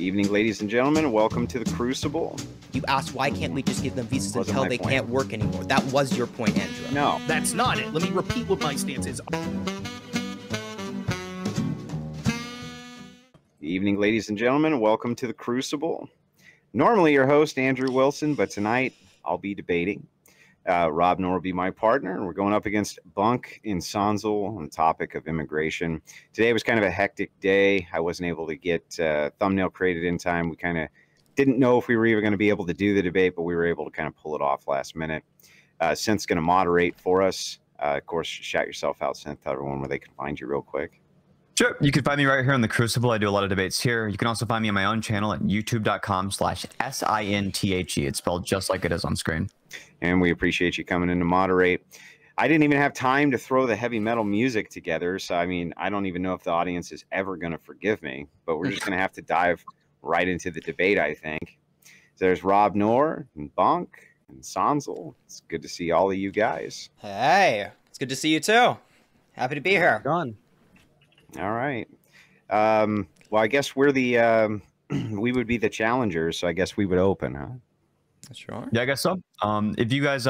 Evening, ladies and gentlemen. Welcome to the Crucible. You asked why can't we just give them visas until they can't work anymore? That was your point, Andrew. No. That's not it. Let me repeat what my stance is. Evening, ladies and gentlemen. Welcome to the Crucible. Normally your host, Andrew Wilson, but tonight I'll be debating. Rob Noerr will be my partner, and we're going up against Bunk in Sondsol on the topic of immigration. Today was kind of a hectic day. I wasn't able to get thumbnail created in time. We kind of didn't know if we were even going to be able to do the debate, but we were able to kind of pull it off last minute. Synth's going to moderate for us. Of course, shout yourself out, Synth. Tell everyone where they can find you real quick. Sure. You can find me right here on the Crucible. I do a lot of debates here. You can also find me on my own channel at youtube.com/SINTHE. It's spelled just like it is on screen. And we appreciate you coming in to moderate. I didn't even have time to throw the heavy metal music together. So, I mean, I don't even know if the audience is ever going to forgive me, but we're just going to have to dive right into the debate, I think. So there's Rob Noerr and Bunk and Sondsol. It's good to see all of you guys. Hey, it's good to see you too. Happy to be here. Gone. All right. Well, I guess we're the we would be the challengers, so I guess we would open, huh? Sure. Yeah, I guess so. If you guys,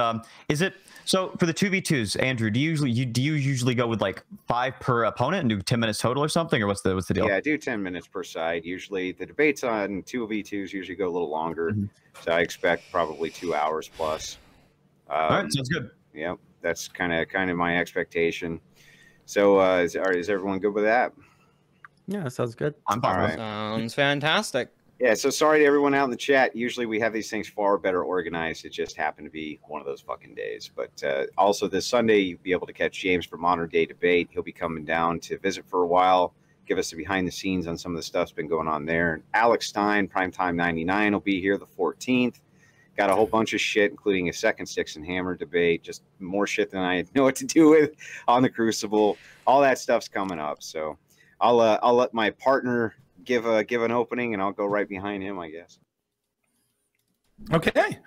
is it so for the 2v2s, Andrew? Do you usually go with like 5 per opponent and do 10 minutes total or something, or what's the deal? Yeah, I do 10 minutes per side. Usually, the debates on 2v2s usually go a little longer, so I expect probably 2 hours plus. All right, sounds good. Yeah, that's kind of my expectation. So, is everyone good with that? Yeah, that sounds good. I'm fine. All right. Sounds fantastic. Yeah, so sorry to everyone out in the chat. Usually we have these things far better organized. It just happened to be one of those fucking days. But also this Sunday, you'll be able to catch James for Modern Day Debate. He'll be coming down to visit for a while, give us the behind the scenes on some of the stuff's been going on there. And Alex Stein, Primetime 99, will be here the 14th. Got a whole bunch of shit, including a second Sticks and Hammer debate. Just more shit than I know what to do with on the Crucible. All that stuff's coming up. So I'll let my partner give an opening, and I'll go right behind him, I guess. Okay.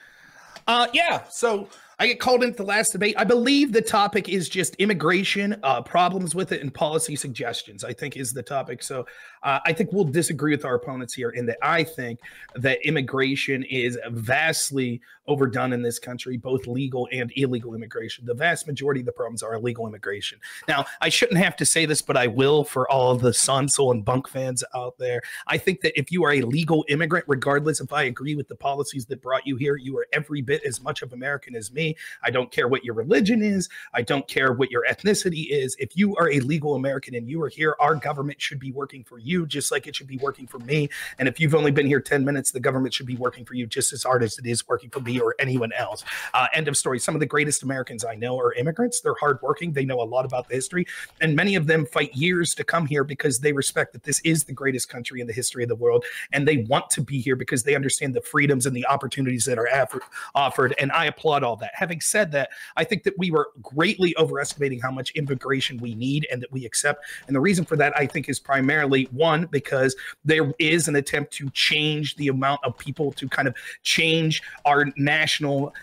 Yeah, so I get called into the last debate. I believe the topic is just immigration, problems with it, and policy suggestions, I think is the topic. So I think we'll disagree with our opponents here in that I think that immigration is vastly overdone in this country, both legal and illegal immigration. The vast majority of the problems are illegal immigration. Now, I shouldn't have to say this, but I will for all of the Sondsol and Bunk fans out there. I think that if you are a legal immigrant, regardless if I agree with the policies that brought you here, you are every bit as much of American as me. I don't care what your religion is. I don't care what your ethnicity is. If you are a legal American and you are here, our government should be working for you just like it should be working for me. And if you've only been here 10 minutes, the government should be working for you just as hard as it is working for me or anyone else. End of story. Some of the greatest Americans I know are immigrants. They're hardworking. They know a lot about the history. And many of them fight years to come here because they respect that this is the greatest country in the history of the world. And they want to be here because they understand the freedoms and the opportunities that are offered. And I applaud all that. Having said that, I think that we were greatly overestimating how much immigration we need and that we accept. And the reason for that, I think, is primarily one, because there is an attempt to change the amount of people to kind of change our national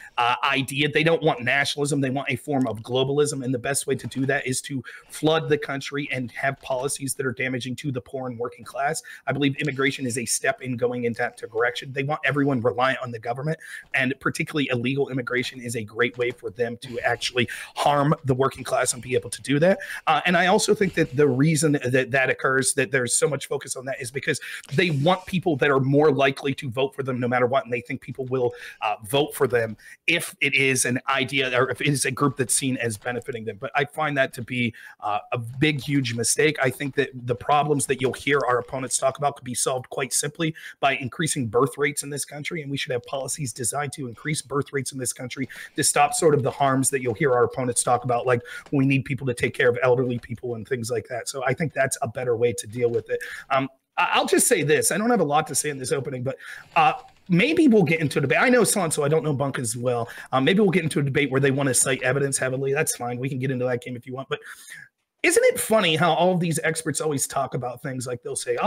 idea. They don't want nationalism. They want a form of globalism. And the best way to do that is to flood the country and have policies that are damaging to the poor and working class. I believe immigration is a step in going in that direction. They want everyone reliant on the government, and particularly illegal immigration is a great way for them to actually harm the working class and be able to do that. And I also think that the reason that occurs, that there's so much focus on that, is because they want people that are more likely to vote for them no matter what. And they think people will vote for them if it is an idea or if it is a group that's seen as benefiting them. But I find that to be a big, huge mistake. I think that the problems that you'll hear our opponents talk about could be solved quite simply by increasing birth rates in this country. And we should have policies designed to increase birth rates in this country to stop sort of the harms that you'll hear our opponents talk about, like we need people to take care of elderly people and things like that. So I think that's a better way to deal with it. I'll just say this. I don't have a lot to say in this opening, but maybe we'll get into a debate. I know Sondsol, I don't know Bunk as well. Maybe we'll get into a debate where they want to cite evidence heavily. That's fine. We can get into that game if you want. But isn't it funny how all of these experts always talk about things like they'll say,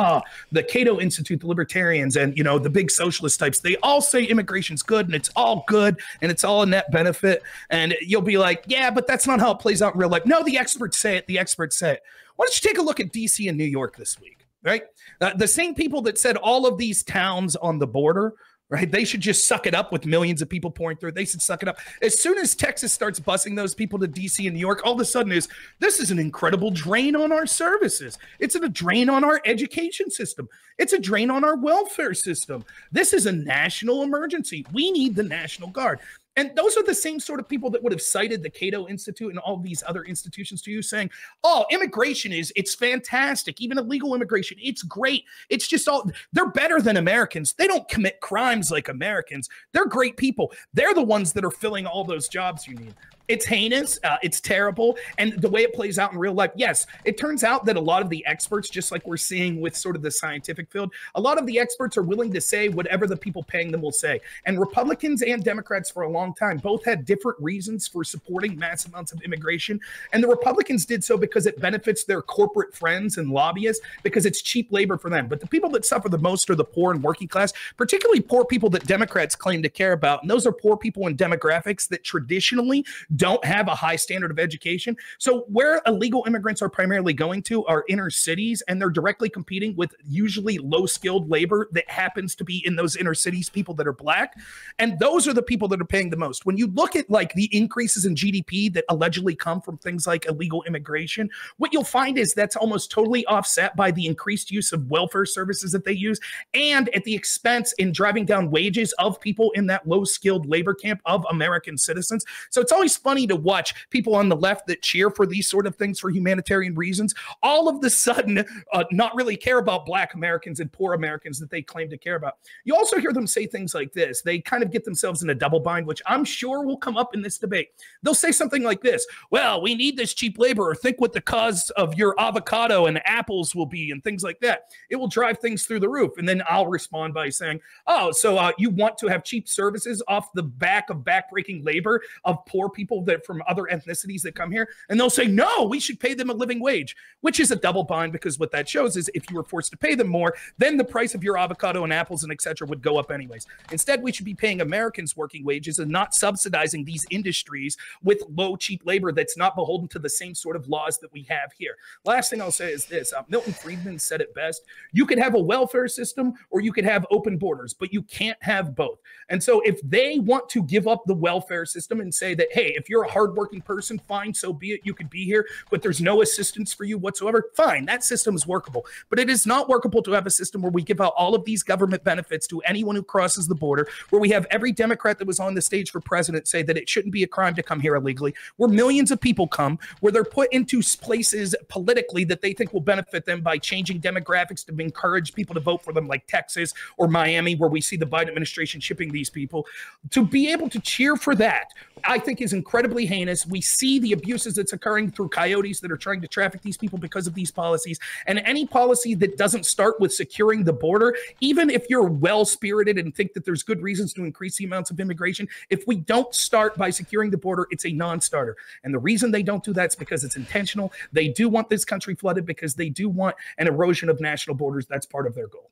the Cato Institute, the libertarians, and, you know, the big socialist types, they all say immigration's good and it's all good and it's all a net benefit. And you'll be like, yeah, but that's not how it plays out in real life. No, the experts say it. The experts say it. Why don't you take a look at DC and New York this week? right? The same people that said all of these towns on the border, right? They should just suck it up with millions of people pouring through. They should suck it up. As soon as Texas starts busing those people to DC and New York, all of a sudden this is an incredible drain on our services. It's a drain on our education system. It's a drain on our welfare system. This is a national emergency. We need the National Guard. And those are the same sort of people that would have cited the Cato Institute and all these other institutions to you saying, oh, immigration it's fantastic. Even illegal immigration, it's great. It's just they're better than Americans. They don't commit crimes like Americans. They're great people. They're the ones that are filling all those jobs you need. It's heinous. It's terrible. And the way it plays out in real life, yes, it turns out that a lot of the experts, just like we're seeing with sort of the scientific field, a lot of the experts are willing to say whatever the people paying them will say. And Republicans and Democrats for a long time both had different reasons for supporting mass amounts of immigration. And the Republicans did so because it benefits their corporate friends and lobbyists, because it's cheap labor for them. But the people that suffer the most are the poor and working class, particularly poor people that Democrats claim to care about. And those are poor people in demographics that traditionally don't have a high standard of education. So where illegal immigrants are primarily going to are inner cities, and they're directly competing with usually low-skilled labor that happens to be in those inner cities, people that are black. And those are the people that are paying the most. When you look at like the increases in GDP that allegedly come from things like illegal immigration, what you'll find is that's almost totally offset by the increased use of welfare services that they use, and at the expense in driving down wages of people in that low-skilled labor camp of American citizens. So it's always funny to watch people on the left that cheer for these sort of things for humanitarian reasons all of the sudden not really care about black Americans and poor Americans that they claim to care about. You also hear them say things like this. They kind of get themselves in a double bind, which I'm sure will come up in this debate. They'll say something like this: well, we need this cheap labor, or think what the cost of your avocado and apples will be, and things like that. It will drive things through the roof. And then I'll respond by saying, oh, so you want to have cheap services off the back of backbreaking labor of poor people that from other ethnicities that come here? And they'll say, no, we should pay them a living wage, which is a double bind, because what that shows is if you were forced to pay them more, then the price of your avocado and apples and et cetera would go up anyways. Instead, we should be paying Americans working wages and not subsidizing these industries with low, cheap labor that's not beholden to the same sort of laws that we have here. Last thing I'll say is this. Milton Friedman said it best. You could have a welfare system or you could have open borders, but you can't have both. And so if they want to give up the welfare system and say that, hey, if you're a hardworking person, fine, so be it. You could be here, but there's no assistance for you whatsoever. Fine, that system is workable. But it is not workable to have a system where we give out all of these government benefits to anyone who crosses the border, where we have every Democrat that was on the stage for president say that it shouldn't be a crime to come here illegally, where millions of people come, where they're put into places politically that they think will benefit them by changing demographics to encourage people to vote for them, like Texas or Miami, where we see the Biden administration shipping these people. To be able to cheer for that, I think is incredibly heinous. We see the abuses that's occurring through coyotes that are trying to traffic these people because of these policies. And any policy that doesn't start with securing the border, even if you're well-spirited and think that there's good reasons to increase the amounts of immigration, if we don't start by securing the border, it's a non-starter. And the reason they don't do that is because it's intentional. They do want this country flooded because they do want an erosion of national borders. That's part of their goal.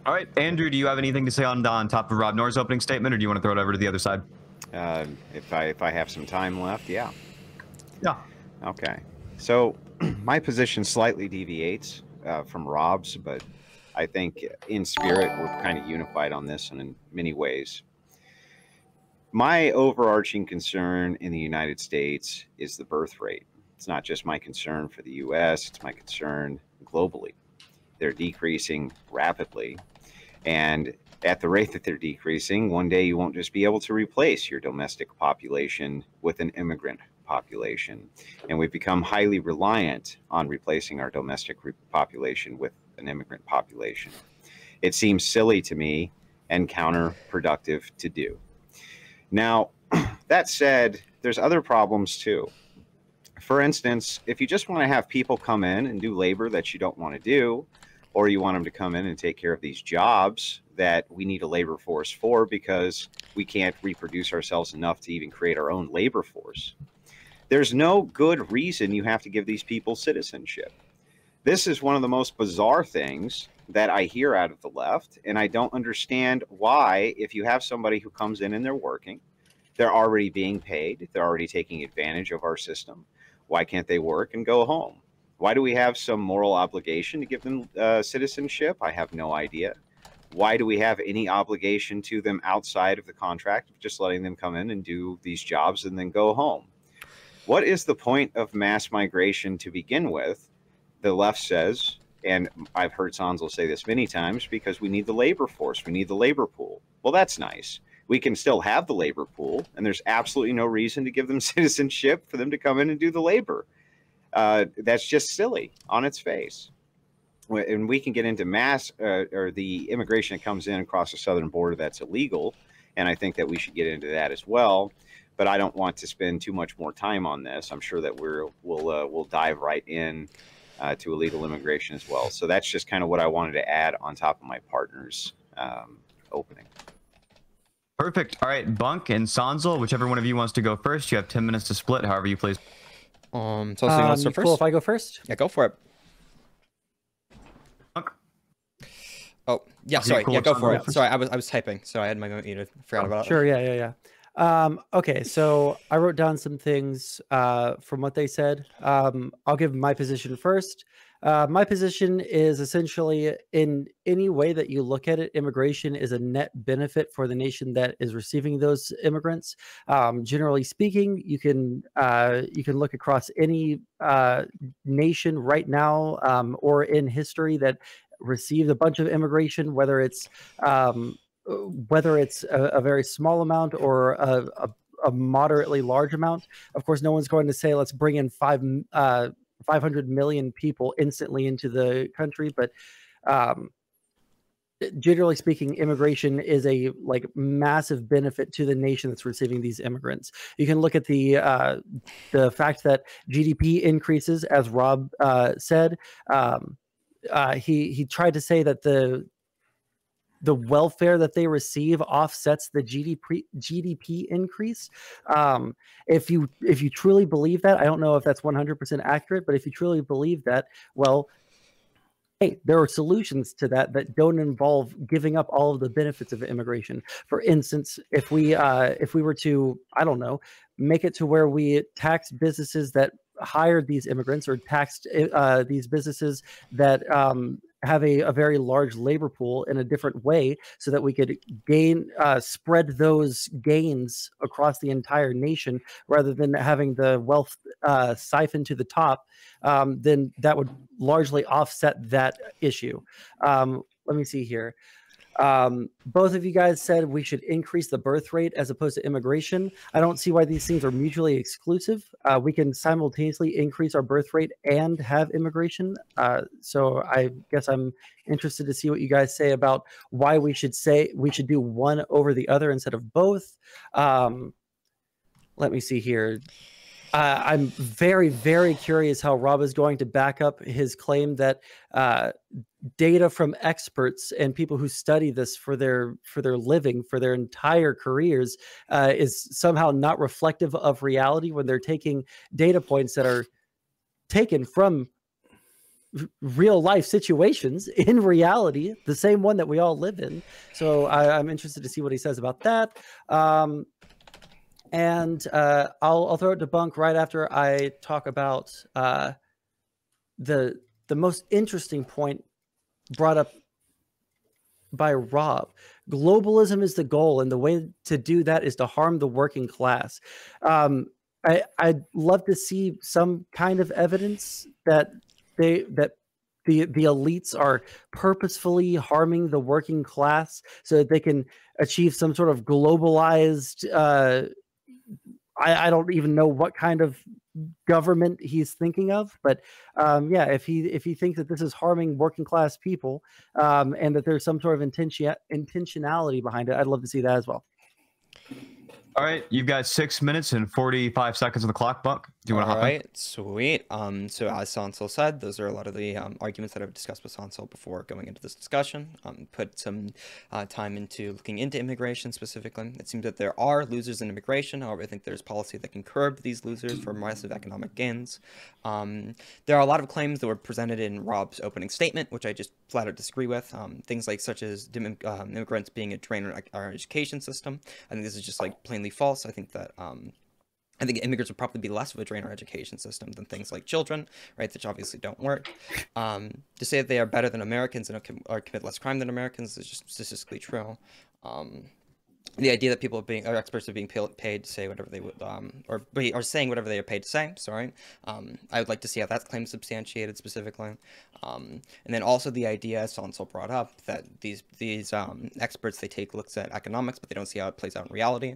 All right, Andrew, do you have anything to say on top of Rob Noerr's opening statement, or do you want to throw it over to the other side? If I have some time left, yeah. Yeah. Okay. So my position slightly deviates from Rob's, but I think in spirit we're kind of unified on this and in many ways. My overarching concern in the United States is the birth rate. It's not just my concern for the U.S., it's my concern globally. They're decreasing rapidly. And at the rate that they're decreasing, one day you won't just be able to replace your domestic population with an immigrant population. And we've become highly reliant on replacing our domestic population with an immigrant population. It seems silly to me and counterproductive to do. Now, that said, there's other problems too. For instance, if you just want to have people come in and do labor that you don't want to do, or you want them to come in and take care of these jobs that we need a labor force for because we can't reproduce ourselves enough to even create our own labor force, there's no good reason you have to give these people citizenship. This is one of the most bizarre things that I hear out of the left, and I don't understand why, if you have somebody who comes in and they're working, they're already being paid, they're already taking advantage of our system, Why can't they work and go home? Why do we have some moral obligation to give them citizenship? I have no idea. Why do we have any obligation to them outside of the contract of just letting them come in and do these jobs and then go home? What is the point of mass migration to begin with? The left says, and I've heard Sondsol say this many times, because we need the labor force, we need the labor pool. Well, that's nice. We can still have the labor pool, and there's absolutely no reason to give them citizenship for them to come in and do the labor. That's just silly on its face. And we can get into mass or the immigration that comes in across the southern border that's illegal, and I think that we should get into that as well. But I don't want to spend too much more time on this. I'm sure that we'll dive right in to illegal immigration as well. So that's just kind of what I wanted to add on top of my partner's opening. Perfect. All right, Bunk and Sondsol, whichever one of you wants to go first. You have 10 minutes to split, however you please. So you want to start first? Cool if I go first? Yeah, go for it. Bunk. Oh, yeah, Okay, sorry. cool. Yeah, go for it. Sondsol. Sorry, I was typing, so I had my muted. Forgot about it. Sure, yeah. Okay, so I wrote down some things from what they said. I'll give my position first. My position is essentially, in any way that you look at it, immigration is a net benefit for the nation that is receiving those immigrants. Generally speaking, you can look across any nation right now or in history that received a bunch of immigration, whether it's a very small amount or a moderately large amount. Of course, no one's going to say, let's bring in 500 million people instantly into the country. But generally speaking, immigration is a massive benefit to the nation that's receiving these immigrants. You can look at the fact that GDP increases, as Rob said. He tried to say that the welfare that they receive offsets the GDP increase. If you truly believe that, I don't know if that's 100% accurate, but if you truly believe that, well, hey, there are solutions to that don't involve giving up all of the benefits of immigration. For instance, if we were to, I don't know, make it to where we tax businesses that hired these immigrants, or taxed these businesses that have a very large labor pool in a different way, so that we could spread those gains across the entire nation rather than having the wealth siphoned to the top, then that would largely offset that issue. Let me see here. Both of you guys said we should increase the birth rate as opposed to immigration. I don't see why these things are mutually exclusive. We can simultaneously increase our birth rate and have immigration. So I guess I'm interested to see what you guys say about why we should do one over the other instead of both. Let me see here. I'm very, very curious how Rob is going to back up his claim that data from experts and people who study this for their living, for their entire careers, is somehow not reflective of reality, when they're taking data points that are taken from real life situations in reality, the same one that we all live in. So I'm interested to see what he says about that. And I'll throw it to Bunk right after I talk about the most interesting point brought up by Rob. Globalism is the goal, and the way to do that is to harm the working class. I'd love to see some kind of evidence that the elites are purposefully harming the working class so that they can achieve some sort of globalized I don't even know what kind of government he's thinking of, but yeah, if he thinks that this is harming working class people, and that there's some sort of intentionality behind it, I'd love to see that as well. All right, you've got 6 minutes and 45 seconds on the clock, Bunk. Do you want to hop in? All right, sweet. So as Sondsol said, those are a lot of the arguments that I've discussed with Sondsol before going into this discussion. Put some time into looking into immigration specifically. It seems that there are losers in immigration. However, I think there's policy that can curb these losers for massive economic gains. There are a lot of claims that were presented in Rob's opening statement, which I just flat out disagree with. Things like such as immigrants being a drain on our education system. I think this is just like plainly false. I think that I think immigrants would probably be less of a drain on our education system than things like children, right, which obviously don't work. To say that they are better than Americans and or commit less crime than Americans is just statistically true. The idea that people or experts are being paid to say whatever they would, or saying whatever they are paid to say. Sorry, I would like to see how that claim is substantiated specifically, and then also the idea, as Sondsol brought up, that these experts, they take looks at economics, but they don't see how it plays out in reality.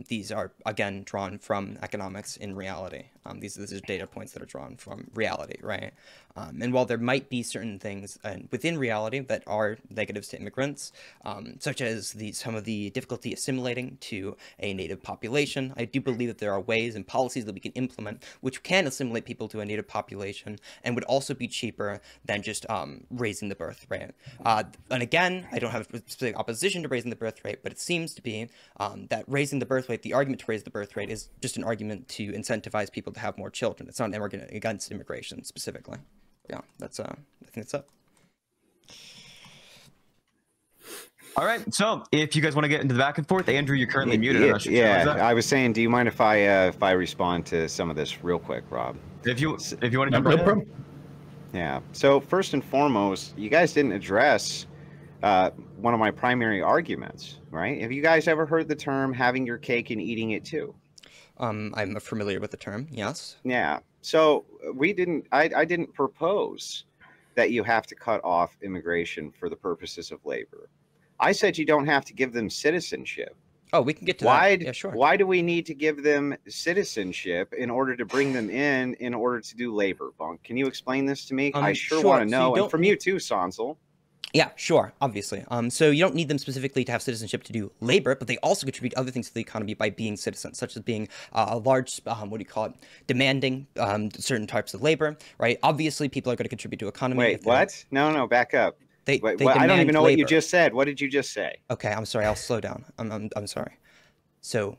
These are again drawn from economics in reality. These are data points that are drawn from reality, right? And while there might be certain things within reality that are negatives to immigrants, such as some of the difficulty assimilating to a native population, I do believe that there are ways and policies that we can implement which can assimilate people to a native population and would also be cheaper than just raising the birth rate. And again, I don't have a specific opposition to raising the birth rate, but it seems to be that raising the birth rate, the argument to raise the birth rate is just an argument to incentivize people to have more children. It's not an argument against immigration specifically. Yeah, that's I think that's it. All right, so if you guys want to get into the back and forth, Andrew, you're currently muted. Yeah, I was saying, do you mind if I respond to some of this real quick, Rob? If you want to jump No right in. problem. Yeah. So first and foremost, you guys didn't address one of my primary arguments, right? Have you guys ever heard the term "having your cake and eating it too"? I'm familiar with the term. Yes. Yeah. So I didn't propose that you have to cut off immigration for the purposes of labor. I said you don't have to give them citizenship. Oh, we can get to that. Yeah, sure. Why do we need to give them citizenship in order to bring them in order to do labor, Bunk? Can you explain this to me? I sure want to know. And from you too, Sondsol. Yeah, sure, obviously. So you don't need them specifically to have citizenship to do labor, but they also contribute other things to the economy by being citizens, such as being a large, demanding certain types of labor, right? Obviously, people are going to contribute to economy. Wait, what? No, back up. They I don't even know what you just said. What did you just say? Okay, I'm sorry. I'll slow down. I'm sorry. So,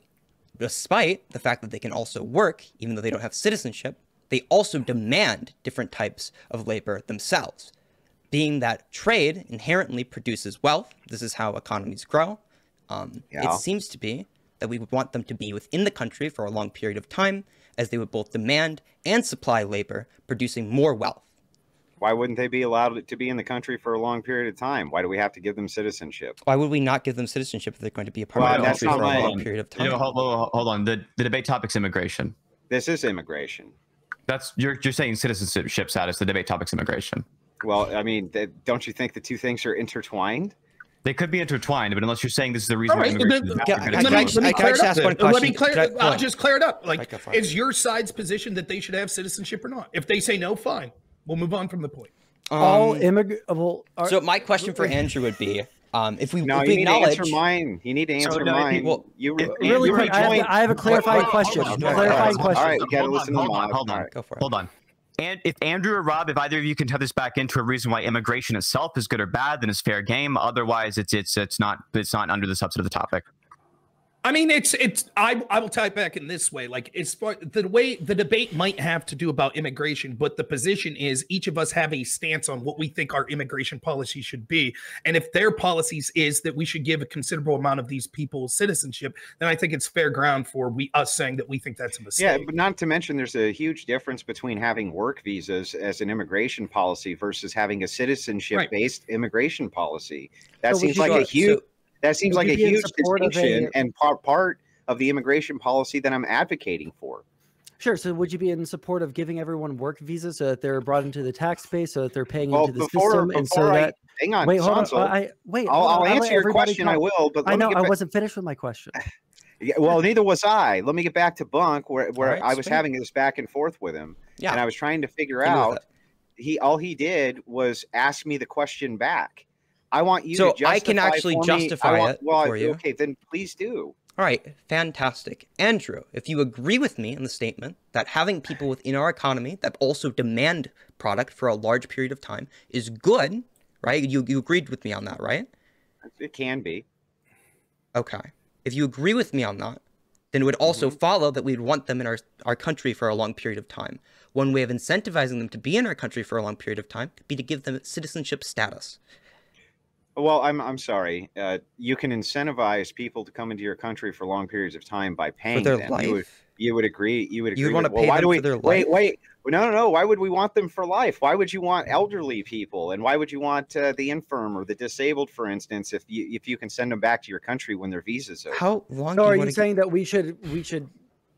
despite the fact that they can also work, even though they don't have citizenship, they also demand different types of labor themselves. Being that trade inherently produces wealth, this is how economies grow. It seems to be that we would want them to be within the country for a long period of time, as they would both demand and supply labor, producing more wealth. Why wouldn't they be allowed to be in the country for a long period of time? Why do we have to give them citizenship? Why would we not give them citizenship if they're going to be a part of the country for a long period of time? You know, hold on. The debate topic's immigration. This is immigration. That's you're saying citizenship status. The debate topic's immigration. Well, I mean, don't you think the two things are intertwined? They could be intertwined, but unless you're saying this is the reason why immigration is I'll just clear it up. Like, is your side's position that they should have citizenship or not? If they say no, fine. We'll move on from the point. All immigrant. So my question for Andrew would be, if we you need to answer mine. You need to answer mine. Well, really quick, I have a clarifying question. All right, you got to listen to mine. Hold on. Go for it. Hold on. And if Andrew or Rob, if either of you can tie this back into a reason why immigration itself is good or bad, then it's fair game. Otherwise, it's not under the subset of the topic. I mean, I will tie it back in this way. Like, it's the way the debate might have to do about immigration, but the position is each of us have a stance on what we think our immigration policy should be. And if their policies is that we should give a considerable amount of these people citizenship, then I think it's fair ground for us saying that we think that's a mistake. Yeah, but not to mention there's a huge difference between having work visas as an immigration policy versus having a citizenship-based immigration policy. That seems like a huge... That seems like a huge distinction and part of the immigration policy that I'm advocating for. Sure. So would you be in support of giving everyone work visas so that they're brought into the tax base, so that they're paying into the system? And so that... Hang on. Wait, hold Sondsol. on. I'll answer your question. I will. But I know I wasn't finished with my question. Well, neither was I. Let me get back to Bunk, where I was having this back and forth with him. Yeah. And I was trying to figure out, all he did was ask me the question back. I want you to justify I can actually justify it for you. Okay, then please do. All right, fantastic. Andrew, if you agree with me in the statement that having people within our economy that also demand product for a large period of time is good, right? You agreed with me on that, right? It can be. Okay. If you agree with me on that, then it would also follow that we'd want them in our country for a long period of time. One way of incentivizing them to be in our country for a long period of time could be to give them citizenship status. Well, I'm sorry. You can incentivize people to come into your country for long periods of time by paying for their them. life. You would agree. You would agree. You would want to well, pay why them do we, for their life? wait. No. Why would we want them for life? Why would you want elderly people? And why would you want the infirm or the disabled, for instance, if you can send them back to your country when their visa's over? How long? So do are you you want saying that we should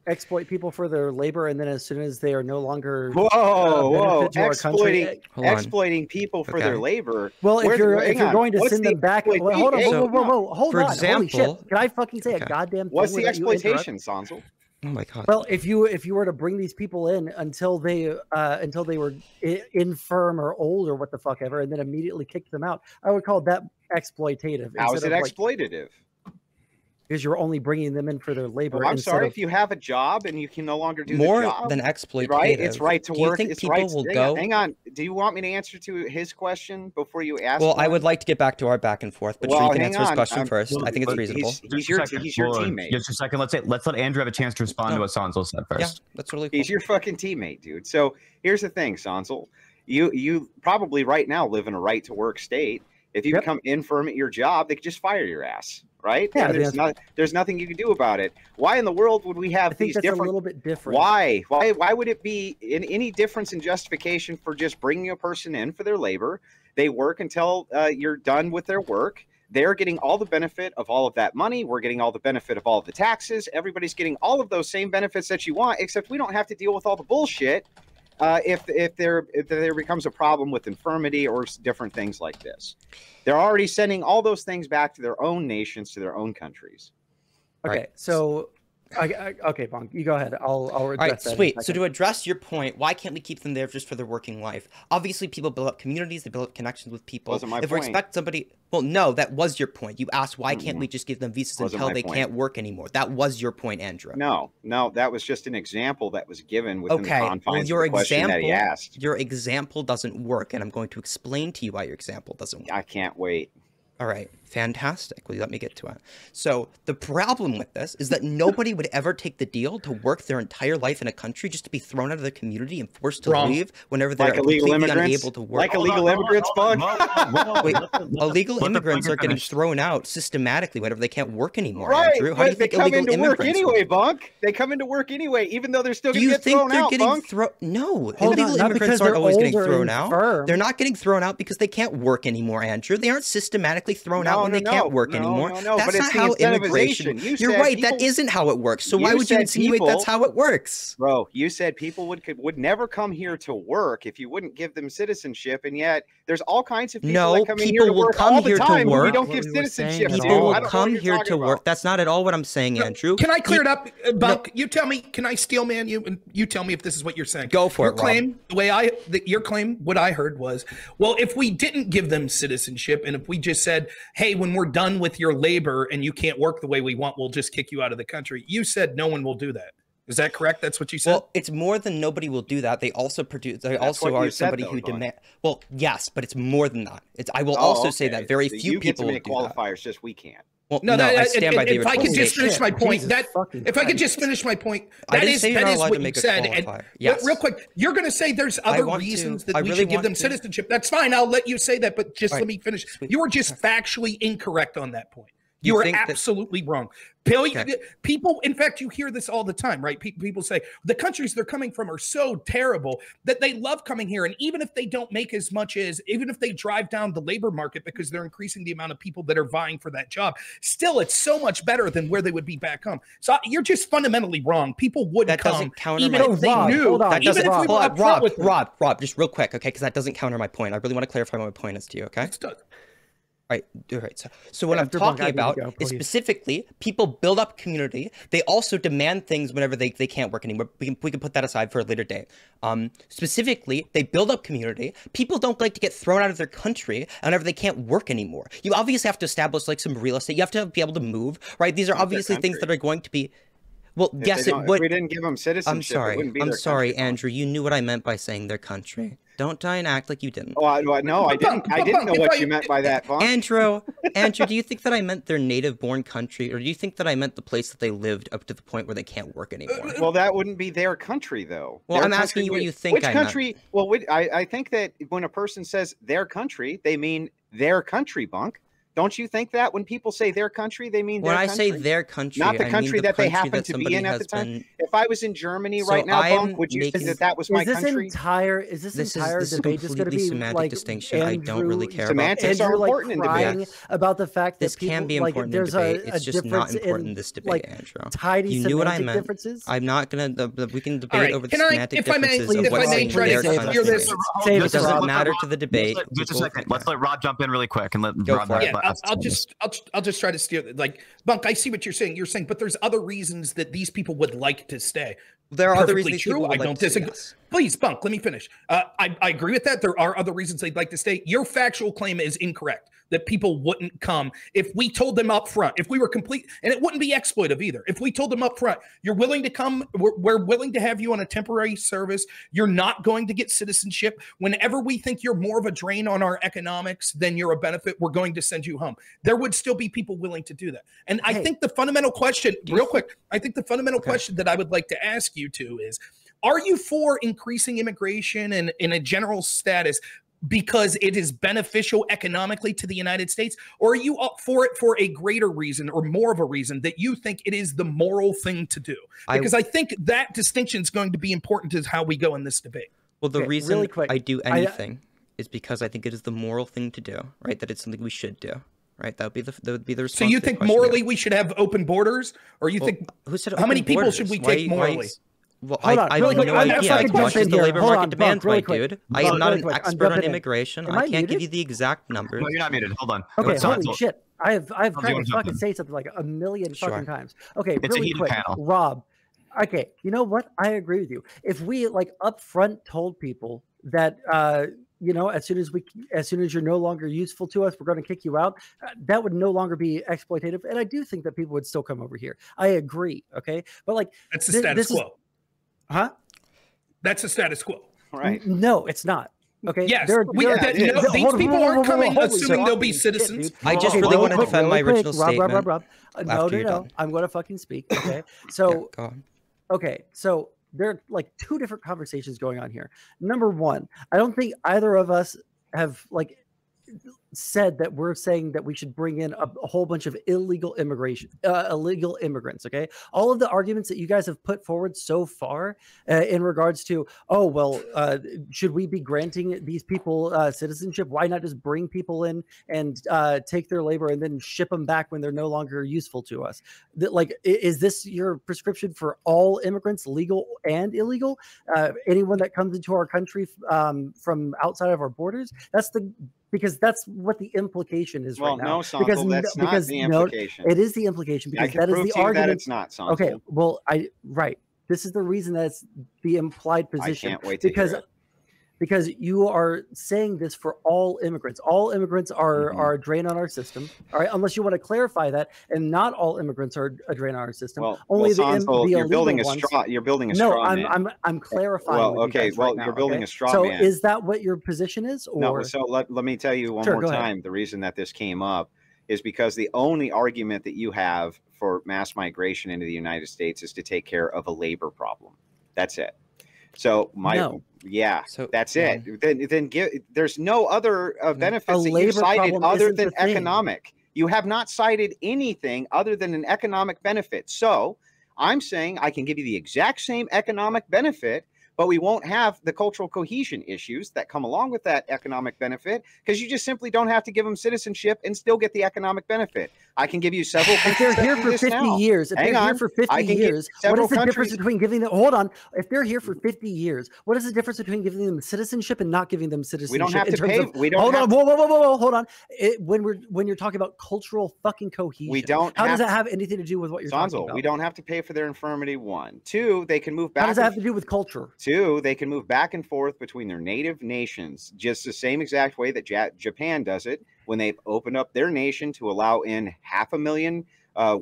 exploit people for their labor, and then as soon as they are no longer whoa, benefit to our country, exploiting people for their Okay. labor? well, if you're hang on. going to What's send the them back, hold on, exploitation? whoa, hold For on, holy shit! example- Can I fucking say Okay. a goddamn thing? What's the without you interrupting? exploitation, Sondsol? Oh my god. Well, if you were to bring these people in until they were infirm or old or what the fuck ever, and then immediately kick them out, I would call that exploitative. How is instead it of, like, exploitative? because you're only bringing them in for their labor. Well, I'm instead sorry of, if you have a job and you can no longer do More the job. than exploitative. Right? It's right to Do you work. think It's people right. will hang go? On, hang on. Do you want me to answer to his question before you ask? Well, I one? would like to get back to our back and forth, but Well, Shree can hang answer his on. question first. I think it's reasonable. He's your teammate. Just a second. Let's let Andrew have a chance to respond to what Sondsol said Yeah, first. that's really cool. He's your fucking teammate, dude. So here's the thing, Sondsol. You probably right now live in a right to work state. If you become infirm at your job, they could just fire your ass, right? Yeah, And there's nothing you can do about it. Why in the world would we have I think these that's different? a little bit different. Why would it be in any difference in justification for just bringing a person in for their labor? They work until you're done with their work. They're getting all the benefit of all of that money. We're getting all the benefit of all of the taxes. Everybody's getting all of those same benefits that you want, except we don't have to deal with all the bullshit if there becomes a problem with infirmity or different things like this. They're already sending all those things back to their own nations, to their own countries. Okay, so okay, Bunk, you go ahead. I'll address All right, that in a sweet. So second. to address your point, why can't we keep them there just for their working life? Obviously, people build up communities, they build up connections with people. Wasn't my if we point. expect somebody, well, no, that was your point. You asked why can't we just give them visas Wasn't until my they point. can't work anymore? That was your point, Andrew. No, that was just an example that was given within the Okay, confines well, of your the question that he example, asked. your example doesn't work, and I'm going to explain to you why your example doesn't work. I can't wait. All right, fantastic. Will you let me get to it? So the problem with this is that nobody would ever take the deal to work their entire life in a country just to be thrown out of the community and forced to leave whenever they're Like illegal completely immigrants? unable to work. Like illegal immigrants, Bunk? Wait, illegal let the immigrants Bunker are getting finish. thrown out systematically whenever they can't work anymore, Right, Andrew. How do you they think come illegal into work immigrants anyway, work? Bunk. They come into work anyway, even though they're still Do going to you get think thrown they're out, getting Bunk. thrown? No, Hold on, illegal not immigrants because aren't they're always getting old or thrown out. infirm. They're not getting thrown out because they can't work anymore, Andrew. They aren't systematically thrown out when they can't work anymore. No, That's but it's not the how incentivization. immigration. You You're said right. That people- isn't how it works. So why You would you said insinuate that's people- how it works? Bro, you said people would never come here to work if you wouldn't give them citizenship, and yet there's all kinds of people No, that come in here people to will work come all the here to time who we work. don't What give we were saying citizenship at to. People all. will I don't know what come you're here talking to work. about. That's not at all what I'm saying, Andrew. Can I clear it up, Bunk? You tell me. Can I steel man you, and you tell me if this is what you're saying? Go for your it, Rob. claim. Your claim. What I heard was, well, if we didn't give them citizenship, and if we just said, hey, when we're done with your labor and you can't work the way we want, we'll just kick you out of the country. You said no one will do that. Is that correct? That's what you said? Well, it's more than nobody will do that. They also produce. They also what you are said, somebody though, who Bunk. demand. Well, yes, but it's more than that. It's. I will also say that very So few you get to people will make do that. qualifiers, just we can't. Well, No, no, I that, stand by the if I could just interpretation. finish my point, Jesus that fucking if I could Christ. just finish my point, I that didn't is say you're that not is allowed what to you make a said. And qualifier. Yes. real quick, you're going to say there's I other want reasons to- that I we really should give want them to. citizenship. That's fine. I'll let you say that, but just All let right. me finish. Sweet. You were just factually incorrect on that point. You were think that- absolutely wrong. Okay. People, in fact, you hear this all the time, right? People say the countries they're coming from are so terrible that they love coming here. And even if they don't make as much as, even if they drive down the labor market because they're increasing the amount of people that are vying for that job, still it's so much better than where they would be back home. So you're just fundamentally wrong. People would That come doesn't counter even my if they Rob, knew. hold on. That Even doesn't. if we were upfront with them. Rob, just real quick, okay? Because that doesn't counter my point. I really want to clarify what my point is to you, okay? All right. So what I'm After Bunk, talking I need to about go, is please. specifically people build up community. They also demand things whenever they can't work anymore. We can put that aside for a later date. Specifically, they build up community. People don't like to get thrown out of their country whenever they can't work anymore. You obviously have to establish like some real estate. You have to be able to move, right? These are Not their obviously things country. that are going to be. Well, If yes, they it don't- would. If we didn't give them citizenship, it wouldn't be I'm their sorry, country, Bunk. Andrew. You knew what I meant by saying their country. Don't try and act like you didn't. Oh, no, I didn't. I didn't know what you meant by that, Bunk. Andrew, do you think that I meant their native-born country, or do you think that I meant the place that they lived up to the point where they can't work anymore? Well, that wouldn't be their country, though. Well, Their I'm asking country you what would- you think Which I meant. country? Well, I think that when a person says their country, they mean their country, Bunk. Don't you think that when people say their country, they mean When their I country? say their country, Not the I country mean that they country happen that to be somebody in at the has time. been. If I was in Germany So right now, I am Bunk, would you say making- that that was my Is this country? entire This debate is a just going to completely be semantic like distinction. I don't really care Semantics Andrew are important in crying debate. about the fact that This people can be like important in there's debate. a It's just not difference important in in this debate, like Andrew. tiny You knew what I semantic meant. differences. I'm not gonna. We can debate right, over the can I- semantic if I may- differences of if what's I may saying try to their save us. country. Save Save It us, doesn't Rob. matter to the debate. Just a second. Let's let Rod jump in really quick and let Go Rod. for it. Yeah, I'll just try to steer. Like, Bunk, I see what you're saying. You're saying, but there's other reasons that these people would like to stay. There are other Perfectly reasons true. people would I like don't to see disagree. us. Please, Bunk, let me finish. I agree with that. There are other reasons they'd like to stay. Your factual claim is incorrect, that people wouldn't come if we told them up front, if we were complete, and it wouldn't be exploitive either. If we told them up front, you're willing to come, we're willing to have you on a temporary service. You're not going to get citizenship. Whenever we think you're more of a drain on our economics than you're a benefit, we're going to send you home. There would still be people willing to do that. And I think the fundamental question, real quick, I think the fundamental question that I would like to ask you two is, are you for increasing immigration and in a general status because it is beneficial economically to the United States? Or are you up for it for a greater reason or more of a reason that you think it is the moral thing to do? Because I think that distinction is going to be important to how we go in this debate. Well, the Okay, reason really quick, I do anything is because I think it is the moral thing to do, right? That it's something we should do, right? That would be the response. So you to the think question morally here. we should have open borders? Or you think, Who said how many open people borders? should we Why- take why morally? is- Well, Hold on, I really have quick. no I'm idea. fucking As much jump as in the here. labor Hold market on, demands, Bunk, really my quick. dude. I am Bunk, not really an quick. I'm expert on jumping in. immigration. Am I I can't give muted? you the exact numbers. No, you're not muted. Hold on. Okay, Let's holy not- shit. I've tried you to wanna jump fucking in? say something like a million Sure. fucking times. Okay, It's a really heated quick. panel. Rob, okay, you know what? I agree with you. If we like upfront told people that you know, as soon as you're no longer useful to us, we're going to kick you out, that would no longer be exploitative. And I do think that people would still come over here. I agree. Okay. But like That's the status quo. Huh? That's the status quo. Right. No, it's not. Okay. Yes, There- we, there- that, it no, is. these hold on, people whoa, aren't whoa, whoa, coming holy assuming they'll be fucking citizens. shit, dude. I just Okay, really want to quick, defend my quick, original statement. Rob. No, you're done. I'm going to fucking speak. Okay. Yeah, So, go on. okay. So there are like two different conversations going on here. Number one, I don't think either of us have like said that we're saying that we should bring in a whole bunch of illegal immigrants. Okay, all of the arguments that you guys have put forward so far in regards to, oh well, should we be granting these people citizenship? Why not just bring people in and take their labor and then ship them back when they're no longer useful to us? Like, is this your prescription for all immigrants, legal and illegal? Anyone that comes into our country from outside of our borders? Because that's what the implication is Well, right now. no, Sondsol, that's not the implication. It is the implication I because can that is prove the to you argument. that it's not, Sondsol. Okay, well, right. This is the reason that's the implied position. I can't wait to because hear it. because you are saying this for all immigrants. All immigrants are a drain on our system. All right, unless you want to clarify that, and not all immigrants are a drain on our system. Only Sondsol, the you're building illegal a ones. straw. You're building a No, straw man. I'm clarifying. Well, with you okay, guys well, right now, you're building okay? a straw so man. is that what your position is? Or No, so let me tell you one Sure, more go ahead. time. The reason that this came up is because the only argument that you have for mass migration into the United States is to take care of a labor problem. That's it. So that's it. Then there's no other benefits that you cited other than economic. You have not cited anything other than an economic benefit. So I'm saying I can give you the exact same economic benefit, but we won't have the cultural cohesion issues that come along with that economic benefit because you just simply don't have to give them citizenship and still get the economic benefit. I can give you several. If they're here for 50 years, what is the difference between giving them? Hold on. If they're here for 50 years, what is the difference between giving them citizenship and not giving them citizenship? We don't have to pay. We don't. Hold on. Whoa. Hold on. When you're talking about cultural fucking cohesion, we don't. How does that have anything to do with what you're talking about? We don't have to pay for their infirmity. 1, 2, they can move back. How does that have to do with culture? 2, they can move back and forth between their native nations, just the same exact way that Japan does it when they've opened up their nation to allow in 500,000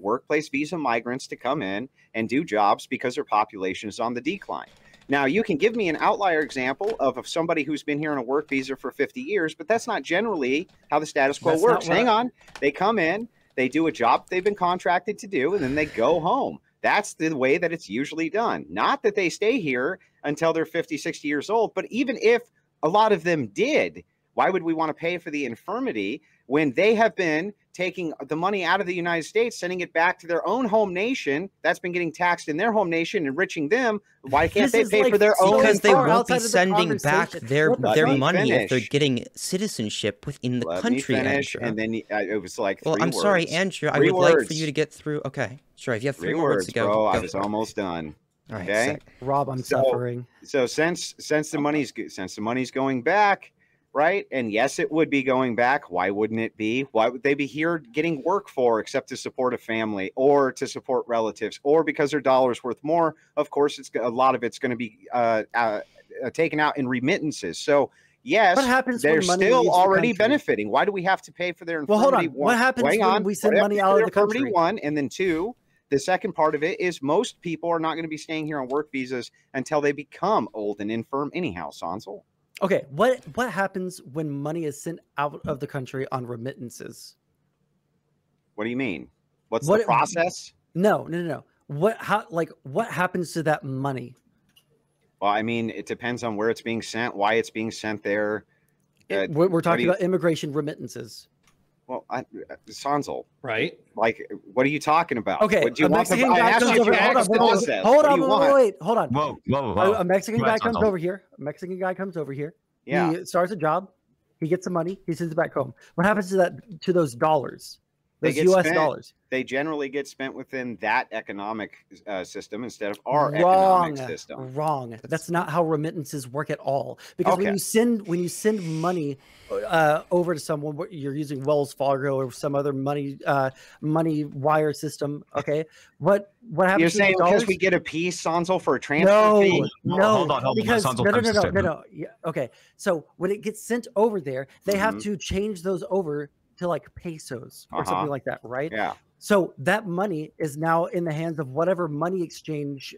workplace visa migrants to come in and do jobs because their population is on the decline. Now, you can give me an outlier example of somebody who's been here on a work visa for 50 years, but that's not generally how the status quo works. Hang on. They come in, they do a job they've been contracted to do, and then they go home. That's the way that it's usually done. Not that they stay here until they're 50, 60 years old, but even if a lot of them did, Why would we want to pay for the infirmity when they have been taking the money out of the United States, sending it back to their own home nation that's been getting taxed in their home nation, enriching them? Why can't they pay for their own? Because they far won't outside be of the sending back their me money if they're finish. getting citizenship within the Let country, me finish, Andrew. and then it was like Well, three I'm words. sorry, Andrew. I Three would like for words. you to get through. Okay, sure. If you have Three more words to go, bro. go I was for it. almost done. All right, Okay. sick. Rob, I'm suffering. So since the money's going back, right? And yes, it would be going back. Why wouldn't it be? Why would they be here getting work for except to support a family or to support relatives or because their dollar's worth more? Of course, it's a lot of it's going to be taken out in remittances. So yes, What happens they're when money still leaves the already country? benefiting. Why do we have to pay for their Well, infirmity? hold on. What happens when we send money out of the country? One, and then two, the second part of it is most people are not going to be staying here on work visas until they become old and infirm anyhow, Sondsol. Okay, what happens when money is sent out of the country on remittances? What do you mean? What's the process? No. What happens to that money? Well, I mean, it depends on where it's being sent, why it's being sent there. We're talking about immigration remittances. Well, Sondsol, Right. like, what are you talking about? Okay, What do you a want? Mexican guy comes over. Hold on, wait, hold on. Whoa. A Mexican Go guy ahead, comes Sondsol. over here. A Mexican guy comes over here. Yeah. He starts a job. He gets some money. He sends it back home. What happens to those dollars? They Those get U.S. spent. dollars. They generally get spent within that economic system instead of our Wrong. economic system. Wrong. That's not how remittances work at all. Because Okay. when you send money over to someone, you're using Wells Fargo or some other money wire system. Okay, what happens? You're to saying those dollars? because we get a piece, Sondsol, for a transfer fee? No, Hold on. because Sondsol, no. Yeah, okay, so when it gets sent over there, they have Mhm. to change those over to like pesos or something like that, right? Yeah. So that money is now in the hands of whatever money exchange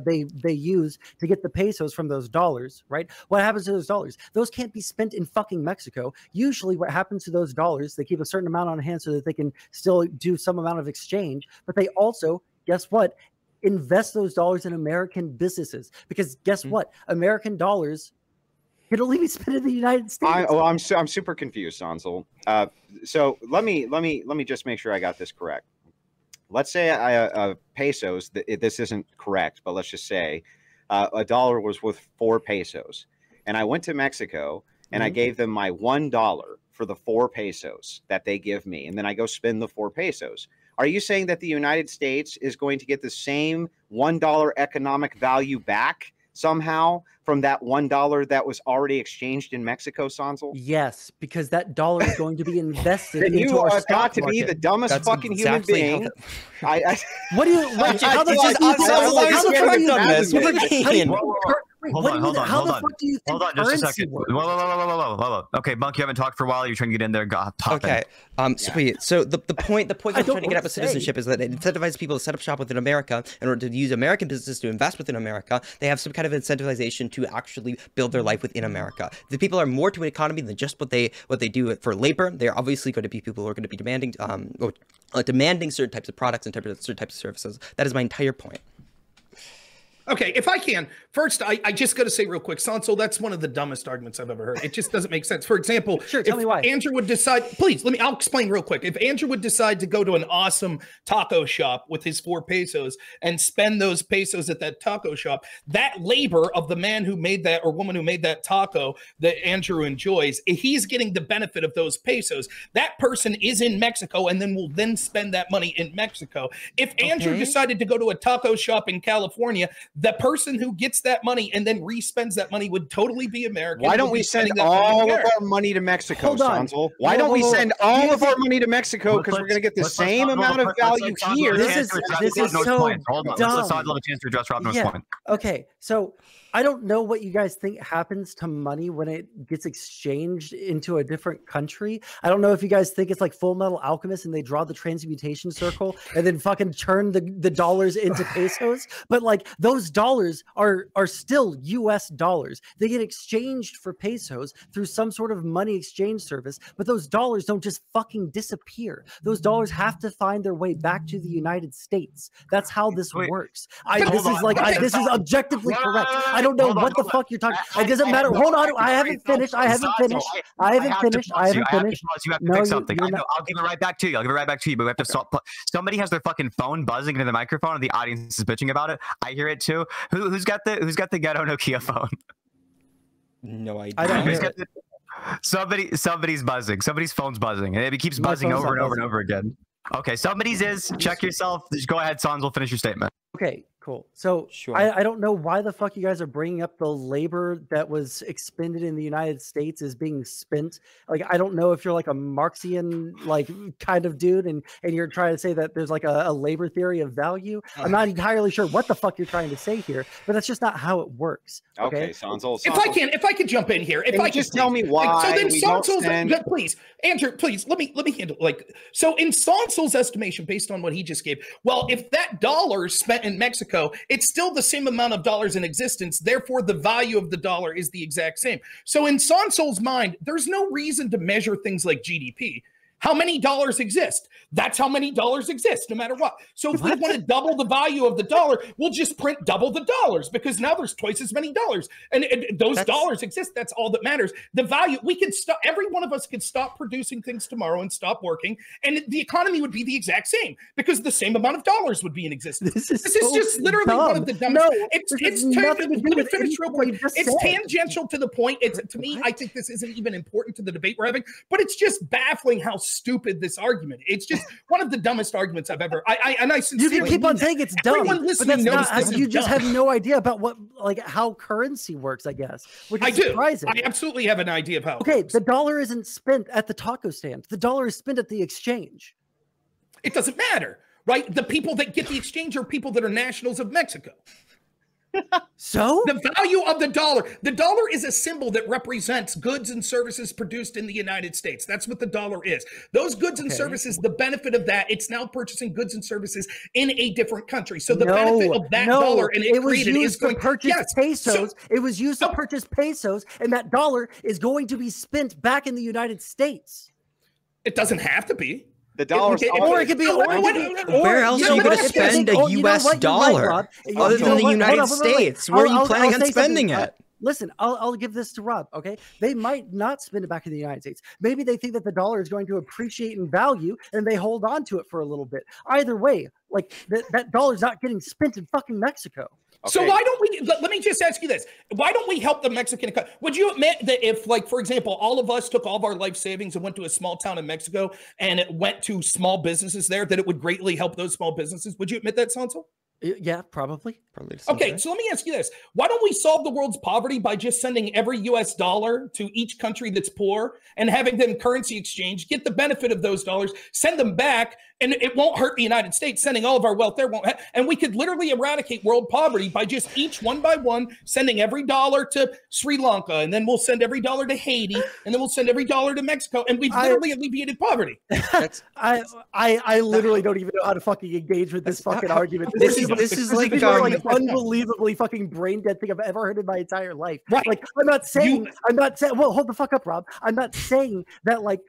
they use to get the pesos from those dollars, right? What happens to those dollars? Those can't be spent in fucking Mexico. Usually what happens to those dollars, they keep a certain amount on hand so that they can still do some amount of exchange, but they also, guess what? Invest those dollars in American businesses, because guess what? American dollars can only be spent in the United States. I'm super confused, Sondsol. So let me just make sure I got this correct. Let's say pesos. This isn't correct, but let's just say a dollar was worth 4 pesos, and I went to Mexico and I gave them my $1 for the 4 pesos that they give me, and then I go spend the 4 pesos. Are you saying that the United States is going to get the same $1 economic value back somehow from that $1 that was already exchanged in Mexico, Sondsol? Yes, because that dollar is going to be invested Then into you our have stock got to be market. the dumbest That's fucking exactly human being. how What do you? Wait, how the It's fuck just do you us, think? Sondsol, How the you're fuck getting do you on this. think? What do you mean? Hold on. How the fuck do you think Hold on just a currency second. works? Whoa. Okay, Bunk, you haven't talked for a while. You're trying to get in there. Hop in. Okay. Sweet. So the point I'm trying to get at with say. citizenship is that it incentivizes people to set up shop within America in order to use American businesses to invest within America. They have some kind of incentivization to actually build their life within America. The people are more to an economy than just what they do for labor. They're obviously going to be people who are going to be demanding certain types of products and certain types of services. That is my entire point. Okay, if I can, first, I just got to say real quick, Sondsol, that's one of the dumbest arguments I've ever heard. It just doesn't make sense. For example, Sure, tell me why. Andrew would decide, please, I'll explain real quick. If Andrew would decide to go to an awesome taco shop with his 4 pesos and spend those pesos at that taco shop, that labor of the man who made that or woman who made that taco that Andrew enjoys, he's getting the benefit of those pesos. That person is in Mexico and then will then spend that money in Mexico. If Andrew decided to go to a taco shop in California, the person who gets that money and then re-spends that money would totally be American. Why don't we send all of our money to Mexico, Hold on. Sondsol? Why don't we send all of our money to Mexico? Because we're going to get the Let's same amount of value here. This is so Hold on. dumb. Let's have a chance to address Robin's point. Okay, so I don't know what you guys think happens to money when it gets exchanged into a different country. I don't know if you guys think it's like Full Metal Alchemist and they draw the transmutation circle and then fucking turn the dollars into pesos. But like those dollars are still US dollars. They get exchanged for pesos through some sort of money exchange service, but those dollars don't just fucking disappear. Those dollars have to find their way back to the United States. That's how this works. This is objectively correct. I don't know what the fuck you're talking. It doesn't matter. Hold on. I haven't finished. I haven't finished. I haven't finished. You have to fix something. I'll give it right back to you. But we have to somebody has their fucking phone buzzing into the microphone, and the audience is bitching about it. I hear it too. Who's got the ghetto Nokia phone? No idea. I don't hear it. Somebody's buzzing. Somebody's phone's buzzing, and it keeps buzzing over and over and over again. Okay, somebody's is. Check yourself. Just go ahead, Sondsol. Finish your statement. Okay, cool. So Sure. I don't know why the fuck you guys are bringing up the labor that was expended in the United States is being spent. Like, I don't know if you're like a Marxian like kind of dude and you're trying to say that there's like a labor theory of value. I'm not entirely sure what the fuck you're trying to say here, but that's just not how it works. Okay, Sondsol. If I can jump in here, if I just tell me why. So then we don't Sonsol's, send... please, Andrew, please let me handle like so. In Sonsol's estimation, based on what he just gave, well, if that dollar is spent in Mexico, it's still the same amount of dollars in existence. Therefore, the value of the dollar is the exact same. So in Sonsol's mind, there's no reason to measure things like GDP. How many dollars exist? That's how many dollars exist, no matter what. So if we want to double the value of the dollar, we'll just print double the dollars because now there's twice as many dollars. And those dollars exist. That's all that matters. The value, we could stop, every one of us could stop producing things tomorrow and stop working. And the economy would be the exact same because the same amount of dollars would be in existence. This is just literally dumb. one of the dumbest. No, it's tangential to the point. It's to me, I think this isn't even important to the debate we're having, but it's just baffling how stupid this argument. It's just one of the dumbest arguments I've ever. I sincerely. You can keep on saying it's dumb. Everyone listening knows this is you just dumb. have no idea about what how currency works. I guess. Which is I do. Surprising. I absolutely have an idea of how. Okay, the dollar isn't spent at the taco stand. The dollar is spent at the exchange. It doesn't matter, right? The people that get the exchange are people that are nationals of Mexico. So the value of the dollar is a symbol that represents goods and services produced in the United States. That's what the dollar is. Those goods and services, the benefit of that, it's now purchasing goods and services in a different country. So the benefit of that dollar and it was created used is going to purchase pesos. So, it was used to purchase pesos, and that dollar is going to be spent back in the United States. It doesn't have to be. The dollar, or it could be. Where else are you going to spend a U.S. dollar other than the United States? Where are you planning on spending it? Listen, I'll give this to Rob, okay? They might not spend it back in the United States. Maybe they think that the dollar is going to appreciate in value, and they hold on to it for a little bit. Either way, like that dollar's not getting spent in fucking Mexico. Okay. So why don't we, let me just ask you this. Why don't we help the Mexican economy? Would you admit that if, like, for example, all of us took all of our life savings and went to a small town in Mexico and it went to small businesses there, that it would greatly help those small businesses? Would you admit that, Sondsol? Yeah, probably. Okay, so let me ask you this. Why don't we solve the world's poverty by just sending every US dollar to each country that's poor and having them currency exchange, get the benefit of those dollars, send them back, and it won't hurt the United States. Sending all of our wealth there won't and we could literally eradicate world poverty by just each one by one sending every dollar to Sri Lanka, and then we'll send every dollar to Haiti, and then we'll send every dollar to Mexico, and we've literally alleviated poverty. I literally don't even know how to fucking engage with this fucking argument. This is like unbelievably fucking brain dead thing I've ever heard in my entire life. Right. Like I'm not saying well, hold the fuck up, Rob. I'm not saying that like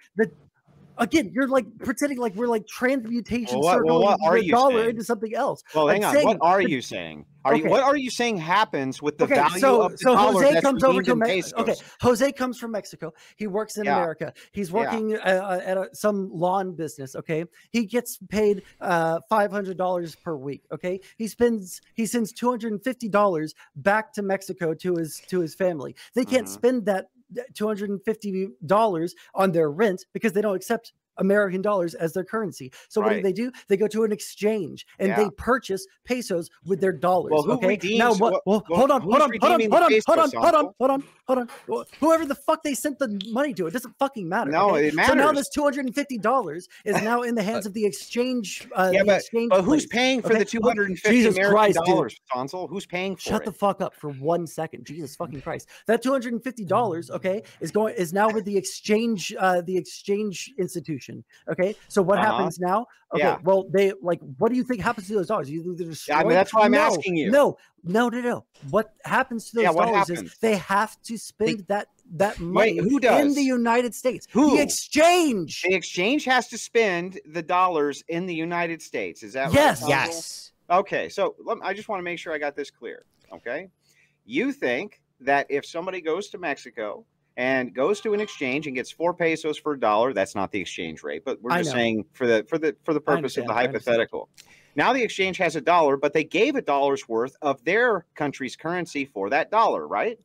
again, you're like pretending like we're like transmutation circling the dollar into something else. Well, hang on. What are you saying? What are you saying happens with the value of the dollar? Jose comes over to Mexico. Okay, Jose comes from Mexico. He works in America. He's working at some lawn business. Okay, he gets paid $500 per week. Okay, he sends $250 back to Mexico to his family. They can't spend that $250 on their rent because they don't accept American dollars as their currency. So what do? They go to an exchange and they purchase pesos with their dollars. Well, okay. Now what? Hold on. Whoever the fuck they sent the money to, it doesn't fucking matter. No, it matters. So now this $250 is now in the hands of the exchange. But who's paying for the $250 American dollars, Sondsol? Who's paying for it? Shut the fuck up for 1 second. Jesus fucking Christ. That $250, okay, is now with the exchange institution. Okay, so what happens now? Okay, well, they what do you think happens to those dollars? You destroy? I mean, that's why I'm asking you. No. What happens to those dollars is they have to spend that money who does? In the United States. Who? The exchange. The exchange has to spend the dollars in the United States. Is that yes? Right, yes. Okay, so I just want to make sure I got this clear. Okay, You think that if somebody goes to Mexico and goes to an exchange and gets 4 pesos for $1, that's not the exchange rate, but we're just saying for the purpose of the hypothetical. Now the exchange has $1, but they gave $1's worth of their country's currency for that $1, right?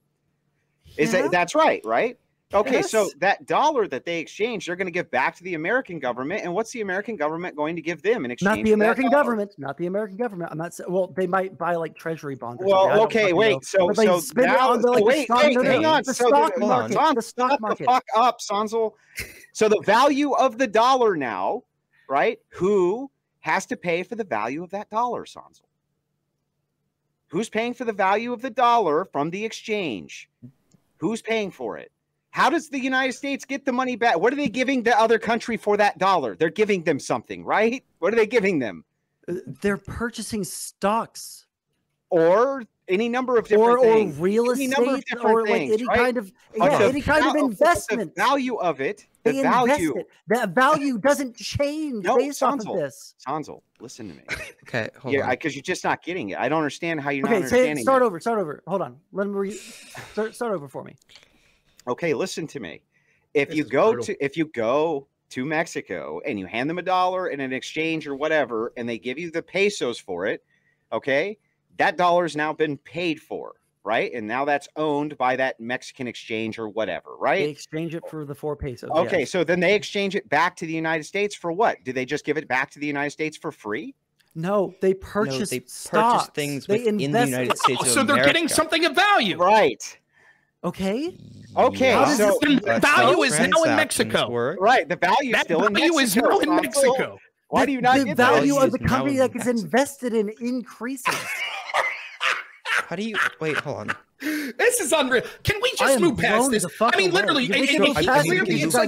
That's right, right? Okay, yes. So that $1 that they exchange, they're going to give back to the American government. And what's the American government going to give them in exchange? Not the American government. Not the American government. I'm not saying. Well, they might buy like treasury bonds. Well, okay, wait. So now, wait, hang on. The stock market. The stock market. Fuck up, Sondsol. So the value of the $1 now, right? Who has to pay for the value of that $1, Sondsol? Who's paying for the value of the $1 from the exchange? Who's paying for it? How does the United States get the money back? What are they giving the other country for that $1? They're giving them something, right? What are they giving them? They're purchasing stocks. Or any number of different things. Or real estate, or like any kind of any kind of investment. The value of it, the value. That value doesn't change based off of this. Sondsol, listen to me. Okay, hold on. Because you're just not getting it. I don't understand how you're not understanding. Start over. Hold on. Let me start over for me. Okay, listen to me. If you go to Mexico and you hand them $1 in an exchange or whatever, and they give you the pesos for it, okay, that $1's now been paid for, right? And now that's owned by that Mexican exchange or whatever, right? They exchange it for the 4 pesos. Okay, so then they exchange it back to the United States for what? Do they just give it back to the United States for free? No, they purchase things within the United States. So they're getting something of value, right? Okay. So the value is now in Mexico. Right. The value is still in Mexico. Is now in Mexico. Why do you not get the value of the company that is invested in increases? How do you wait? Hold on. This is unreal. Can we just move past this? I mean, literally, you guys are out of your league. If I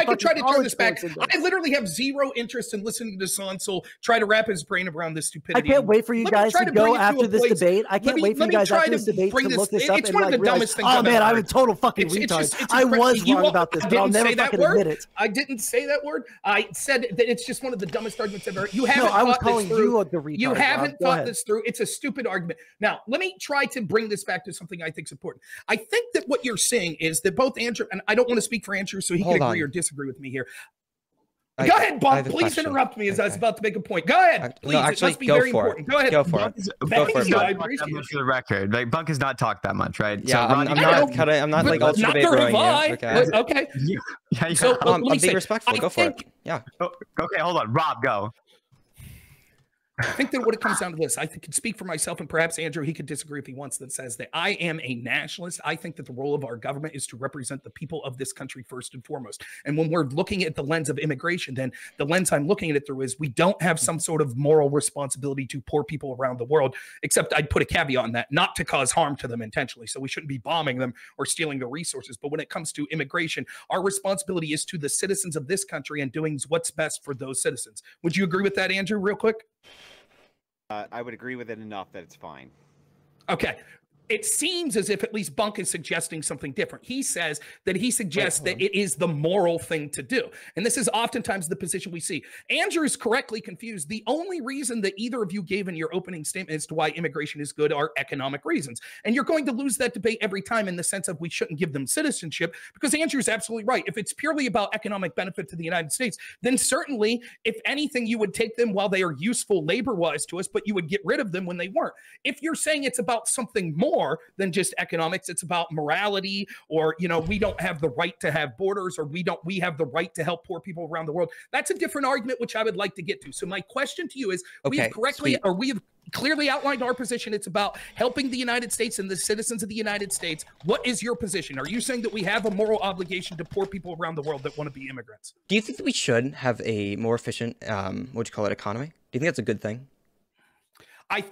could try to turn this back, I literally have zero interest in listening to Sondsol try to wrap his brain around this stupidity. I can't wait for you guys to go after this debate. I can't wait for you guys after this debate to look this up and like realize, oh man, I'm a total fucking retard. I was wrong about this, but I'll never fucking admit it. I didn't say that word. I said that it's just one of the dumbest arguments I've ever heard. You haven't thought this through. You haven't thought this through. It's a stupid argument. Now, let me try to bring this back to something I think is important. I think that what you're saying is that both Andrew, and I don't want to speak for Andrew, so he can agree or disagree with me here. Go ahead, Bunk. Please interrupt me as I was about to make a point. Go ahead. Please. No, actually, it must be very important. Go ahead. Go for it. I appreciate it. For the record, like Bunk has not talked that much, right? Yeah, so, I'm not like ultra debate throwing you. Okay. Yeah. So I'm being respectful. Go for it. Yeah. Okay, hold on. Rob, go. I think that what it comes down to this, I could speak for myself, and perhaps Andrew, he could disagree if he wants, that says that I am a nationalist. I think that the role of our government is to represent the people of this country first and foremost. And when we're looking at the lens of immigration, then the lens I'm looking at it through is we don't have some sort of moral responsibility to poor people around the world, except I'd put a caveat on that, not to cause harm to them intentionally. So we shouldn't be bombing them or stealing their resources. But when it comes to immigration, our responsibility is to the citizens of this country and doing what's best for those citizens. Would you agree with that, Andrew, real quick? I would agree with it enough that it's fine. Okay. It seems as if at least Bunk is suggesting something different. He says that he suggests that it is the moral thing to do. And this is oftentimes the position we see. Andrew is correctly confused. The only reason that either of you gave in your opening statement as to why immigration is good are economic reasons. And you're going to lose that debate every time in the sense of we shouldn't give them citizenship, because Andrew's absolutely right. If it's purely about economic benefit to the United States, then certainly, if anything, you would take them while they are useful labor-wise to us, but you would get rid of them when they weren't. If you're saying it's about something more than just economics, it's about morality, or we don't have the right to have borders, or we have the right to help poor people around the world. That's a different argument which I would like to get to. So my question to you is, we have clearly outlined our position. It's about helping the United States and the citizens of the United States. What is your position? Are you saying that we have a moral obligation to poor people around the world that want to be immigrants? Do you think that we should have a more efficient economy? Do you think that's a good thing?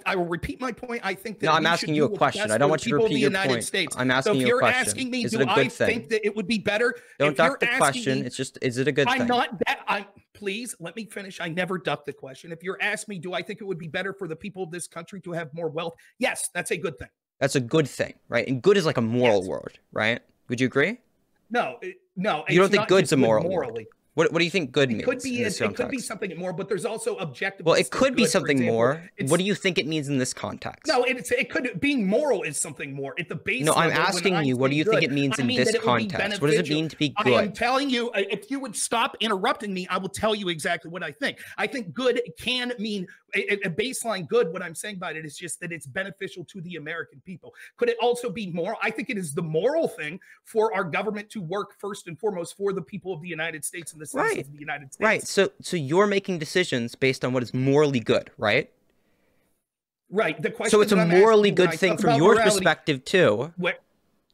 I will repeat my point. I think that I'm asking you a question. I don't want you to repeat your point. States. I'm asking you a question. So if you're asking me, is it a good thing? Think that it would be better? Don't duck the question. It's just, is it a good thing? I'm not that. Please let me finish. I never duck the question. If you're asking me, do I think it would be better for the people of this country to have more wealth? Yes, that's a good thing. That's a good thing, right? And good is like a moral word, right? Would you agree? No. You don't think good's a moral word? What do you think good means? It could be something more, but there's also objective. Well, it could be something more. What do you think it means in this context? No, it could being moral is something more. At the base. No, I'm asking you. What do you think it means in this context? What does it mean to be good? I am telling you. If you would stop interrupting me, I will tell you exactly what I think. I think good can mean a baseline good. What I'm saying about it is just that it's beneficial to the American people. Could it also be moral? I think it is the moral thing for our government to work first and foremost for the people of the United States and the citizens of the United States. Right. So you're making decisions based on what is morally good, right? Right. The question. So it's a morally good thing from your perspective too.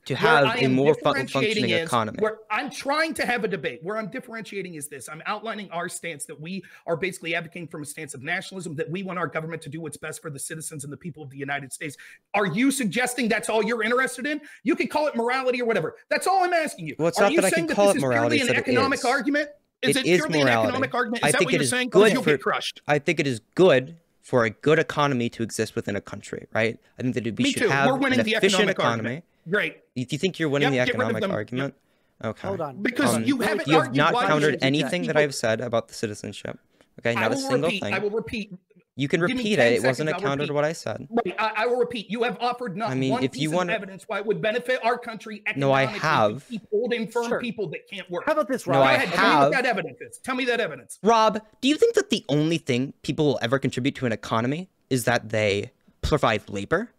To have a more functioning economy. Where I'm trying to have a debate. Where I'm differentiating is this. I'm outlining our stance that we are basically advocating from a stance of nationalism, that we want our government to do what's best for the citizens and the people of the United States. Are you suggesting that's all you're interested in? You can call it morality or whatever. That's all I'm asking you. Well, it's not that I can call it morality. It's an economic argument? Is it purely an economic argument? Is that what you're saying? Good you'll get crushed. I think it is good for a good economy to exist within a country, right? I think that we should have an efficient economy. Great. Do you think you're winning the economic argument? Okay. Hold on. Because you have not countered anything that I've said about the citizenship. Okay, not a single thing. I will repeat. You can repeat it. It wasn't a counter to what I said. Right. I will repeat. You have offered not one piece of evidence why it would benefit our country economically. No, I have. To keep old, infirm people that can't work. How about this, Rob? No, Go I ahead. have. Tell me what that evidence is. Tell me that evidence. Rob, do you think that the only thing people will ever contribute to an economy is that they provide labor?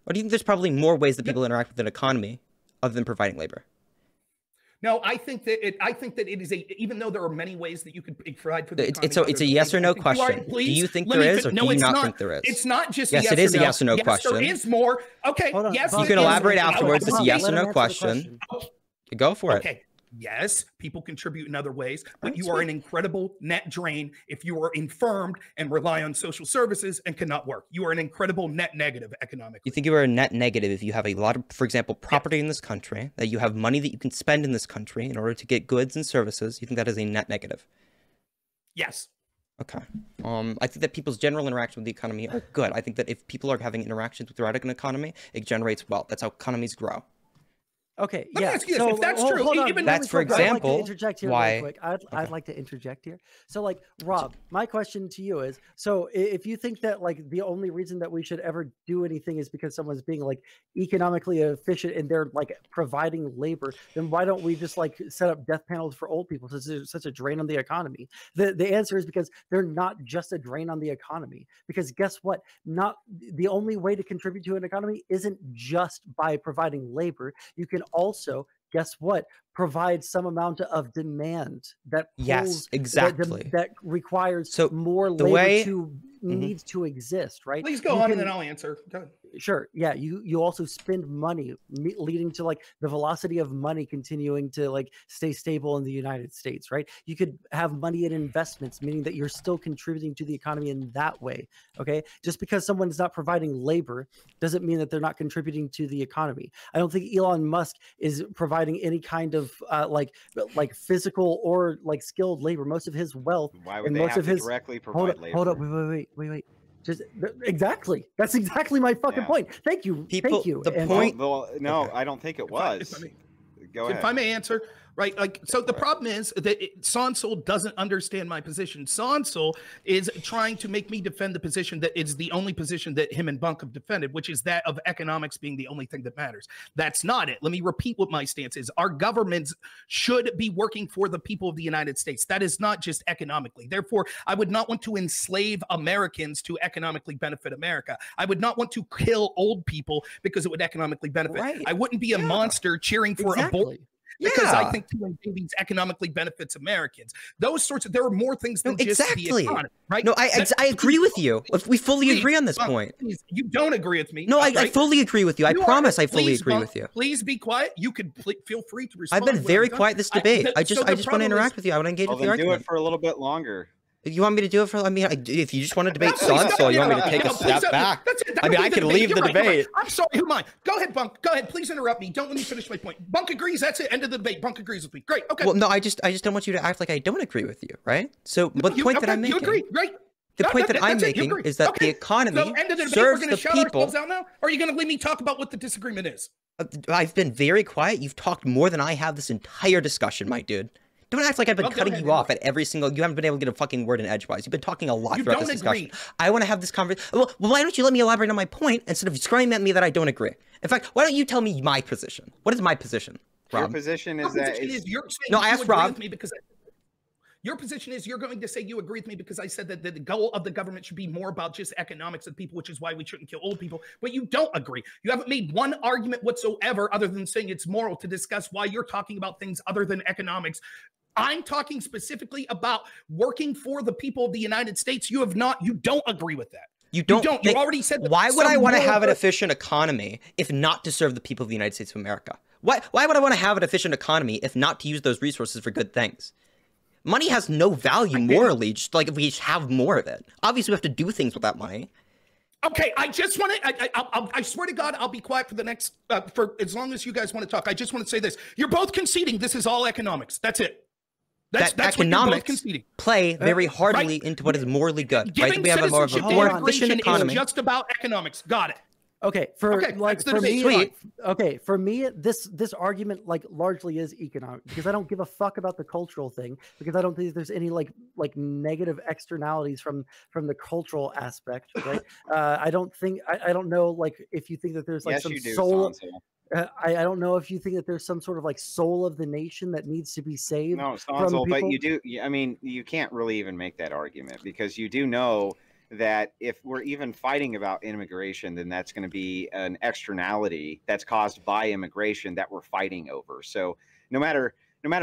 Or do you think there's probably more ways that people interact with an economy other than providing labor? No, I think that it is even though there are many ways that you could provide for the economy. It's a yes or no question. Do you think there is, or do you not think there is? It's not just yes, it is a yes or no question. There is more. Okay, yes. You can elaborate afterwards. It's a yes or no question. Go for it. Okay. Yes, people contribute in other ways, but you are an incredible net drain if you are infirmed and rely on social services and cannot work. You are an incredible net negative economically. You think you are a net negative if you have a lot of, for example, property in this country, that you have money that you can spend in this country in order to get goods and services. You think that is a net negative? Yes. Okay. I think that people's general interaction with the economy are good. I think that if people are having interactions throughout an economy, it generates wealth. That's how economies grow. Okay, yeah. So if that's true, even that's for example. I'd like to interject here why? Real quick. I'd like to interject here. So, like, Rob, my question to you is: so if you think that like the only reason that we should ever do anything is because someone's being like economically efficient and they're like providing labor, then why don't we just like set up death panels for old people? Since there's such a drain on the economy. The answer is because they're not just a drain on the economy. Because guess what? Not the only way to contribute to an economy isn't just by providing labor. You can also, guess what, provide some amount of demand that pulls, yes, exactly, that requires so more labor to needs to exist, right? Please go on and then I'll answer. Go ahead. Sure. Yeah. You also spend money, leading to like the velocity of money continuing to like stay stable in the United States, right? You could have money in investments, meaning that you're still contributing to the economy in that way. Okay. Just because someone's not providing labor doesn't mean that they're not contributing to the economy. I don't think Elon Musk is providing any kind of like physical or like skilled labor. Most of his wealth, why would they have to directly provide labor? Hold up, wait. Just exactly. That's exactly my fucking point. Thank you. Thank you. The point. No, I don't think it was. Go ahead. If I may answer, right? Like, so the problem is that Sondsol doesn't understand my position. Sondsol is trying to make me defend the position that is the only position that him and Bunk have defended, which is that of economics being the only thing that matters. That's not it. Let me repeat what my stance is. Our governments should be working for the people of the United States. That is not just economically. Therefore, I would not want to enslave Americans to economically benefit America. I would not want to kill old people because it would economically benefit. Right. I wouldn't be a monster cheering for abortion. Because I think killing babies economically benefits Americans. Those sorts of, there are more things than just the economy, right? No, I agree with you. We fully agree on this point. Please, you don't agree with me. No, I fully agree with you. I promise I fully agree with you. Please be quiet. You could feel free to respond. I've been very quiet this debate. I just want to interact with you. I want to engage with the argument. Do it for a little bit longer. You want me to do it for? I mean, if you just want to debate Sondsol, you want me to take a step back? I mean, I can leave the debate. I'm sorry, who am I? Go ahead, Bunk. Go ahead. Please interrupt me. Don't let me finish my point. Bunk agrees. That's it. End of the debate. Bunk agrees with me. Great. Okay. Well, no, I just don't want you to act like I don't agree with you, right? So, but the point that I'm making. You agree. Great. The point that I'm making is that the economy serves the people. Out now? Or are you going to let me talk about what the disagreement is? I've been very quiet. You've talked more than I have this entire discussion, my dude. Don't act like I've been cutting you off at every single. You haven't been able to get a fucking word in edgewise. You've been talking a lot throughout this discussion. I want to have this conversation. Well, why don't you let me elaborate on my point instead of screaming at me that I don't agree? In fact, why don't you tell me my position? What is my position, Rob? Your position is that no, I asked Rob. Your position is you're going to say you agree with me because I said that the goal of the government should be more about just economics of people, which is why we shouldn't kill old people. But you don't agree. You haven't made one argument whatsoever other than saying it's moral to discuss why you're talking about things other than economics. I'm talking specifically about working for the people of the United States. You don't agree with that. You don't. You already said that. Why would I want to have an efficient economy if not to serve the people of the United States of America? Why would I want to have an efficient economy if not to use those resources for good things? Money has no value morally, just like if we have more of it. Obviously, we have to do things with that money. Okay, I just want to, I swear to God, I'll be quiet for the next, for as long as you guys want to talk. I just want to say this. You're both conceding this is all economics. That's it. That's what you're both conceding. Play very hardly into what is morally good. Right? We have a more efficient economy. It's just about economics. Got it. Okay, for me, this argument like largely is economic because I don't give a fuck about the cultural thing because I don't think there's any like negative externalities from the cultural aspect, right? I don't know like if you think that there's like some soul. I don't know if you think that there's some sort of like soul of the nation that needs to be saved. No, Sondsol, but you do. I mean, you can't really even make that argument because you do know that if we're even fighting about immigration, then that's going to be an externality that's caused by immigration that we're fighting over. So no matter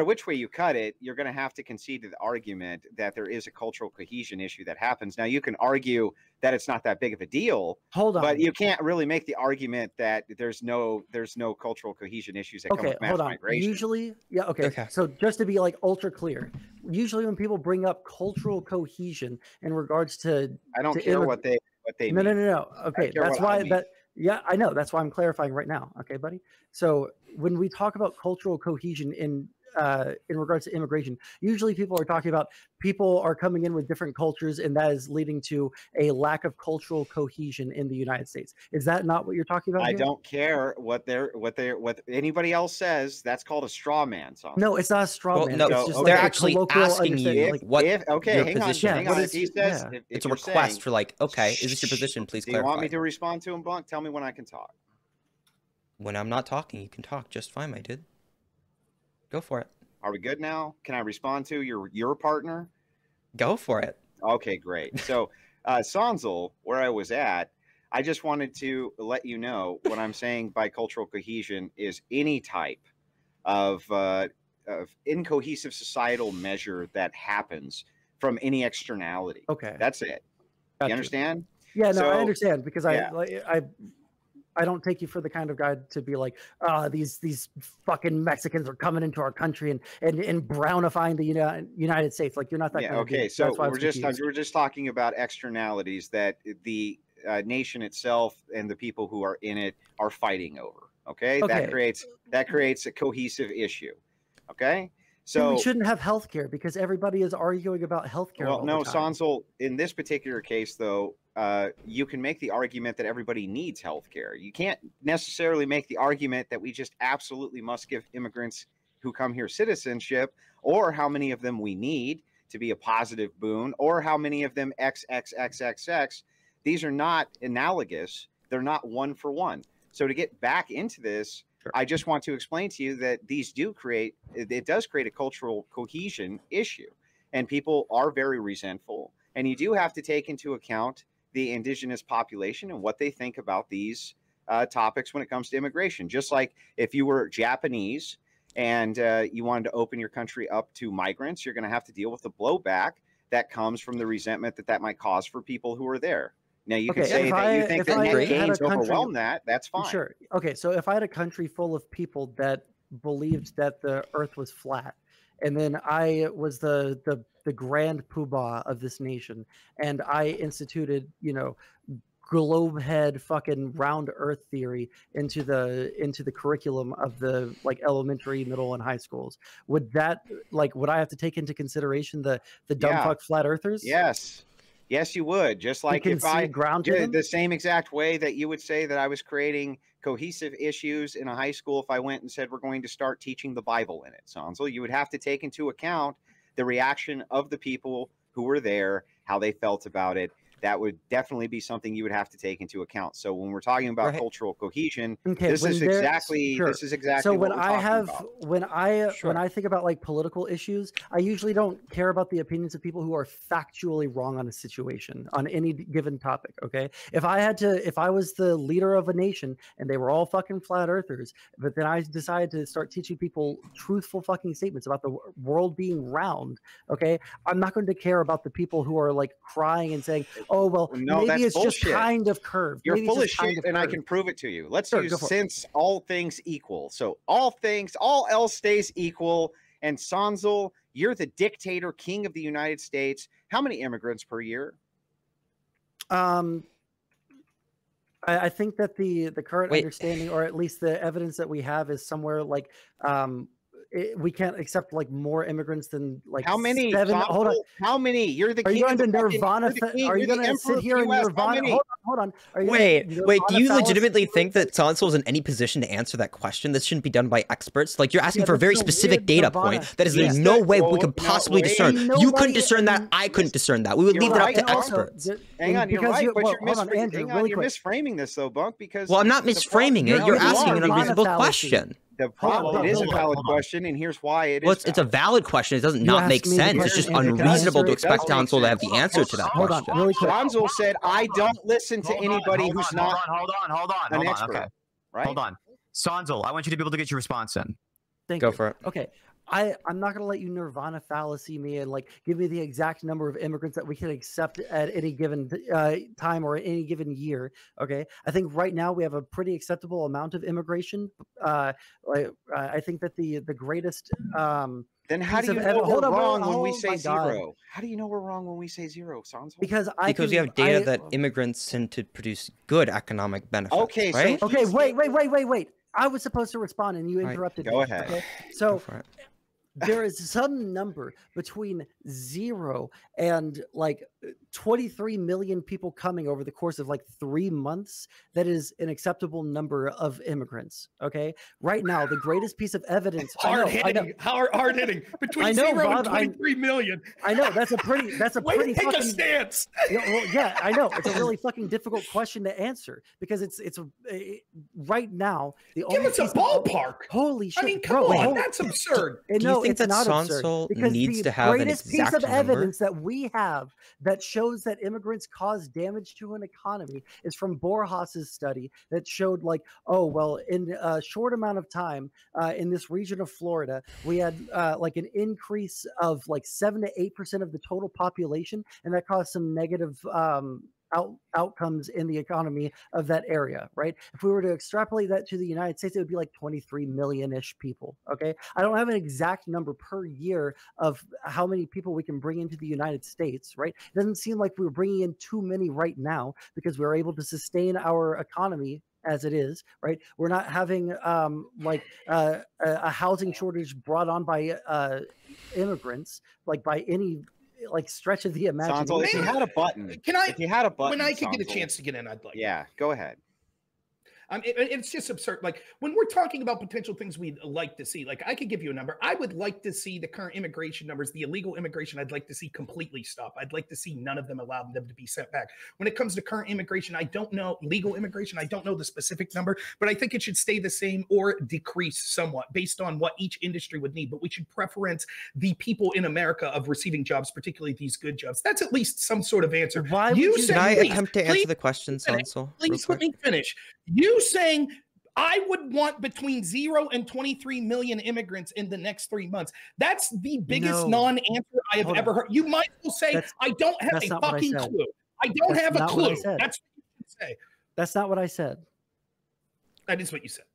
which way you cut it, you're going to have to concede to the argument that there is a cultural cohesion issue that happens. Now, you can argue that it's not that big of a deal. Hold on. But you can't really make the argument that there's no cultural cohesion issues that come with mass migration. Usually, okay. So just to be like ultra clear, usually when people bring up cultural cohesion in regards to I don't care what they mean. No. Okay, that's why I know. That's why I'm clarifying right now. Okay, buddy. So when we talk about cultural cohesion in regards to immigration, usually people are talking about people are coming in with different cultures, and that is leading to a lack of cultural cohesion in the United States. Is that not what you're talking about? I don't care what anybody else says. That's called a straw man. Sondsol. No, it's not a straw man. No, it's just they're actually asking you what your hang position on. is. He says, it's a request for like, okay, is this your position? Please clarify. Do you want me to respond to him, Bunk? Tell me when I can talk. When I'm not talking, you can talk just fine, my dude. Go for it. Are we good now? Can I respond to your partner? Go for it. Okay, great. So, Sondsol, where I was at, I just wanted to let you know what I'm saying by cultural cohesion is any type of incohesive societal measure that happens from any externality. Okay. That's it. You understand? Yeah, no, I understand because I don't take you for the kind of guy to be like, these fucking Mexicans are coming into our country and brownifying the United States. Like, you're not that kind of dude. So we're just talking about externalities that the nation itself and the people who are in it are fighting over. Okay, that creates a cohesive issue. Okay. So we shouldn't have healthcare because everybody is arguing about healthcare. Well, no, Sondsol, in this particular case, though, you can make the argument that everybody needs healthcare. You can't necessarily make the argument that we just absolutely must give immigrants who come here citizenship, or how many of them we need to be a positive boon, or how many of them XXXXX. These are not analogous. They're not one for one. So to get back into this, I just want to explain to you that these it does create a cultural cohesion issue, and people are very resentful. And you do have to take into account the indigenous population and what they think about these topics when it comes to immigration. Just like if you were Japanese and you wanted to open your country up to migrants, you're going to have to deal with the blowback that comes from the resentment that might cause for people who are there. Now, you can say that you think that net gains overwhelm that. That's fine. Sure. Okay, so if I had a country full of people that believed that the earth was flat, and then I was the grand poobah of this nation, and I instituted, globe head fucking round earth theory into the curriculum of the like elementary, middle, and high schools, would I have to take into consideration the dumb fuck flat earthers? Yes. Yes, you would. Just like if I grounded the same exact way that you would say that I was creating cohesive issues in a high school if I went and said we're going to start teaching the Bible in it, Sondsol. You would have to take into account the reaction of the people who were there, how they felt about it. That would definitely be something you would have to take into account. So when we're talking about cultural cohesion, this is exactly so when what we're I talking about. when I think about like political issues, I usually don't care about the opinions of people who are factually wrong on a situation on any given topic. Okay, if I was the leader of a nation and they were all fucking flat earthers, but then I decided to start teaching people truthful fucking statements about the world being round, okay, I'm not going to care about the people who are like crying and saying, oh, well, no, maybe it's bullshit. Just kind of curved. You're maybe full of shit, and I can prove it to you. Let's use since all things equal. So all else stays equal. And Sondsol, you're the dictator, king of the United States. How many immigrants per year? I think that the current understanding, or at least the evidence that we have, is somewhere like we can't accept like more immigrants than like how many? 7. Hold on, how many? You're the king. Are you going to Nirvana? Are you going to sit here in Nirvana? Hold on. Wait. Do you legitimately think that Sondsol is in any position to answer that question? This shouldn't be done by experts. Like you're asking for a very specific data point that is in no way we could possibly discern. You couldn't discern that. I couldn't discern that. We would leave that up to experts. Hang on, you're right, but you're misframing this though, Bunk. Because I'm not misframing it. You're asking an unreasonable question. The problem, it is a valid question, and here's why it is. It's a valid question. It doesn't not make sense. It's just unreasonable to expect Sondsol to have the answer to that question. Hold on, really quick. Sondsol said, "I don't listen to anybody who's not." Hold on. An expert, okay. Right? Hold on, Sondsol. I want you to be able to get your response in. Go for it. Okay. I'm not going to let you Nirvana fallacy me and like give me the exact number of immigrants that we can accept at any given time or any given year. Okay. I think right now we have a pretty acceptable amount of immigration. I think that the greatest. Then how do you know we're wrong when we say zero? How do you know we're wrong when we say zero, Sondsol? Because you have data that immigrants tend to produce good economic benefits. Okay. Right? So wait. I was supposed to respond and you interrupted me. Go ahead. Okay? So there is some number between 0 and like 23 million people coming over the course of like 3 months. That is an acceptable number of immigrants. Okay. Right now, the greatest piece of evidence. Hard hitting between 0 and 23 million. I know that's a pretty take fucking a stance. Yeah, I know it's a really fucking difficult question to answer because it's right now the only. Give us a ballpark. Holy shit! I mean, come on, that's absurd. Do you think that Sondsol needs to have an exact piece of number? Evidence that we have that shows that immigrants cause damage to an economy is from Borjas's study that showed like, oh, well, in a short amount of time in this region of Florida, we had like an increase of like 7 to 8% of the total population. And that caused some negative outcomes in the economy of that area, right? If we were to extrapolate that to the United States, it would be like 23 million-ish people, okay? I don't have an exact number per year of how many people we can bring into the United States, right? It doesn't seem like we're bringing in too many right now because we're able to sustain our economy as it is, right? We're not having a housing shortage brought on by immigrants, like by any like stretch of the imagination. Sondsol, if you had a button, if you had a button, when I could Sondsol, get a chance to get in, I'd like. Yeah, go ahead. It's just absurd. Like when we're talking about potential things we'd like to see, like I could give you a number. I would like to see the current immigration numbers, the illegal immigration, I'd like to see completely stop. I'd like to see none of them allow them to be sent back. When it comes to current immigration, I don't know legal immigration. I don't know the specific number, but I think it should stay the same or decrease somewhat based on what each industry would need. But we should preference the people in America of receiving jobs, particularly these good jobs. That's at least some sort of answer. Can I attempt to answer the question, Sondsol? Please let me finish. You saying I would want between 0 and 23 million immigrants in the next 3 months. That's the biggest non-answer I have ever heard. You might as well say, I don't have a fucking clue. I don't have a clue. That's what you say. That's not what I said. That is what you said.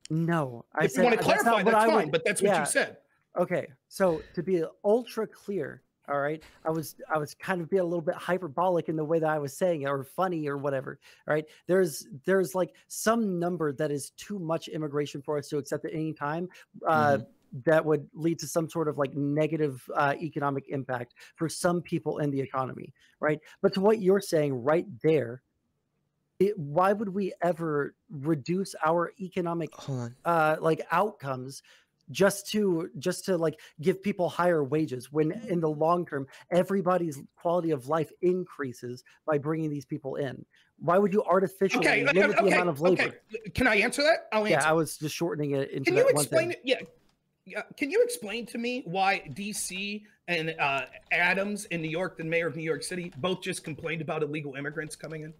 No. If you want to clarify, that's fine, but that's what you said. Okay. So to be ultra clear, all right. I was kind of being a little bit hyperbolic in the way that I was saying it, or funny or whatever. All right. There's like some number that is too much immigration for us to accept at any time. that would lead to some sort of like negative economic impact for some people in the economy, right? But to what you're saying right there, why would we ever reduce our economic like outcomes just to like give people higher wages when in the long term everybody's quality of life increases by bringing these people in? Why would you artificially limit the amount of labor? Okay. Can I answer that? I'll answer. Yeah, I was just shortening it into Can you that explain one thing. it? Yeah. Can you explain to me why DC and Adams in New York, the mayor of New York City, both just complained about illegal immigrants coming in?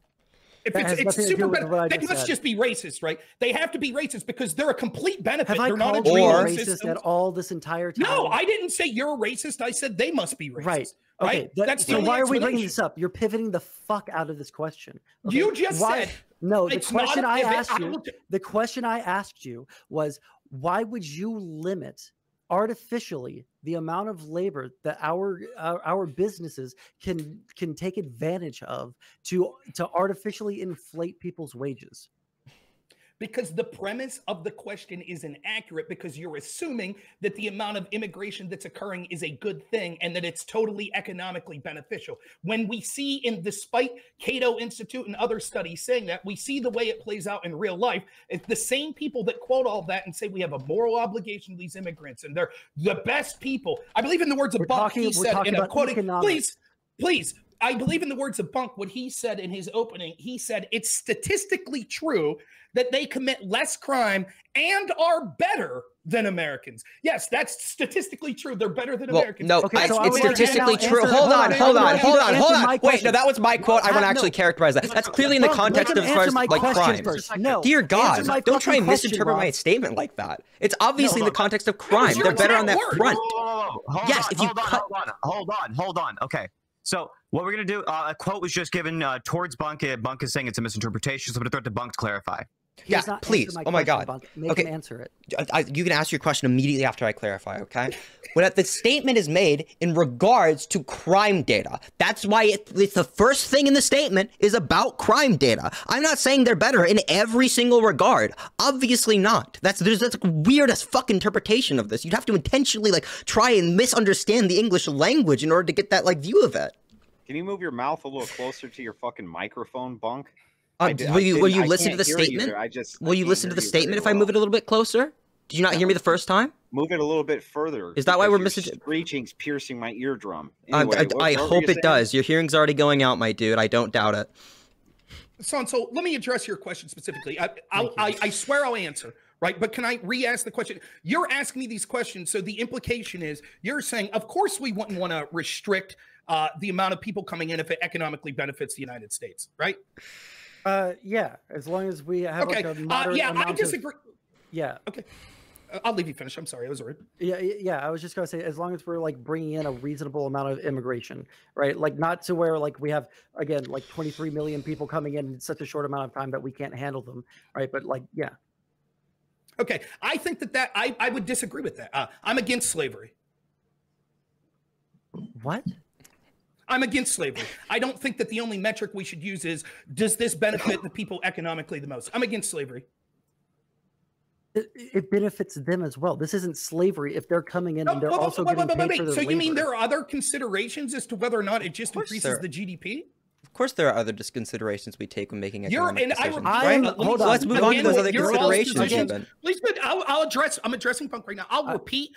If it's super bad, they must just be racist, right? They have to be racist because they're a complete benefit. Have they're I not called you racist at all this entire time? No, I didn't say you're a racist. I said they must be racist. Right. Okay. That's so why are we bringing this up? You're pivoting the fuck out of this question. Okay? You just said no. The question I asked you. The question I asked you was, why would you limit artificially the amount of labor that our businesses can take advantage of to artificially inflate people's wages? Because the premise of the question is inaccurate, because you're assuming that the amount of immigration that's occurring is a good thing and that it's totally economically beneficial. When we see, despite Cato Institute and other studies saying that, we see the way it plays out in real life. It's the same people that quote all that and say we have a moral obligation to these immigrants and they're the best people. I believe in the words of Bunk, he said in a quoting, please. I believe in the words of Bunk, what he said in his opening. He said it's statistically true that they commit less crime and are better than Americans. Yes, that's statistically true. They're better than Americans. No, it's statistically true. Hold on. Wait, no, that was my quote. I want to actually characterize that. That's clearly in the context of as far as like crimes. No, dear God, don't try and misinterpret my statement like that. It's obviously in the context of crime. They're better on that front. Yes, if you cut. Hold on. Okay. So what we're going to do, a quote was just given towards Bunk. Bunk is saying it's a misinterpretation, so I'm going to throw it to Bunk to clarify. Yeah, please. Oh my God. Bunk. Make him answer it. You can ask your question immediately after I clarify, okay? When the statement is made in regards to crime data, that's why it's the first thing in the statement is about crime data. I'm not saying they're better in every single regard. Obviously not. That's a weird as fuck interpretation of this. You'd have to intentionally like try and misunderstand the English language in order to get that like view of it. Can you move your mouth a little closer to your fucking microphone, Bunk? Will you listen to the statement? Will you listen to the statement if I move it a little bit closer? Did you not hear me the first time? Move it a little bit further. Is that why we're missing? Screeching's piercing my eardrum. Anyway, I hope it does. Your hearing's already going out, my dude. I don't doubt it. So let me address your question specifically. I swear I'll answer. Right. But can I re-ask the question? You're asking me these questions. So the implication is you're saying, of course, we wouldn't want to restrict the amount of people coming in if it economically benefits the United States. Right. Yeah, as long as we have like a moderate amount I disagree. Yeah. Okay. I'll leave you finish. I'm sorry. I was rude. Yeah. I was just going to say, as long as we're like bringing in a reasonable amount of immigration, right? Like not to where like we have, again, like 23 million people coming in such a short amount of time that we can't handle them. Right. But like, yeah. Okay. I think that I would disagree with that. I'm against slavery. What? I'm against slavery. I don't think that the only metric we should use is, does this benefit the people economically the most? I'm against slavery. It benefits them as well. This isn't slavery if they're coming in and they're also getting paid for their So labor. You mean there are other considerations as to whether or not it just increases the GDP? Of course, there are other considerations we take when making economic decisions. Hold on. Let's move on to those other considerations. Please, I'm addressing Bunk right now. I'll repeat.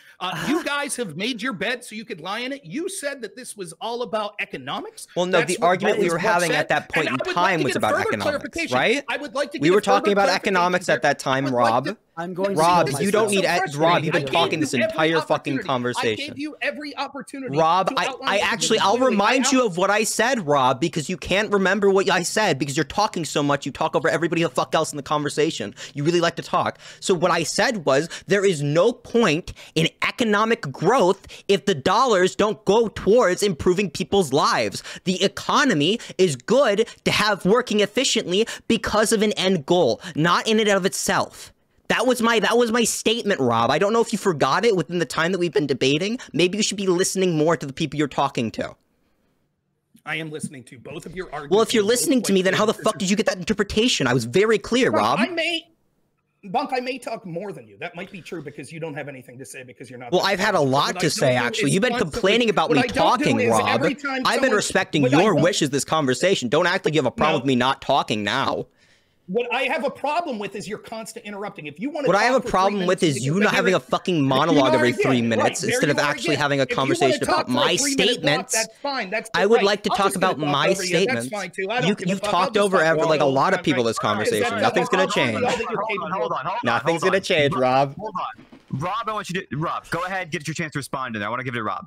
You guys have made your bed so you could lie in it. You said that this was all about economics. Well, no, the argument we were having at that point in time was about economics, right? I would like to. We were talking about economics at that time, Rob. Rob, you don't need. Rob, you've been talking this entire fucking conversation. I gave you every opportunity. Rob, I'll remind you of what I said, Rob, because you can't remember what I said because you're talking so much. You talk over everybody the fuck else in the conversation. You really like to talk. So what I said was there is no point in economic growth if the dollars don't go towards improving people's lives. The economy is good to have working efficiently because of an end goal, not in and of itself. That was my statement, Rob. I don't know if you forgot it within the time that we've been debating. Maybe you should be listening more to the people you're talking to. I am listening to both of your arguments. Well, if you're listening to me, then how the fuck did you get that interpretation? I was very clear, Rob. Bunk, I may talk more than you. That might be true because you don't have anything to say because you're not. Well, I've had a lot to say, actually. You've been complaining about me talking, Rob. I've been respecting your wishes this conversation. Don't act like you have a problem with me not talking now. What I have a problem with is your constant interrupting. If you want to, what I have a problem with is you not having a fucking monologue every 3 minutes instead of actually having a conversation about my statements. That's fine. That's I would like to talk about my statements. You've talked over like a lot of people this conversation. Nothing's gonna change. Hold on. Nothing's gonna change, Rob. Hold on, Rob. I want you to Rob. Go ahead, get your chance to respond, and I want to give it to Rob.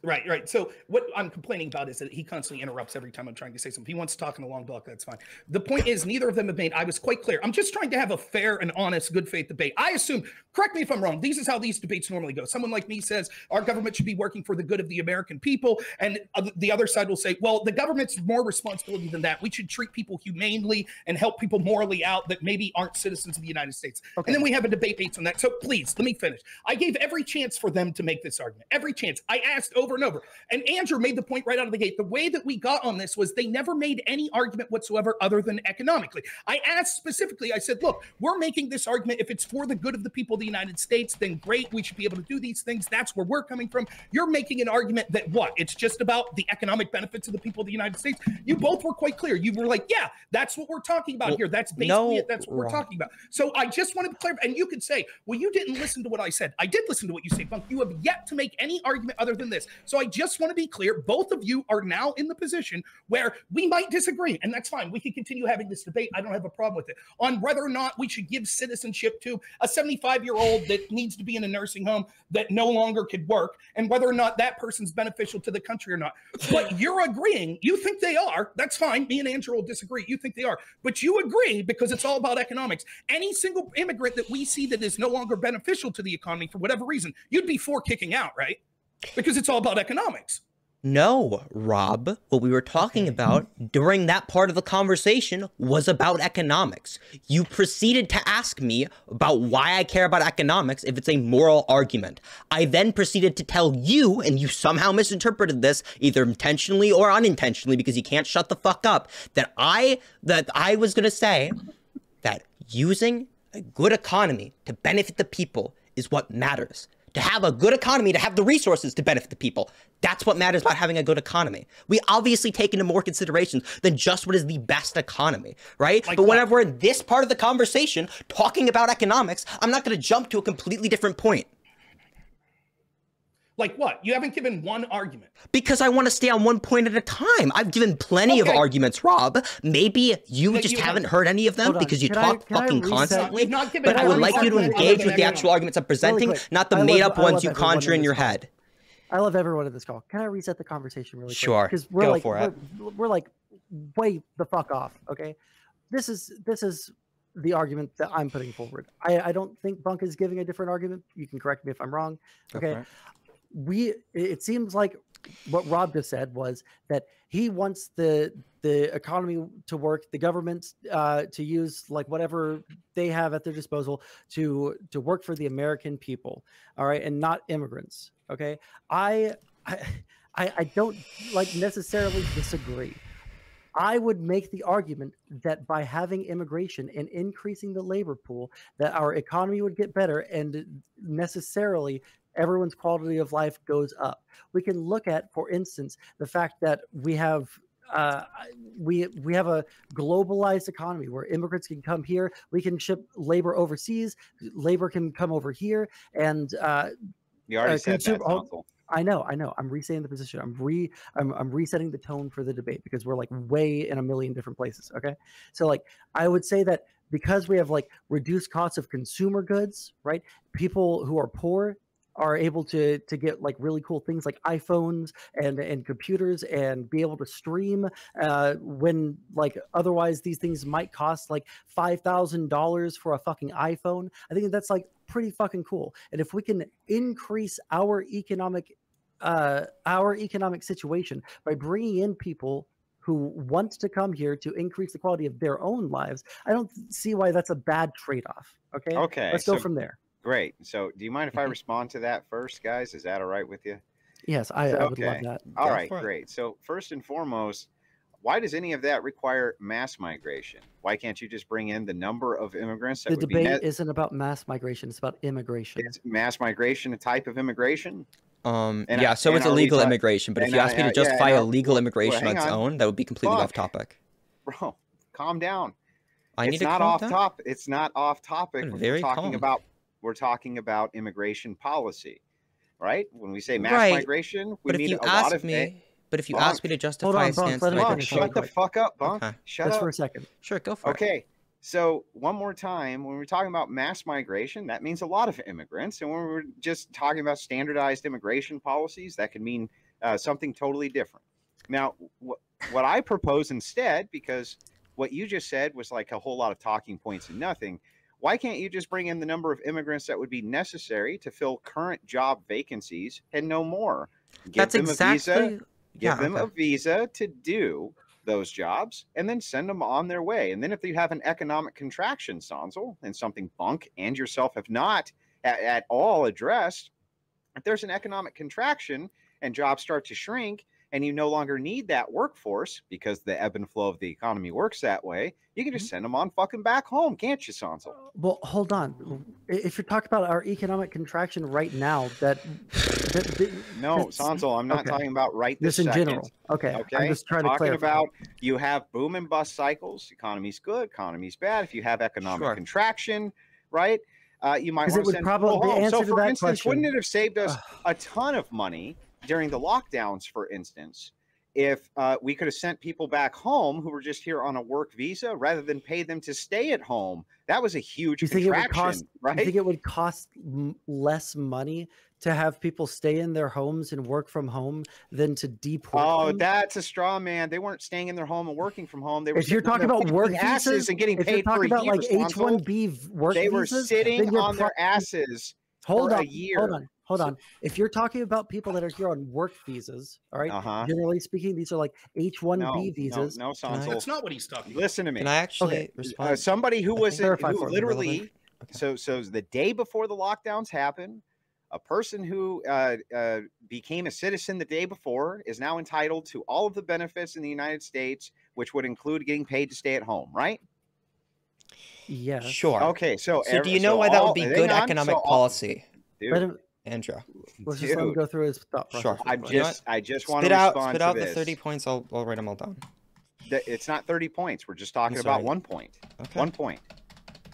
Right. So what I'm complaining about is that he constantly interrupts every time I'm trying to say something. If he wants to talk in a long block, that's fine. The point is, neither of them have made, I was quite clear. I'm just trying to have a fair and honest, good faith debate. I assume, correct me if I'm wrong, this is how these debates normally go. Someone like me says, our government should be working for the good of the American people. And the other side will say, well, the government's more responsibility than that. We should treat people humanely and help people morally out that maybe aren't citizens of the United States. Okay. And then we have a debate based on that. So please, let me finish. I gave every chance for them to make this argument. Every chance. I asked over and over. And Andrew made the point right out of the gate. The way that we got on this was they never made any argument whatsoever other than economically. I asked specifically, I said, look, we're making this argument. If it's for the good of the people of the United States, then great. We should be able to do these things. That's where we're coming from. You're making an argument that what? It's just about the economic benefits of the people of the United States. You both were quite clear. You were like, yeah, that's what we're talking about here. That's basically it. That's what we're talking about. So I just wanted to clarify. And you could say, well, you didn't listen to what I said. I did listen to what you say, Bunk. You have yet to make any argument other than this. So I just want to be clear, both of you are now in the position where we might disagree, and that's fine. We can continue having this debate. I don't have a problem with it. On whether or not we should give citizenship to a 75-year-old that needs to be in a nursing home that no longer could work, and whether or not that person's beneficial to the country or not. But you're agreeing. You think they are. That's fine. Me and Andrew will disagree. You think they are. But you agree because it's all about economics. Any single immigrant that we see that is no longer beneficial to the economy for whatever reason, you'd be for kicking out, right? Because it's all about economics. No, Rob, what we were talking about during that part of the conversation was about economics. You proceeded to ask me about why I care about economics if it's a moral argument. I then proceeded to tell you, and you somehow misinterpreted this, either intentionally or unintentionally, because you can't shut the fuck up, that I was going to say that using a good economy to benefit the people is what matters. To have a good economy, to have the resources to benefit the people. That's what matters about having a good economy. We obviously take into more considerations than just what is the best economy, right? Like but whenever we're in this part of the conversation talking about economics, I'm not going to jump to a completely different point. Like what? You haven't given one argument. Because I want to stay on one point at a time. I've given plenty of arguments, Rob. Maybe you just haven't heard any of them because you talk fucking constantly. But I would like you to engage with the actual arguments I'm presenting, not the made-up ones you conjure in your head. I love everyone in this call. Can I reset the conversation really quick? Sure. Because we're like way the fuck off, okay? This is the argument that I'm putting forward. I don't think Bunk is giving a different argument. You can correct me if I'm wrong, okay? It seems like what Rob just said was that he wants the economy to work, the government to use like whatever they have at their disposal to work for the American people, all right, and not immigrants. Okay, I don't like necessarily disagree. I would make the argument that by having immigration and increasing the labor pool, that our economy would get better and necessarily everyone's quality of life goes up. We can look at, for instance, the fact that we have we have a globalized economy where immigrants can come here. We can ship labor overseas. Labor can come over here, and you already said that, Sondsol. I know. I'm resetting the position. I'm resetting the tone for the debate because we're like way in a million different places. Okay, so like I would say that because we have like reduced costs of consumer goods, right? People who are poor are able to get like really cool things like iPhones and computers and be able to stream when like otherwise these things might cost like $5,000 for a fucking iPhone. I think that's like pretty fucking cool. And if we can increase our economic situation by bringing in people who want to come here to increase the quality of their own lives, I don't see why that's a bad trade-off. Okay, let's go from there. Great. So do you mind if I respond to that first, guys? Is that all right with you? Yes, I would love that. All right, great. So first and foremost, why does any of that require mass migration? Why can't you just bring in the number of immigrants that The would be debate isn't about mass migration; it's about immigration. Is mass migration a type of immigration? Yeah, so it's illegal immigration, but if you ask me to justify illegal immigration on its own, that would be completely off topic. Bro, calm down. It's not off topic. It's not off topic. We're talking about immigration policy, right? When we say mass migration, we mean a lot of But if you ask me to justify a stance, shut the fuck up, Bunk. Okay. Shut up for a second. Sure, go for it. Okay. So one more time, when we're talking about mass migration, that means a lot of immigrants. And when we're just talking about standardized immigration policies, that can mean something totally different. Now, what I propose instead, because what you just said was like a whole lot of talking points and nothing, why can't you just bring in the number of immigrants that would be necessary to fill current job vacancies and no more? Give them a visa to do those jobs and then send them on their way. And then if you have an economic contraction, Sondsol, and something Bunk and yourself have not at all addressed, if there's an economic contraction and jobs start to shrink and you no longer need that workforce because the ebb and flow of the economy works that way, you can just send them on fucking back home, can't you, Sondsol? Well, hold on. If you're talking about our economic contraction right now, no, Sondsol, I'm not talking about this in second. General. Okay. I'm just trying to clarify. About you have boom and bust cycles. Economy's good, economy's bad. If you have economic contraction, right? You might want to send people home. So, for instance, wouldn't it have saved us a ton of money during the lockdowns, for instance, if we could have sent people back home who were just here on a work visa rather than pay them to stay at home? That was a huge contraction, right? You think it would cost less money to have people stay in their homes and work from home than to deport them? That's a straw man. They weren't staying in their home and working from home. They were if you're talking about work visas and getting paid for a year, like H-1B work they were visas, sitting on their asses for a year. Hold on. If you're talking about people that are here on work visas, all right, generally speaking, these are like H-1B visas. No, Sondsol. That's not what he's talking about. Listen to me. Can I actually respond? Somebody who was literally, so the day before the lockdowns happened, a person who became a citizen the day before is now entitled to all of the benefits in the United States, which would include getting paid to stay at home, right? Yes. Sure. Okay, so do you know why that would be good economic policy? Andrew, let's just let him go through his thought process. Sure. I just want to respond spit to out this. the 30 points. I'll write them all down. It's not 30 points. We're just talking about 1 point. Okay. 1 point.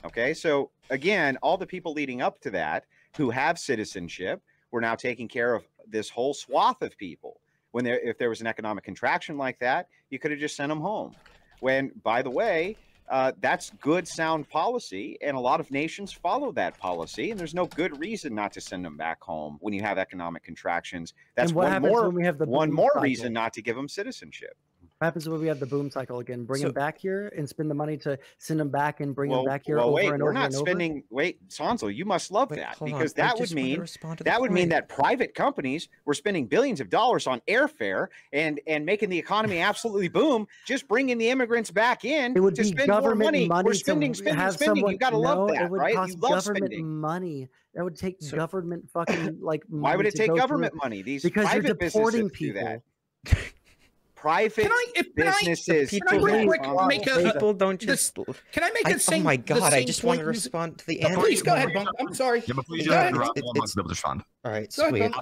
Okay. So again, all the people leading up to that who have citizenship, we're now taking care of this whole swath of people. If there was an economic contraction like that, you could have just sent them home. When, by the way, that's good, sound policy, and a lot of nations follow that policy, and there's no good reason not to send them back home when you have economic contractions. That's one more reason not to give them citizenship. What happens when we have the boom cycle again? Bring them back here and spend the money to send them back and bring them back here over and over and over? Wait, Sondsol, you must love that, because that would mean that private companies were spending billions of dollars on airfare and making the economy absolutely boom, just bringing the immigrants back in to spend more money. We're spending. You got to love that, right? You love spending money. That would take government fucking like. Why would it take government money? Because you're deporting people. Private businesses. Can I make a oh my god! I just want to respond to the answer. Please go ahead, Bunk. I'm sorry. Yeah, before you go ahead, respond. All right, sweet.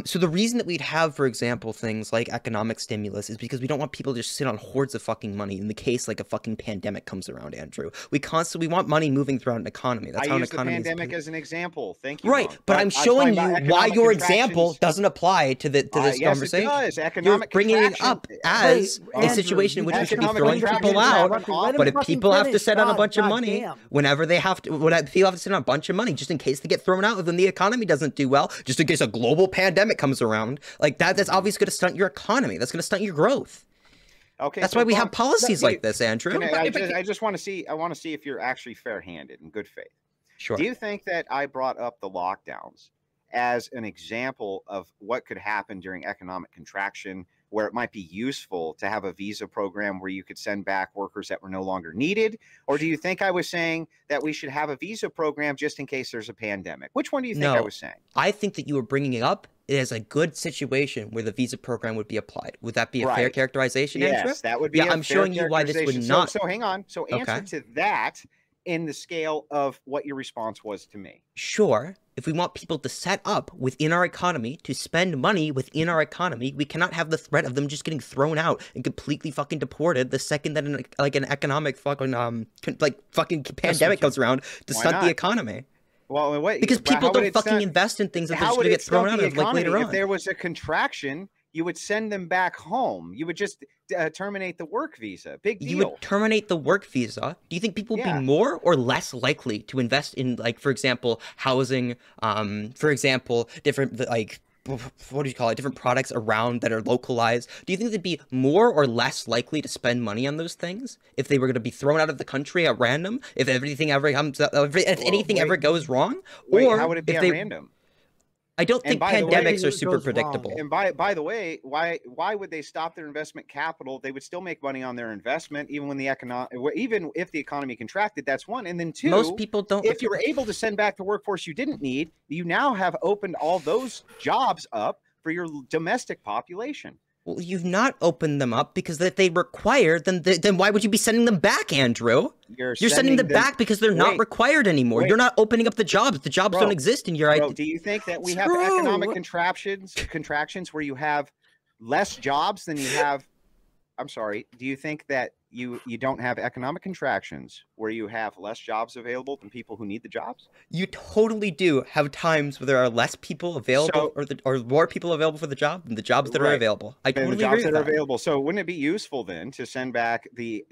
So the reason that we'd have, for example, things like economic stimulus is because we don't want people to just sit on hordes of fucking money in the case like a fucking pandemic comes around, Andrew. We want money moving throughout an economy. That's how an economy is. I use the pandemic as an example. Thank you. Right, but I'm showing you why your example doesn't apply to this conversation. It does. You're bringing it up as a situation in which we should be throwing people out. But if people have to set on a bunch of money, whenever they have to, people have to set on a bunch of money just in case they get thrown out, then the economy doesn't do well. Just in case a global pandemic comes around, like that's obviously going to stunt your economy. That's going to stunt your growth. Okay, that's why we have policies like this, Andrew. I just want to see. I want to see if you're actually fair-handed in good faith. Sure. Do you think that I brought up the lockdowns as an example of what could happen during economic contraction, where it might be useful to have a visa program where you could send back workers that were no longer needed? Or do you think I was saying that we should have a visa program just in case there's a pandemic? Which one do you think I was saying? I think that you were bringing it up is a good situation where the visa program would be applied. Would that be a fair characterization, Andrew? Yes, that would be. Yeah, I'm showing you why this would not. So hang on. So answer to that in the scale of what your response was to me. Sure. If we want people to set up within our economy, to spend money within our economy, we cannot have the threat of them just getting thrown out and completely fucking deported the second that an economic fucking pandemic comes around to stunt the economy. Well, wait, because people don't fucking invest in things that they're just going to get thrown out of like later on. If there was a contraction, you would send them back home. You would just terminate the work visa. Big deal. You would terminate the work visa. Do you think people would be more or less likely to invest in, like, for example, housing, for example, different, like, what do you call it, different products around that are localized? Do you think they'd be more or less likely to spend money on those things if they were going to be thrown out of the country at random, if everything ever comes, if anything ever goes wrong? Or how would it be at random? I don't think pandemics are super predictable. And by the way, why would they stop their investment capital? They would still make money on their investment, even when even if the economy contracted. That's one. And then two, most people don't. If you were able to send back the workforce you didn't need, you now have opened all those jobs up for your domestic population. Well, you've not opened them up because if they require, then why would you be sending them back, Andrew? You're sending them back because they're not required anymore. You're not opening up the jobs. The jobs don't exist in your idea. Do you think that we have economic contractions where you have less jobs than you have? I'm sorry. Do you think that you don't have economic contractions where you have less jobs available than people who need the jobs? You totally do have times where there are less people available, or more people available for the job than the jobs that are available. I totally agree with that. Available. So wouldn't it be useful then to send back the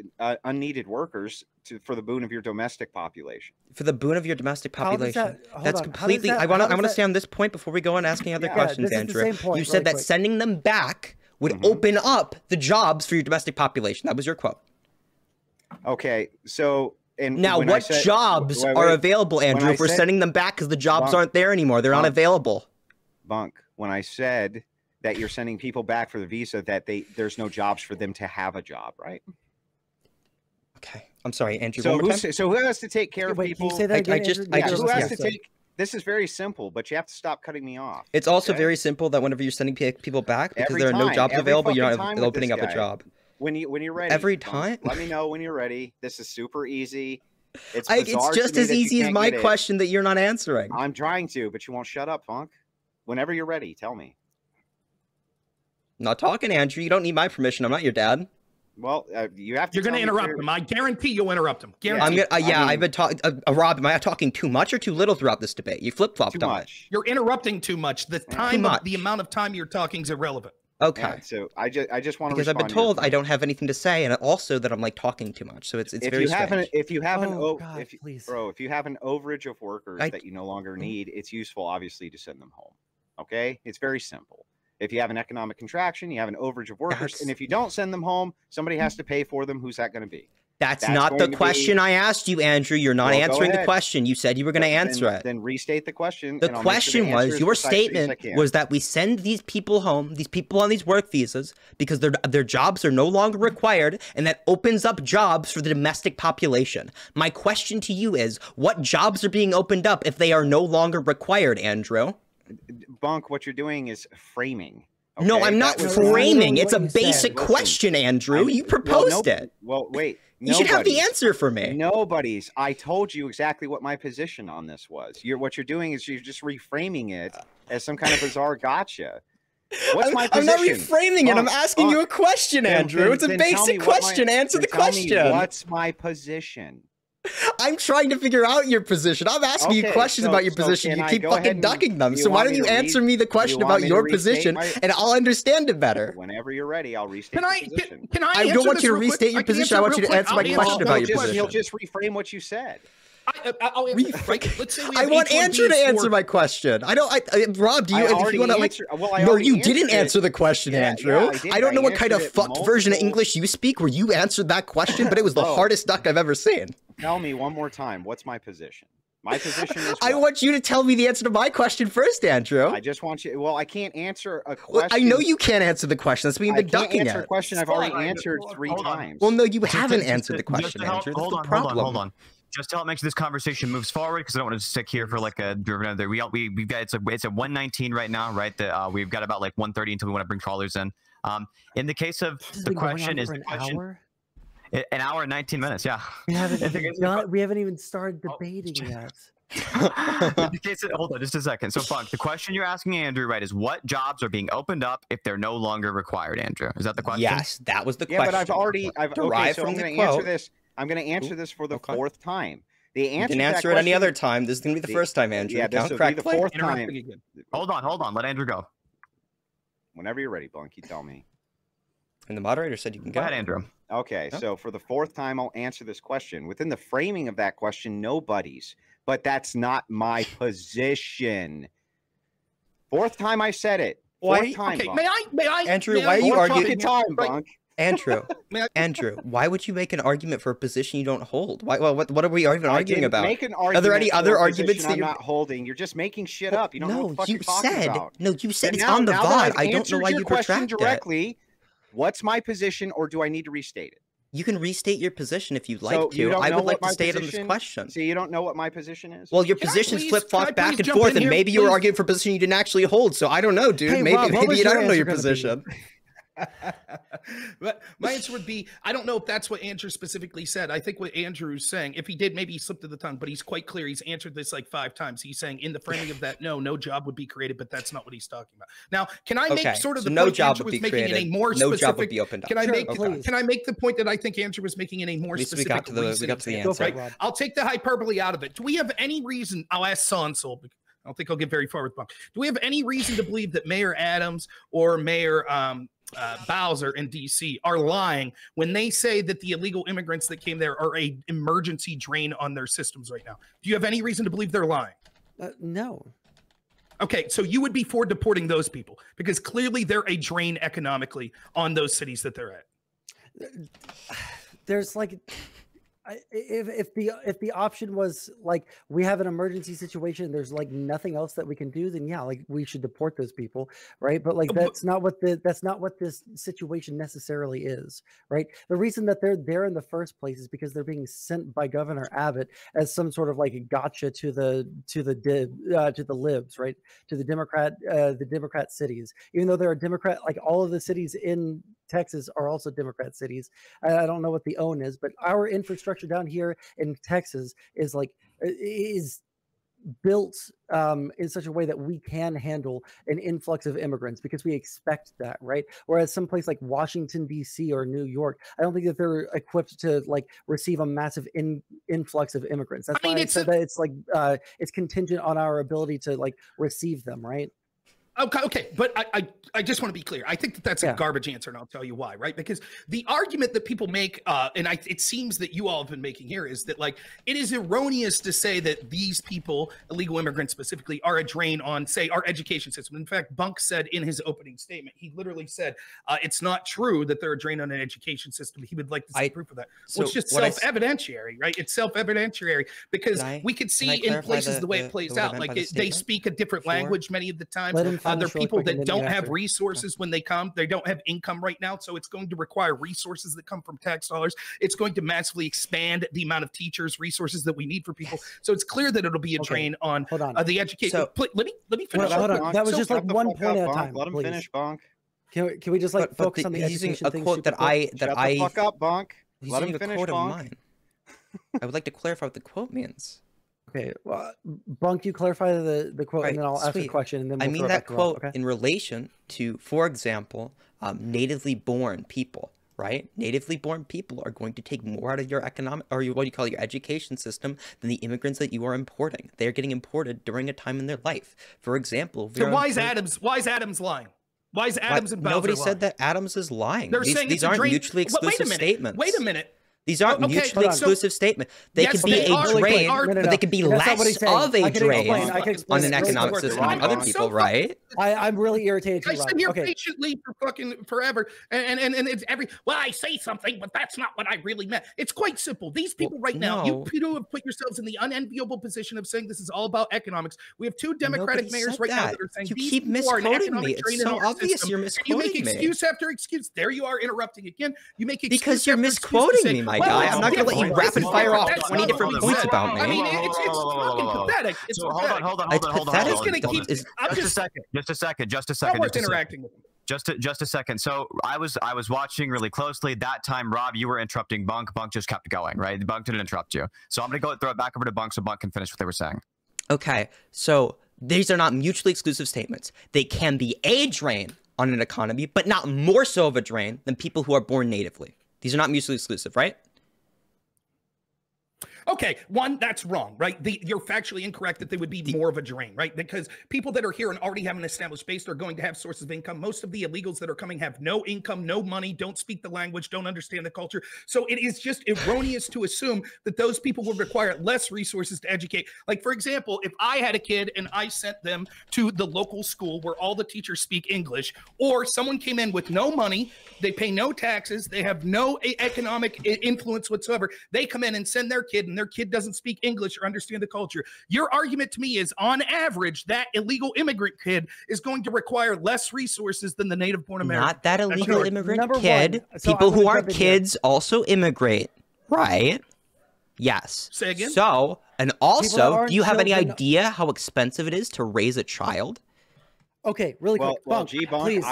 unneeded workers for the boon of your domestic population? For the boon of your domestic population. That's completely. I want to stay on this point before we go on asking other questions, Andrew. You said that sending them back would open up the jobs for your domestic population. That was your quote. Okay, so now what jobs are available, Andrew, if we're sending them back because the jobs aren't there anymore? They're not available. Bunk, when I said that you're sending people back for the visa, that there's no jobs for them to have a job, right? Okay, I'm sorry, Andrew. So who has to take care of people? Can you say that again, who has to take? This is very simple, but you have to stop cutting me off. It's also very simple that whenever you're sending people back because there are no jobs available, you're not opening up a job. When you're ready. Every time? Let me know when you're ready. This is super easy. It's just as easy as my question that you're not answering. I'm trying to, but you won't shut up, Bunk. Whenever you're ready, tell me. I'm not talking, Andrew. You don't need my permission. I'm not your dad. Well, you have to. You're going to interrupt him. I guarantee you'll interrupt him. Guarantee. I've been talking. Rob, am I talking too much or too little throughout this debate? You flip-flopped on it. You're interrupting too much. The amount of time you're talking is irrelevant. Okay. Yeah, so I just want to because I've been told I don't have anything to say, and also that I'm like talking too much. So it's very strange. If you have an overage of workers that you no longer need, it's useful, obviously, to send them home. Okay, it's very simple. If you have an economic contraction, you have an overage of workers, and if you don't send them home, somebody has to pay for them. Who's that going to be? That's not the question I asked you, Andrew. You're not answering the question. You said you were going to answer it. Then restate the question. The question was, your statement was that we send these people home, these people on these work visas, because their jobs are no longer required, and that opens up jobs for the domestic population. My question to you is, what jobs are being opened up if they are no longer required, Andrew? Bunk, what you're doing is framing. Okay? No, I'm not framing. It's a basic question, Andrew. You proposed it. Well, wait. You should have the answer for me. I told you exactly what my position on this was. What you're doing is you're just reframing it as some kind of bizarre gotcha. What's my position? I'm not reframing it. I'm asking you a question, Andrew. It's a basic question. Answer the question. What's my position? I'm trying to figure out your position. I'm asking you questions about your position. You keep fucking ducking them. So why don't you answer me the question about your position, and I'll understand it better. Whenever you're ready, I'll restate the position. I don't want you to restate your position. I want you to answer my question about your position. He'll just reframe what you said. Let's say I want Andrew to answer my question. Rob, do you? If you want to, like, no, you didn't answer the question, Andrew. I don't know what kind of fucked version of English you speak where you answered that question, but it was the hardest duck I've ever seen. Tell me one more time. What's my position? My position is. I want you to tell me the answer to my question first, Andrew. I just want you. Well, I can't answer a question. I know you can't answer the question. That's what you've been ducking at. A question I've already answered 3 times. Well, no, you haven't answered the question, Andrew. Hold on. just to help make sure this conversation moves forward, because I don't want to stick here for like another. We've got it's a 1:19 right now, right? We've got about like 1:30 until we want to bring callers in. In the case of the question is an hour? An hour and 19 minutes, yeah. We haven't even started debating yet. Hold on just a second. So Bunk, the question you're asking Andrew, right, is what jobs are being opened up if they're no longer required, Andrew? Is that the question? Yes, that was the question. Yeah, but okay, so I'm going to answer this. I'm going to answer this for the fourth time. The answer you can answer it any other time. This is going to be the first time, Andrew. Yeah, this will be the fourth time. Hold on. Let Andrew go. Whenever you're ready, Bunk, you tell me. And the moderator said you can go. Go ahead, Andrew. Okay, so for the fourth time, I'll answer this question. Within the framing of that question, nobody's. But that's not my position. Fourth time I said it. Fourth time, okay, Bunk. may I? Andrew, may why I, are you arguing? Time, Bunk. Andrew, why would you make an argument for a position you don't hold? Why? Well, what are we even arguing about? Make an argument. Are there any other arguments that you're not holding? You're just making shit up. You don't know what the fuck you're talking about. No, you said it's on the VOD. I don't know why you retract directly. What's my position, or do I need to restate it? You can restate your position if you'd like to. I would like to state on this question. So you don't know what my position is? Well, your positions flip-flop back and forth, and maybe you were arguing for a position you didn't actually hold. So I don't know, dude. Hey, maybe Rob, you don't know your position. But my answer would be, I don't know if that's what Andrew specifically said. I think what Andrew's saying, if he did, maybe he slipped of the tongue, but he's quite clear. He's answered this like 5 times. He's saying in the framing of that, no job would be created, but that's not what he's talking about. Now, can I make sort of the point Andrew was making in a more specific? No job would be opened up. Can I make the point that I think Andrew was making in a more specific? We got to the answer. Right? I'll take the hyperbole out of it. Do we have any reason? I'll ask Sondsol. I don't think I'll get very far with Bunk. Do we have any reason to believe that Mayor Adams or Mayor Bowser in DC are lying when they say that the illegal immigrants that came there are a emergency drain on their systems right now? Do you have any reason to believe they're lying? No. Okay, so you would be for deporting those people because clearly they're a drain economically on those cities that they're at. There's like, if the option was like we have an emergency situation, there's like nothing else that we can do, then yeah, like we should deport those people, right? But like that's not what this situation necessarily is, right? The reason that they're there in the first place is because they're being sent by Governor Abbott as some sort of like a gotcha to the libs, right? To the Democrat cities, even though there are Democrat, like all of the cities in Texas are also Democrat cities. I don't know what the own is, but our infrastructure down here in Texas is built in such a way that we can handle an influx of immigrants because we expect that, right? Whereas someplace like Washington, D.C. or New York, I don't think that they're equipped to like receive a massive influx of immigrants. That's why I said that it's like it's contingent on our ability to like receive them, right? Okay, but I just want to be clear. I think that that's a garbage answer, and I'll tell you why, right? Because the argument that people make, it seems that you all have been making here, is that like it is erroneous to say that these people, illegal immigrants specifically, are a drain on, say, our education system. In fact, Bunk said in his opening statement, he literally said it's not true that they're a drain on an education system. He would like to see proof of that. Well, it's just self-evidentiary, right? It's self-evidentiary because we could see in places the way it plays out. Like they speak a different language many of the time. They're people that don't have resources when they come. They don't have income right now. So it's going to require resources that come from tax dollars. It's going to massively expand the amount of teachers, resources that we need for people. So it's clear that it'll be a drain on the education. So, let me finish. Hold on. That was just like one point at a time. Let him finish, Bunk. Can we just like focus on the education thing? A quote that I Shut the fuck up, Bunk. Let him finish, Bunk. I would like to clarify what the quote means. Okay, well, Bunk, you clarify the quote, and then I'll ask a question. And then I mean that quote in relation to, for example, natively born people, right? Natively born people are going to take more out of your economic, or what do you call it, your education system than the immigrants that you are importing. They are getting imported during a time in their life. For example, so why is Adams lying? Why is Adams and Bowser Nobody lying? said that Adams is lying. They're saying these aren't mutually exclusive statements. Wait a minute. These aren't mutually exclusive statements. They could be a drain, but they could be less of a drain on an economic system than other people, right? I'm really irritated. I sit here patiently for fucking forever, and it's well, I say something, but that's not what I really meant. It's quite simple. These people right now, you have put yourselves in the unenviable position of saying this is all about economics. We have 2 Democratic mayors right now that are saying you keep misquoting me. It's so obvious you're misquoting me. You make excuse after excuse. There you are interrupting again. You make excuse because you're misquoting me. my guy. I'm not going to let you rapid fire off 20 different points about me. I mean, it's fucking pathetic. It's hold on. Just a second. Not worth interacting with them. Just a second. So I was watching really closely. That time, Rob, you were interrupting Bunk. Bunk just kept going, right? Bunk didn't interrupt you. So I'm going to go throw it back over to Bunk so Bunk can finish what they were saying. Okay, so these are not mutually exclusive statements. They can be a drain on an economy, but not more so of a drain than people who are born natively. These are not mutually exclusive, right? Okay, one, that's wrong, right? You're factually incorrect that they would be more of a drain, right? Because people that are here and already have an established base are going to have sources of income. Most of the illegals that are coming have no income, no money, don't speak the language, don't understand the culture. So it is just erroneous to assume that those people will require less resources to educate. Like, for example, if I had a kid and I sent them to the local school where all the teachers speak English, or someone came in with no money, they pay no taxes, they have no economic influence whatsoever, they come in and send their kid, and their kid doesn't speak English or understand the culture. Your argument to me is, on average, that illegal immigrant kid is going to require less resources than the native-born American. Not that illegal immigrant kid. So people who aren't kids also immigrate, right? Yes. Say again? So, and also, do you have any idea how expensive it is to raise a child? Okay, really quick, Bunk, please,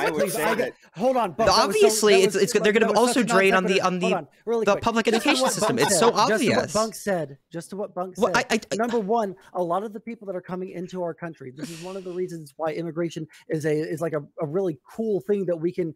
hold on. Bunk, obviously, they're going to also drain on the public education system. It's so obvious. Just to what Bunk said. Number one, a lot of the people that are coming into our country, this is one of the reasons why immigration is like a really cool thing that we can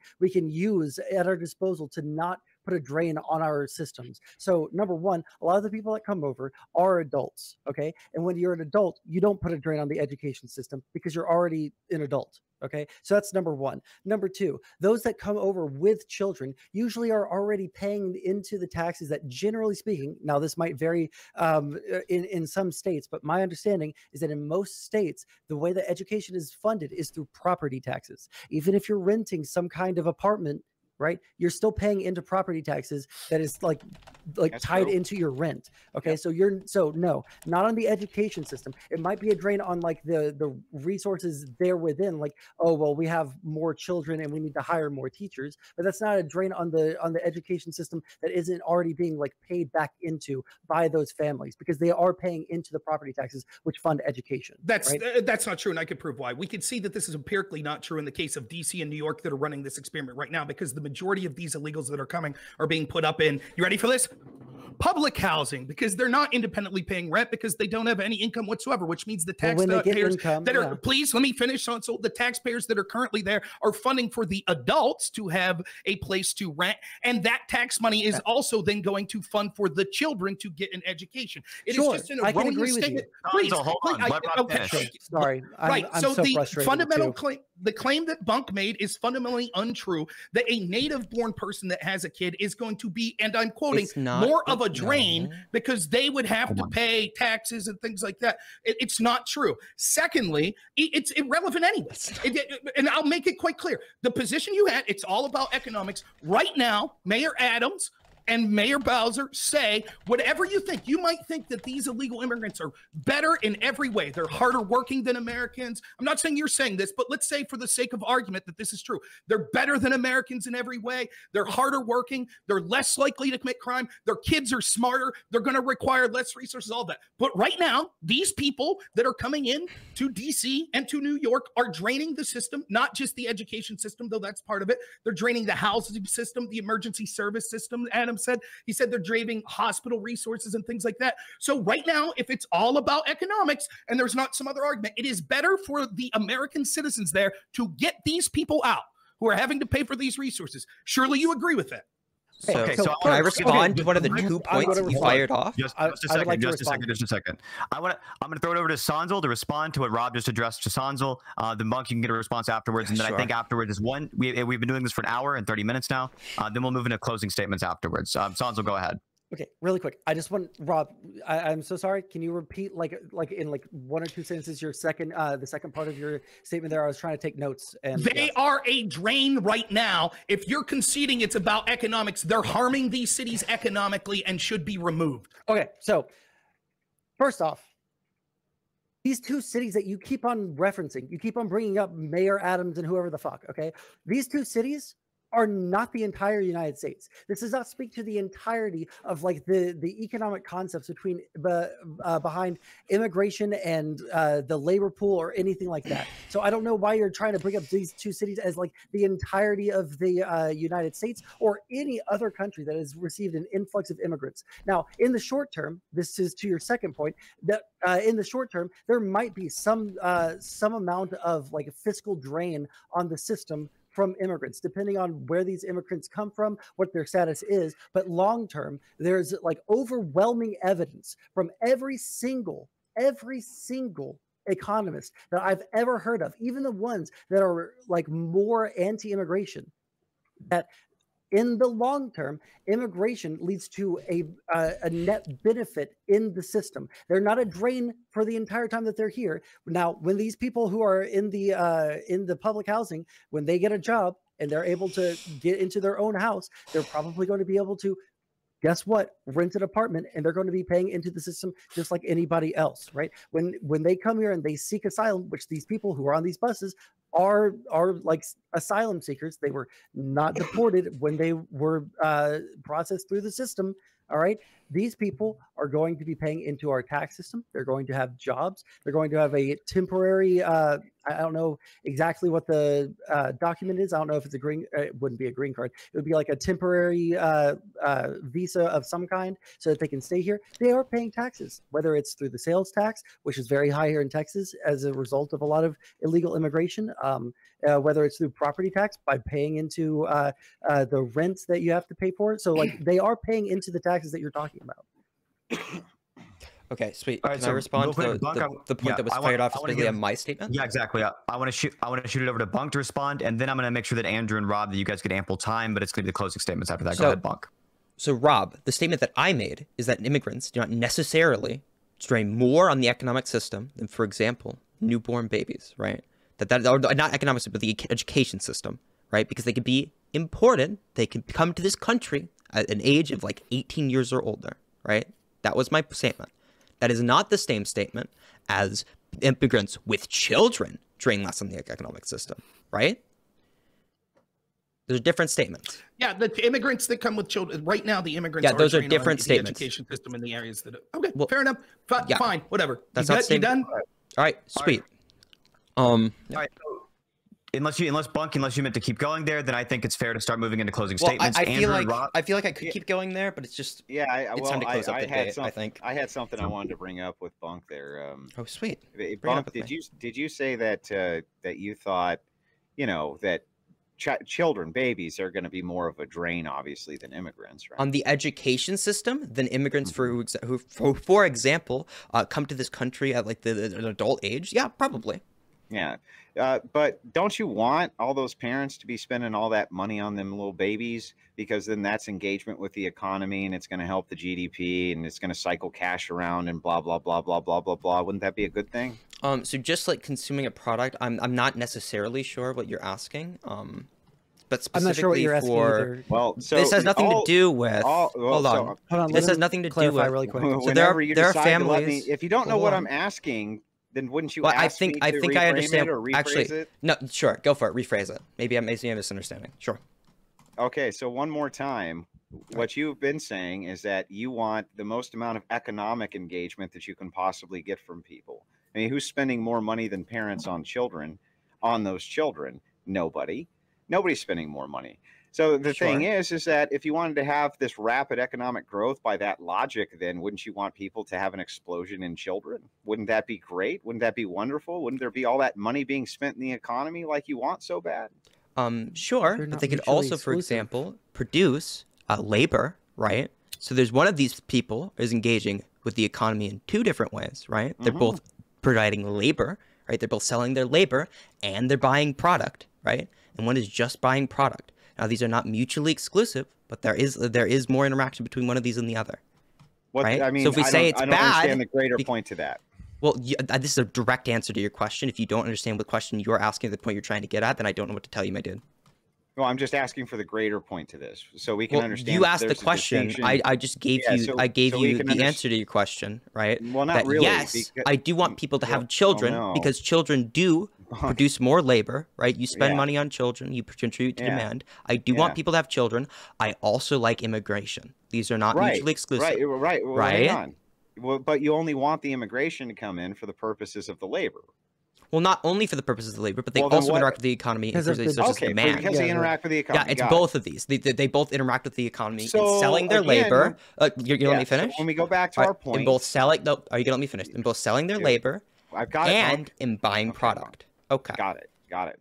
use at our disposal to not put a drain on our systems. So number one, a lot of the people that come over are adults, okay? And when you're an adult, you don't put a drain on the education system because you're already an adult, okay? So that's number one. Number two, those that come over with children usually are already paying into the taxes that, generally speaking, now this might vary in some states, but my understanding is that in most states, the way that education is funded is through property taxes. Even if you're renting some kind of apartment, right, you're still paying into property taxes that is like tied into your rent. Okay, yep. So no, not on the education system. It might be a drain on like the resources there within, like, oh well, we have more children and we need to hire more teachers, but that's not a drain on the education system that isn't already being like paid back into by those families, because they are paying into the property taxes which fund education. That's not true, and I could prove why. We could see that this is empirically not true in the case of DC and New York that are running this experiment right now, because the majority of these illegals that are coming are being put up in, you ready for this? Public housing, because they're not independently paying rent because they don't have any income whatsoever, which means the taxpayers please let me finish. So the taxpayers that are currently there are funding for the adults to have a place to rent, and that tax money is also then going to fund for the children to get an education. It is just an erroneous statement. Sorry, right. I'm so the frustrated fundamental claim, the claim that Bunk made, is fundamentally untrue, that a native-born person that has a kid is going to be, and I'm quoting, more of a drain because they would have to pay taxes and things like that. It's not true. Secondly, it's irrelevant anyway. And I'll make it quite clear. The position you had, it's all about economics. Right now, Mayor Adams and Mayor Bowser say whatever you think. You might think that these illegal immigrants are better in every way. They're harder working than Americans. I'm not saying you're saying this, but let's say for the sake of argument that this is true. They're better than Americans in every way. They're harder working. They're less likely to commit crime. Their kids are smarter. They're going to require less resources, all that. But right now, these people that are coming in to DC and to New York are draining the system, not just the education system, though that's part of it. They're draining the housing system, the emergency service system. Adam said, he said they're draining hospital resources and things like that. So right now, if it's all about economics and there's not some other argument, it is better for the American citizens there to get these people out who are having to pay for these resources. Surely you agree with that. So can I respond to one of the 2 points that you fired off? Just a second. I'm going to throw it over to Sondsol to respond to what Rob just addressed to Sondsol. The Monk, you can get a response afterwards, and then I think afterwards is one. We've been doing this for an hour and 30 minutes now. Then we'll move into closing statements afterwards. Sondsol, go ahead. Okay, really quick. I just want, Rob, I'm so sorry. Can you repeat like in like 1 or 2 sentences your the second part of your statement there? I was trying to take notes. And they are a drain right now. If you're conceding it's about economics, they're harming these cities economically and should be removed. Okay, so first off, these 2 cities that you keep on referencing, you keep on bringing up Mayor Adams and whoever the fuck, okay? These 2 cities are not the entire United States. This does not speak to the entirety of like the economic concepts behind immigration and the labor pool or anything like that. So I don't know why you're trying to bring up these two cities as like the entirety of the United States or any other country that has received an influx of immigrants. Now, in the short term, this is to your second point, that in the short term, there might be some amount of like a fiscal drain on the system from immigrants, depending on where these immigrants come from, what their status is. But long term, there's like overwhelming evidence from every single economist that I've ever heard of, even the ones that are like more anti-immigration, that in the long term, immigration leads to a net benefit in the system. They're not a drain for the entire time that they're here. Now, when these people who are in the public housing, when they get a job and they're able to get into their own house, they're probably going to be able to, guess what, rent an apartment, and they're going to be paying into the system just like anybody else, right? When they come here and they seek asylum, which these people who are on these buses are like asylum seekers. They were not deported when they were processed through the system. All right. These people are going to be paying into our tax system. They're going to have jobs. They're going to have a temporary, I don't know exactly what the document is. I don't know if it's a green, it wouldn't be a green card. It would be like a temporary visa of some kind so that they can stay here. They are paying taxes, whether it's through the sales tax, which is very high here in Texas as a result of a lot of illegal immigration, whether it's through property tax by paying into the rents that you have to pay for. So like they are paying into the taxes that you're talking about. Okay, sweet. All right, Can so I respond to Bunk, the point that was fired off specifically on my statement? Yeah, exactly. I want to shoot it over to Bunk to respond, and then I'm going to make sure that Andrew and Rob, that you guys get ample time, but it's going to be the closing statements after that. Go ahead, Bunk. So Rob, the statement that I made is that immigrants do not necessarily strain more on the economic system than, for example, newborn babies, right? That or not economic system, but the education system, right? Because they could be imported, they can come to this country at an age of like 18 years or older, right? That was my statement. That is not the same statement as immigrants with children drain less on the economic system, right? Those are different statements. Yeah, the immigrants that come with children right now, the immigrants. Yeah, those are different statements. The education system in the areas that. Okay, well, fair enough. Fine, whatever. That's you done? All right, sweet. All right. Unless you meant to keep going there, then I think it's fair to start moving into closing statements. I feel like I could keep going there, but it's just it's time to close up the debate, I think. I had something I wanted to bring up with Bunk there. Oh, sweet. Bunk, did you say that that you thought, that children, babies, are going to be more of a drain, obviously, than immigrants, right? On the education system than immigrants who, for example, come to this country at like an adult age? Yeah, probably. Yeah. But don't you want all those parents to be spending all that money on them little babies? Because then that's engagement with the economy, and it's going to help the GDP, and it's going to cycle cash around and blah, blah, blah, blah, blah, blah, blah. Wouldn't that be a good thing? So just like consuming a product, I'm not necessarily sure what you're asking. But specifically I'm not sure what you're asking either. Well, so this has nothing to do with. Hold on. This has nothing to do with. Really quick. So there are families. If you don't know what I'm asking, then wouldn't you ask me to I think I understand. or rephrase Actually, it? No, sure, go for it. Rephrase it. Maybe I'm misunderstanding. Sure. Okay, so one more time. What you've been saying is that you want the most amount of economic engagement that you can possibly get from people. I mean, who's spending more money than parents on those children? Nobody. Nobody's spending more money. So the thing is that if you wanted to have this rapid economic growth by that logic, then wouldn't you want people to have an explosion in children? Wouldn't that be great? Wouldn't that be wonderful? Wouldn't there be all that money being spent in the economy like you want so bad? Sure, but they could also, for example, produce labor, right? So there's one of these people is engaging with the economy in two different ways, right? They're both providing labor, right? They're both selling their labor and they're buying product, right? And one is just buying product. Now, these are not mutually exclusive, but there is more interaction between one of these and the other. Right? I mean, so if we say it's bad, I don't understand the greater point to that. Well, this is a direct answer to your question. If you don't understand what question you're asking, the point you're trying to get at, then I don't know what to tell you, my dude. Well, I'm just asking for the greater point to this, so we can understand. You asked the question. I just gave you the answer to your question, question, right? Well, not really. Yes, I do want people to have children because children do produce more labor, right? You spend Yeah. money on children, you contribute to Yeah. demand. I do want people to have children. I also like immigration. These are not mutually exclusive. Right. Well, right? hang on. Well, but you only want the immigration to come in for the purposes of the labor. Well, not only for the purposes of the labor, but they Well, then also what- interact with the economy Because because of they the- such as Okay, demand. because they interact with the Yeah, economy. it's Got both of these. They both interact with the economy So, in selling their again, labor. You let me so finish? when we go back to Right, our point, in both selling, no, are you gonna let me finish? In both selling their Dude, labor I've got it, and Bunk. in buying Okay, product. Okay. Got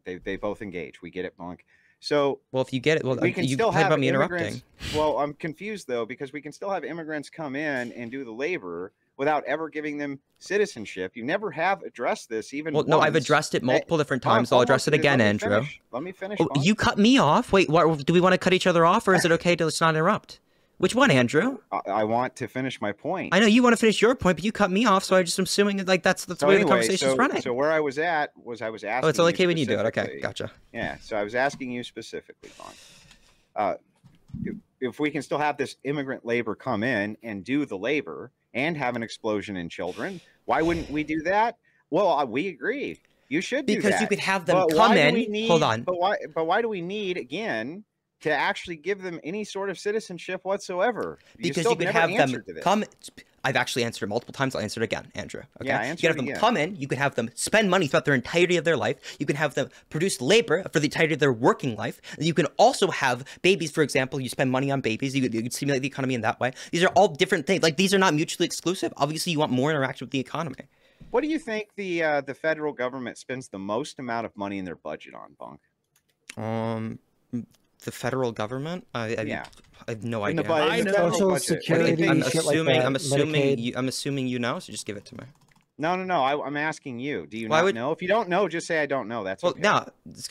it. They both engage. We get it, Bunk. So Well, if you get it, well, we can you still complain have about me immigrants. interrupting. Well, I'm confused though, because we can still have immigrants come in and do the labor without ever giving them citizenship. You never have addressed this, even Well, no, I've once. addressed it multiple different times. Bunk, I'll address it again, Andrew. Let me finish. Oh, Bunk. you cut me off. Wait, what, do we want to cut each other off, or is it okay to just not interrupt? Which one, Andrew? I want to finish my point. I know you want to finish your point, but you cut me off, so I just am assuming like that's the way the conversation's running. So where I was at was I was asking. Oh, it's okay when you do it. Okay, specifically- gotcha. Yeah, so I was asking you specifically, Bunk. If we can still have this immigrant labor come in and do the labor and have an explosion in children, why wouldn't we do that? Well, we agree. You should do that. Because you could have them But come why do in. we need- Hold on. But why do we need again to actually give them any sort of citizenship whatsoever? Because still you could never have them answered to this. come. I've actually answered it multiple times. I'll answer it again, Andrew. Okay? Yeah, you answer can have it them again. come in. You can have them spend money throughout their entirety of their life. You can have them produce labor for the entirety of their working life. And you can also have babies, for example. You spend money on babies. You could stimulate the economy in that way. These are all different things. Like, these are not mutually exclusive. Obviously, you want more interaction with the economy. What do you think the federal government spends the most amount of money in their budget on, Bunk? The federal government? Yeah. I have no In the idea. bu- I in the know. federal Social budget. What do you Security, think? I'm shit like that, Medicaid. I'm assuming you know, so just give it to me. No. I'm asking you. Do you Why not would- know? If you don't know, just say I don't know. That's Well, okay. no,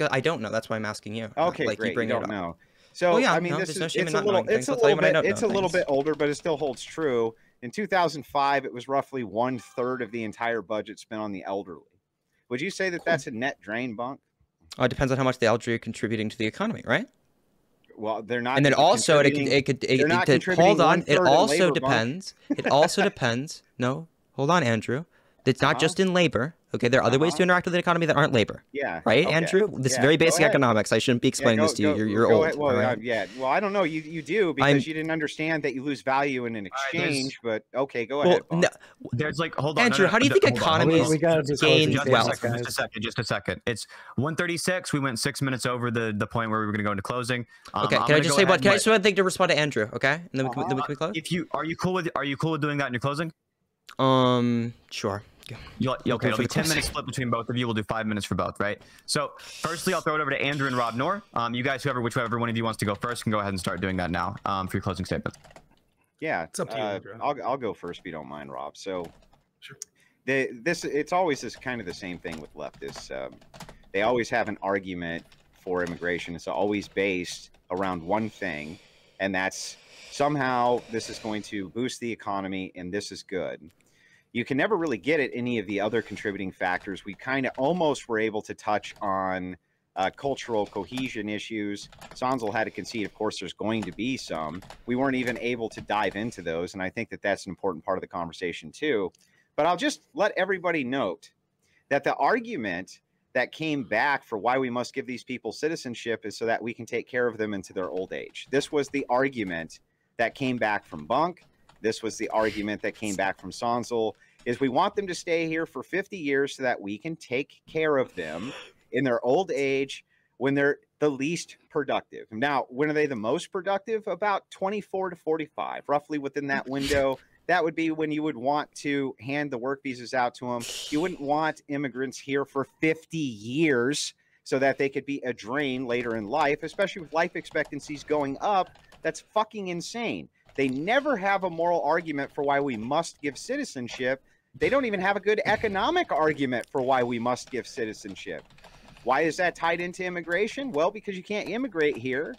I don't know. That's why I'm asking you. Okay, like, great. You bring it don't up. know. So Well, yeah, I mean, no, this there's is no shame in it's not a little knowing things. it's a I'll tell you little when I bit don't it's know a little things. bit older, but it still holds true. In 2005, it was roughly 1/3 of the entire budget spent on the elderly. Would you say that that's a net drain, Bunk? It depends on how much the elderly are contributing to the economy, right? Well, they're not. And then also contributing- they're not contributing hold on. It 1/3 in also labor, Bunk. depends. It also depends. No, hold on, Andrew. It's not just in labor. Okay, there are other ways to interact with the economy that aren't labor. Yeah. Right, okay. Andrew? This is Yeah, very go basic ahead. economics. I shouldn't be explaining Yeah, this to you. You're go old. ahead. Well, all right? yeah. Well, I don't know. You do because you didn't understand that you lose value in an exchange. But okay, go ahead. Well, Bunk. no, There's like, hold on, Andrew, how do you think economies We gotta do gain closing just wealth? a second, just a second. It's 1:36. We went 6 minutes over the point where we were going to go into closing. Okay, I'm can I gonna just go say ahead what? Can I and just one thing to respond to Andrew? Okay, and then we can close. if you are you cool with doing that in your closing? Sure. Okay, for it'll be the 10 closing. minutes split between both of you. We'll do 5 minutes for both, right? So, firstly, I'll throw it over to Andrew and Rob Noerr. You guys, whichever one of you wants to go first, can go ahead and start doing that now for your closing statements. Yeah, It's up to you, Andrew. I'll go first if you don't mind, Rob. So, Sure. it's always this kind of the same thing with leftists. They always have an argument for immigration. It's always based around one thing, and that's somehow this is going to boost the economy, and this is good. You can never really get at any of the other contributing factors. We kind of almost were able to touch on cultural cohesion issues. Sondsol had to concede, of course, there's going to be some. We weren't even able to dive into those, and I think that that's an important part of the conversation too. But I'll just let everybody note that the argument that came back for why we must give these people citizenship is so that we can take care of them into their old age. This was the argument that came back from Bunk. This was the argument that came back from Sondsol, is we want them to stay here for 50 years so that we can take care of them in their old age when they're the least productive. Now, when are they the most productive? About 24 to 45, roughly within that window. That would be when you would want to hand the work visas out to them. You wouldn't want immigrants here for 50 years so that they could be a drain later in life, especially with life expectancies going up. That's fucking insane. They never have a moral argument for why we must give citizenship. They don't even have a good economic argument for why we must give citizenship. Why is that tied into immigration? Well, because you can't immigrate here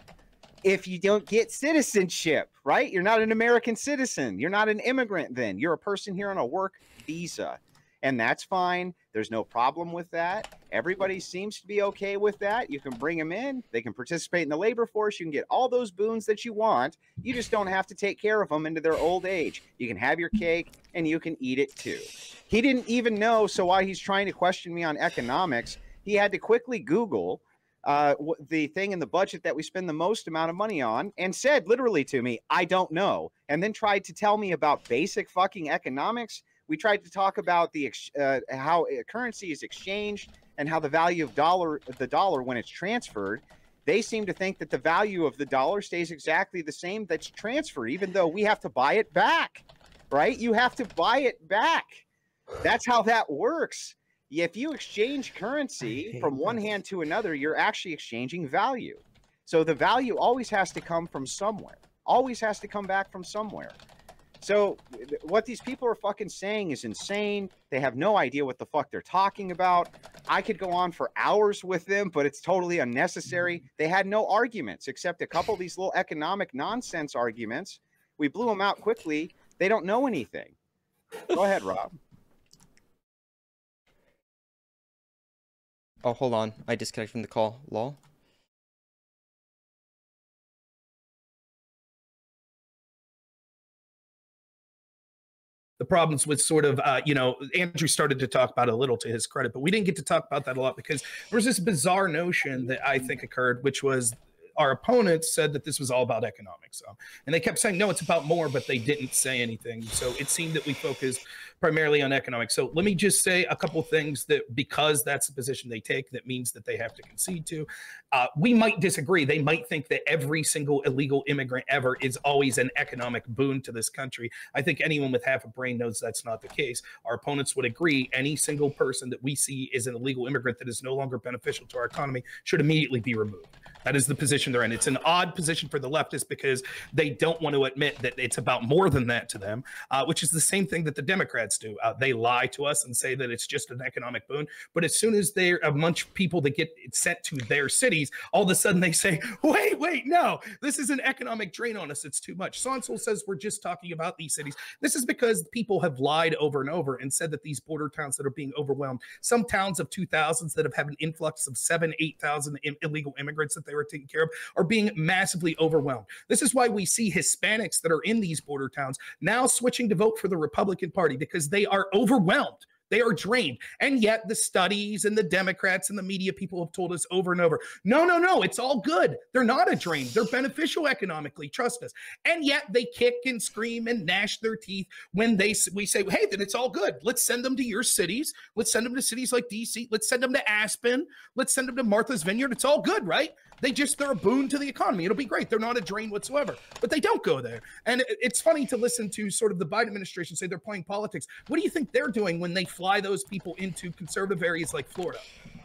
if you don't get citizenship, right? You're not an American citizen. You're not an immigrant then. You're a person here on a work visa. And that's fine. There's no problem with that. Everybody seems to be okay with that. You can bring them in. They can participate in the labor force. You can get all those boons that you want. You just don't have to take care of them into their old age. You can have your cake and you can eat it too. He didn't even know, so while he's trying to question me on economics, he had to quickly Google the thing in the budget that we spend the most amount of money on, and said literally to me, I don't know, and then tried to tell me about basic fucking economics. We tried to talk about the how currency is exchanged and how the value of the dollar when it's transferred. They seem to think that the value of the dollar stays exactly the same that's transferred, even though we have to buy it back, right? You have to buy it back. That's how that works. If you exchange currency from one hand to another, you're actually exchanging value. So the value always has to come from somewhere, always has to come back from somewhere. So what these people are fucking saying is insane. They have no idea what the fuck they're talking about. I could go on for hours with them, but it's totally unnecessary. They had no arguments except a couple of these little economic nonsense arguments. We blew them out quickly. They don't know anything. Go ahead, Rob. Oh, hold on. I disconnected from the call. Lol. The problems with sort of, you know, Andrew started to talk about it a little to his credit, but we didn't get to talk about that a lot because there was this bizarre notion that I think occurred, which was our opponents said that this was all about economics. And they kept saying, no, it's about more, but they didn't say anything. So it seemed that we focused primarily on economics. So let me just say a couple things that, because that's the position they take, that means that they have to concede to. We might disagree. They might think that every single illegal immigrant ever is always an economic boon to this country. I think anyone with half a brain knows that's not the case. Our opponents would agree any single person that we see is an illegal immigrant that is no longer beneficial to our economy should immediately be removed. That is the position they're in. It's an odd position for the leftists because they don't want to admit that it's about more than that to them, which is the same thing that the Democrats do. They lie to us and say that it's just an economic boon. But as soon as they're a bunch of people that get sent to their cities, all of a sudden they say, wait, no, this is an economic drain on us. It's too much. Sondsol says we're just talking about these cities. This is because people have lied over and over and said that these border towns that are being overwhelmed, some towns of 2000s that have had an influx of 7,000, 8,000 illegal immigrants that they were taking care of are being massively overwhelmed. This is why we see Hispanics that are in these border towns now switching to vote for the Republican Party because they are overwhelmed. They are drained. And yet the studies and the Democrats and the media people have told us over and over, no, it's all good. They're not a drain. They're beneficial economically. Trust us. And yet they kick and scream and gnash their teeth when we say, hey, then it's all good. Let's send them to your cities. Let's send them to cities like DC. Let's send them to Aspen. Let's send them to Martha's Vineyard. It's all good, right? They're a boon to the economy. It'll be great. They're not a drain whatsoever, but they don't go there. And it's funny to listen to sort of the Biden administration say they're playing politics. What do you think they're doing when they fly those people into conservative areas like Florida?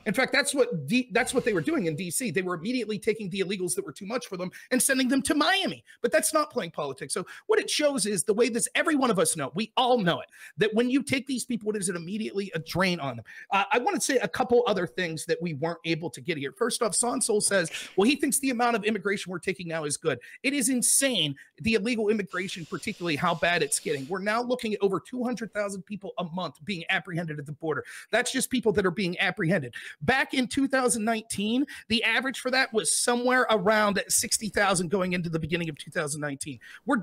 In fact, that's what they were doing in DC. They were immediately taking the illegals that were too much for them and sending them to Miami. But that's not playing politics. So what it shows is the way this, every one of us know, we all know it, that when you take these people, it is immediately a drain on them. I want to say a couple other things that we weren't able to get here. First off, Sondsol says, well, he thinks the amount of immigration we're taking now is good. It is insane, the illegal immigration, particularly how bad it's getting. We're now looking at over 200,000 people a month being apprehended at the border. That's just people that are being apprehended. Back in 2019, the average for that was somewhere around 60,000 going into the beginning of 2019. We're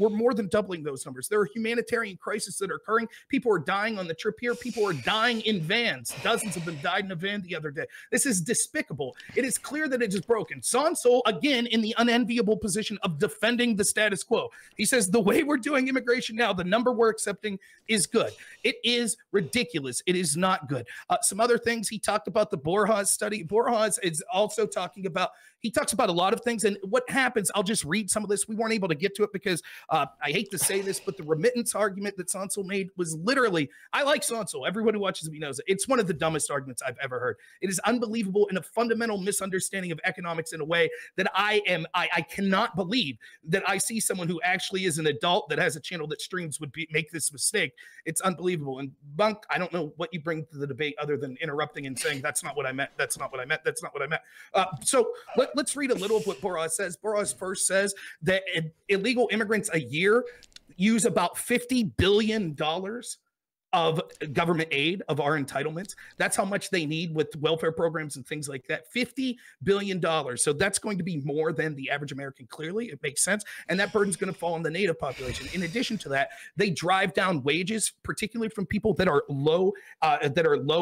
more than doubling those numbers. There are humanitarian crises that are occurring. People are dying on the trip here. People are dying in vans. Dozens of them died in a van the other day. This is despicable. It is clear that it is broken. Sondsol, again, in the unenviable position of defending the status quo. He says the way we're doing immigration now, the number we're accepting is good. It is ridiculous. It is not good. Some other things he talked about, the Borjas study. Borjas is also talking about, he talks about a lot of things. And what happens, I'll just read some of this. We weren't able to get to it because I hate to say this, but the remittance argument that Sondsol made was literally, I like Sondsol. Everyone who watches me knows it. It's one of the dumbest arguments I've ever heard. It is unbelievable and a fundamental misunderstanding of economics in a way that I cannot believe that I see someone who actually is an adult that has a channel that streams would make this mistake. It's unbelievable. And Bunk, I don't know what you bring to the debate other than interrupting and saying, that's not what I meant. That's not what I meant. That's not what I meant. So let's read a little of what Borjas says. Borjas first says that illegal immigrants a year use about $50 billion of government aid, of our entitlements. That's how much they need with welfare programs and things like that. $50 billion. So that's going to be more than the average American, clearly. It makes sense. And that burden's going to fall on the native population. In addition to that, they drive down wages, particularly from people that are low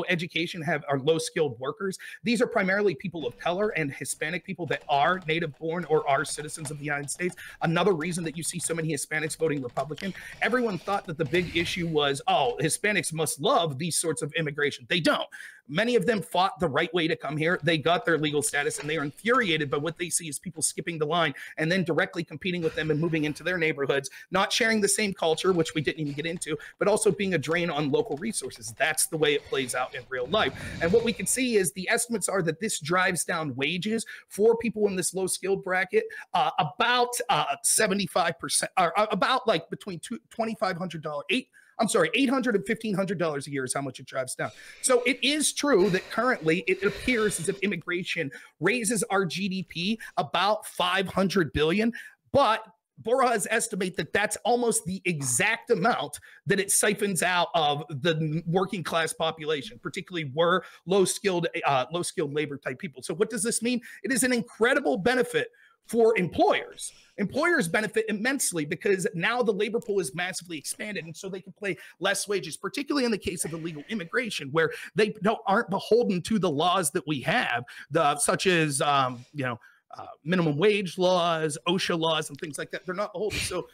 education, are low skilled workers. These are primarily people of color and Hispanic people that are native born or are citizens of the United States. Another reason that you see so many Hispanics voting Republican, everyone thought that the big issue was, oh, Hispanics must love these sorts of immigration. They don't. Many of them fought the right way to come here. They got their legal status, and they are infuriated by what they see as people skipping the line and then directly competing with them and moving into their neighborhoods, not sharing the same culture, which we didn't even get into, but also being a drain on local resources. That's the way it plays out in real life. And what we can see is the estimates are that this drives down wages for people in this low skilled bracket about 75%, or about like between $2,500, $800 and $1,500 a year is how much it drives down. So it is true that currently it appears as if immigration raises our GDP about $500 billion, but Borjas estimate that that's almost the exact amount that it siphons out of the working class population, particularly low skilled labor type people. So what does this mean? It is an incredible benefit for employers. Employers benefit immensely because now the labor pool is massively expanded, and so they can pay less wages, particularly in the case of illegal immigration, where they aren't beholden to the laws that we have, such as minimum wage laws, OSHA laws, and things like that. They're not beholden. So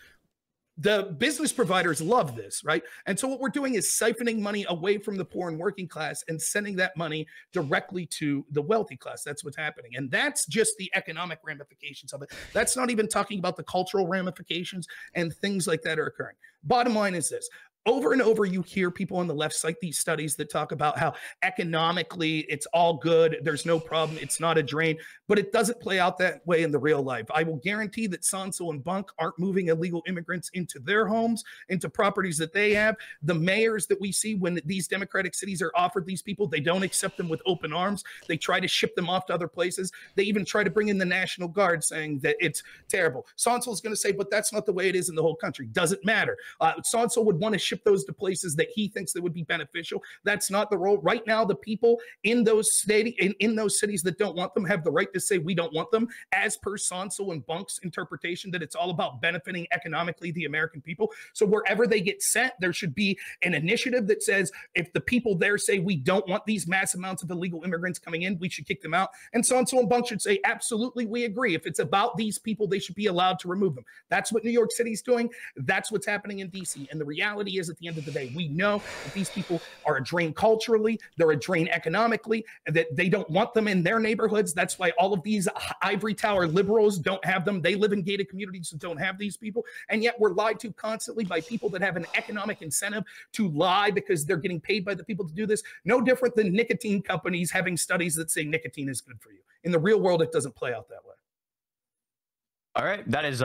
the business providers love this, right? And so what we're doing is siphoning money away from the poor and working class and sending that money directly to the wealthy class. That's what's happening. And that's just the economic ramifications of it. That's not even talking about the cultural ramifications and things like that are occurring. Bottom line is this. Over and over, you hear people on the left cite these studies that talk about how economically it's all good. There's no problem. It's not a drain, but it doesn't play out that way in the real life. I will guarantee that Sondsol and Bunk aren't moving illegal immigrants into their homes, into properties that they have. The mayors that we see when these democratic cities are offered these people, they don't accept them with open arms. They try to ship them off to other places. They even try to bring in the National Guard saying that it's terrible. Sondsol is going to say, but that's not the way it is in the whole country. Doesn't matter. Sondsol would want to ship those to places that he thinks that would be beneficial. That's not the role. Right now, the people in those cities that don't want them have the right to say we don't want them, as per Sondsol and Bunk's interpretation that it's all about benefiting economically the American people. So wherever they get sent, there should be an initiative that says if the people there say we don't want these mass amounts of illegal immigrants coming in, we should kick them out. And Sondsol and Bunk should say absolutely, we agree. If it's about these people, they should be allowed to remove them. That's what New York City's doing. That's what's happening in DC. And the reality is, at the end of the day, we know that these people are a drain culturally, they're a drain economically, and that they don't want them in their neighborhoods. That's why all of these ivory tower liberals don't have them. They live in gated communities that don't have these people. And yet we're lied to constantly by people that have an economic incentive to lie because they're getting paid by the people to do this. No different than nicotine companies having studies that say nicotine is good for you. In the real world, it doesn't play out that way. All right. That is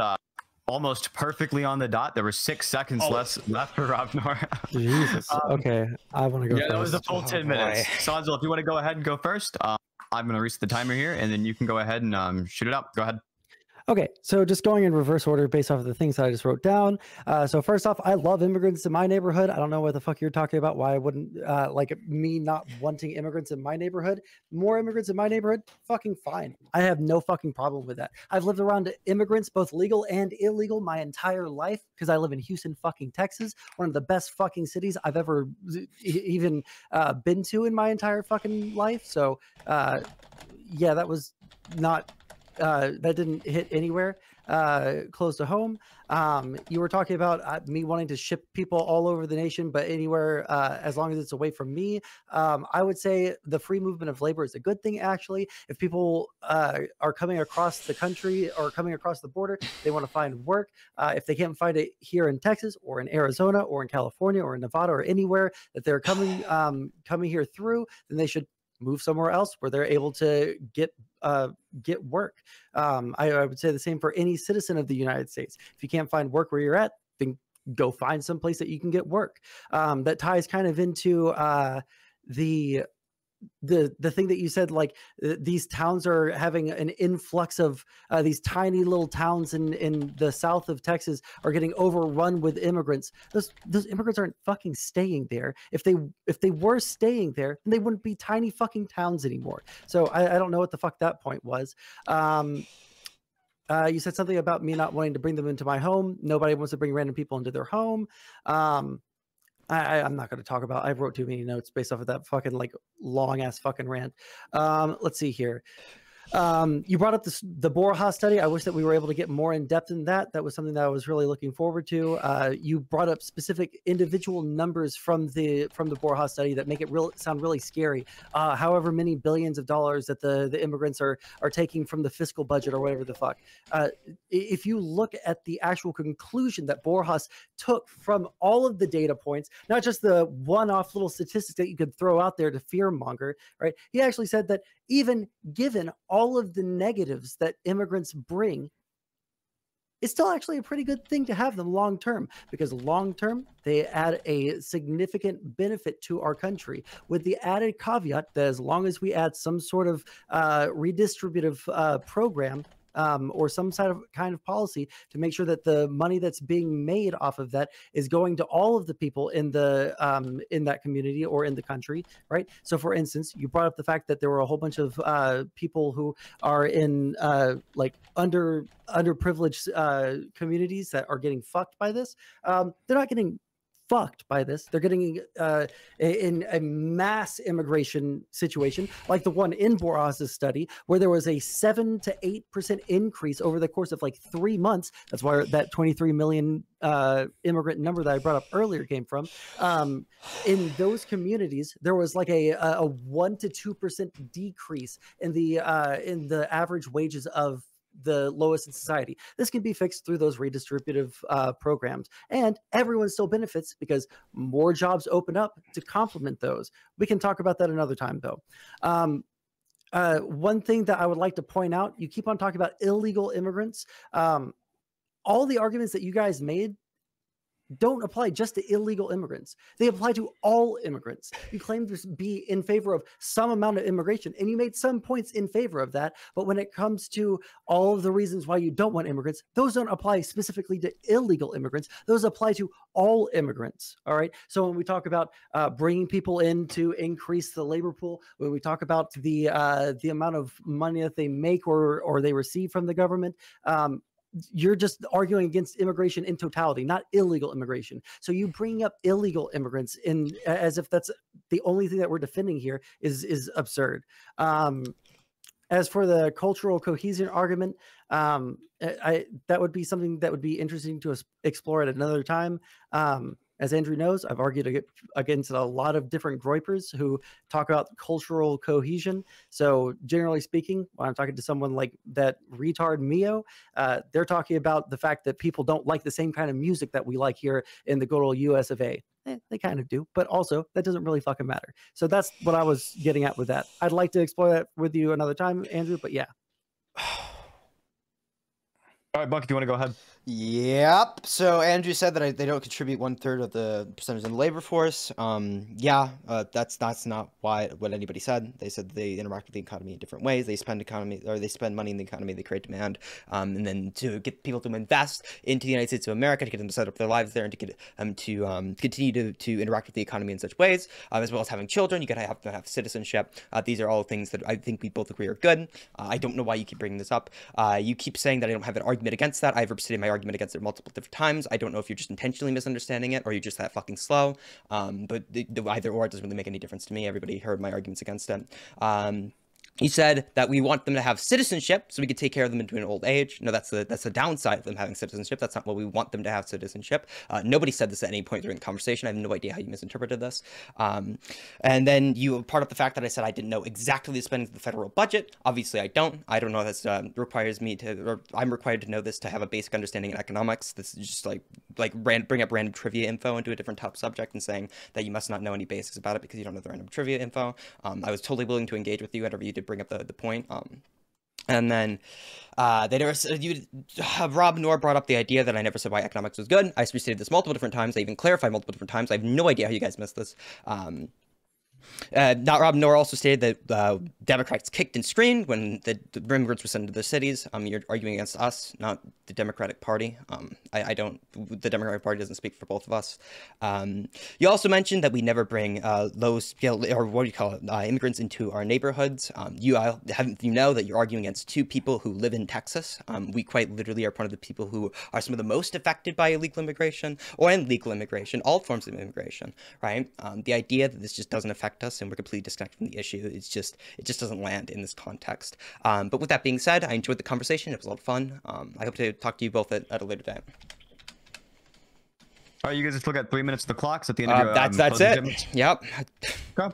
almost perfectly on the dot. There were 6 seconds left for Rob Noerr. Jesus. Okay. I want to go first. That was a full 10 minutes. Sondsol, if you want to go ahead and go first, I'm going to reset the timer here, and then you can go ahead and shoot it up. Go ahead. Okay, so just going in reverse order based off of the things that I just wrote down. So first off, I love immigrants in my neighborhood. I don't know what the fuck you're talking about. Why I wouldn't like me not wanting immigrants in my neighborhood. More immigrants in my neighborhood, fucking fine. I have no fucking problem with that. I've lived around immigrants, both legal and illegal, my entire life because I live in Houston, fucking Texas, one of the best fucking cities I've ever even been to in my entire fucking life. So yeah, that was not. That didn't hit anywhere close to home. You were talking about me wanting to ship people all over the nation, but anywhere as long as it's away from me. I would say the free movement of labor is a good thing, actually. If people are coming across the country or coming across the border, they want to find work. If they can't find it here in Texas or in Arizona or in California or in Nevada or anywhere that they're coming here through, then they should move somewhere else where they're able to get work. I would say the same for any citizen of the United States. If you can't find work where you're at, then go find some place that you can get work. That ties kind of into the the thing that you said, like these towns are having an influx of these tiny little towns in the south of Texas are getting overrun with immigrants. Those immigrants aren't fucking staying there. If they were staying there, then they wouldn't be tiny fucking towns anymore. So I don't know what the fuck that point was. You said something about me not wanting to bring them into my home. Nobody wants to bring random people into their home. I'm not going to talk about, I wrote too many notes based off of that fucking like long ass fucking rant. Let's see here. You brought up the Borja study. I wish that we were able to get more in depth in that. That was something that I was really looking forward to. You brought up specific individual numbers from the Borja study that make it sound really scary. However many billions of dollars that the immigrants are taking from the fiscal budget or whatever the fuck. If you look at the actual conclusion that Borjas took from all of the data points, not just the one-off little statistics that you could throw out there to fearmonger, right? He actually said that even given all of the negatives that immigrants bring, it's still actually a pretty good thing to have them long term, because long term they add a significant benefit to our country, with the added caveat that as long as we add some sort of redistributive program or some kind of policy to make sure that the money that's being made off of that is going to all of the people in that community or in the country, right? So for instance, you brought up the fact that there were a whole bunch of people who are in like underprivileged communities that are getting fucked by this. They're not getting fucked by this. They're getting in a mass immigration situation like the one in Borja's study, where there was a 7 to 8% increase over the course of like 3 months. That's where that 23 million immigrant number that I brought up earlier came from. In those communities, there was like a 1 to 2% decrease in the average wages of the lowest in society. This can be fixed through those redistributive programs, and everyone still benefits because more jobs open up to complement those. We can talk about that another time, though. One thing that I would like to point out, you keep on talking about illegal immigrants. All the arguments that you guys made don't apply just to illegal immigrants. They apply to all immigrants. You claim to be in favor of some amount of immigration, and you made some points in favor of that. But when it comes to all of the reasons why you don't want immigrants, those don't apply specifically to illegal immigrants. Those apply to all immigrants. All right. So when we talk about bringing people in to increase the labor pool, when we talk about the amount of money that they make or they receive from the government, you're just arguing against immigration in totality, not illegal immigration. So you bring up illegal immigrants in as if that's the only thing that we're defending here is absurd. As for the cultural cohesion argument, that would be something that would be interesting to explore at another time. As Andrew knows, I've argued against a lot of different groypers who talk about cultural cohesion. So generally speaking, when I'm talking to someone like that retard Mio, they're talking about the fact that people don't like the same kind of music that we like here in the good old US of A. They kind of do, but also that doesn't really fucking matter. So that's what I was getting at with that. I'd like to explore that with you another time, Andrew, but yeah. All right, Bunk, do you want to go ahead? Yep. So Andrew said that they don't contribute 1/3 of the percentage in the labor force. That's not what anybody said. They said they interact with the economy in different ways. They spend money in the economy. They create demand, and then to get people to invest into the United States of America, to get them to set up their lives there, and to get them to continue to interact with the economy in such ways, as well as having children. You gotta have citizenship. These are all things that I think we both agree are good. I don't know why you keep bringing this up. You keep saying that I don't have an argument against that. I've stated my argument against it multiple different times. I don't know if you're just intentionally misunderstanding it or you're just that fucking slow. But either or, it doesn't really make any difference to me. Everybody heard my arguments against it. You said that we want them to have citizenship so we could take care of them into an old age. No, that's the downside of them having citizenship. That's not what we want them to have, citizenship. Nobody said this at any point during the conversation. I have no idea how you misinterpreted this. And then you part of the fact that I said I didn't know exactly the spending of the federal budget. Obviously, I don't. I don't know if this requires me to, or I'm required to know this to have a basic understanding in economics. This is just bring up random trivia info into a different top subject and saying that you must not know any basics about it because you don't know the random trivia info. I was totally willing to engage with you whenever you did bring up the point. And then Rob Noerr brought up the idea that I never said why economics was good. I restated this multiple different times. I even clarified multiple different times. I have no idea how you guys missed this. Not Rob Noerr also stated that Democrats kicked and screamed when the immigrants were sent into their cities. You're arguing against us, not the Democratic Party. I don't. The Democratic Party doesn't speak for both of us. You also mentioned that we never bring low scale, or what do you call it, immigrants into our neighborhoods. You know that you're arguing against two people who live in Texas. We quite literally are one of the people who are some of the most affected by illegal immigration or illegal immigration, all forms of immigration, right? The idea that this just doesn't affect us and we're completely disconnected from the issue, it just doesn't land in this context. But with that being said, I enjoyed the conversation. It was a lot of fun. I hope to talk to you both at a later date. All right, you guys just look at 3 minutes of the clocks at the end of your that's it. Statements. Yep. Go.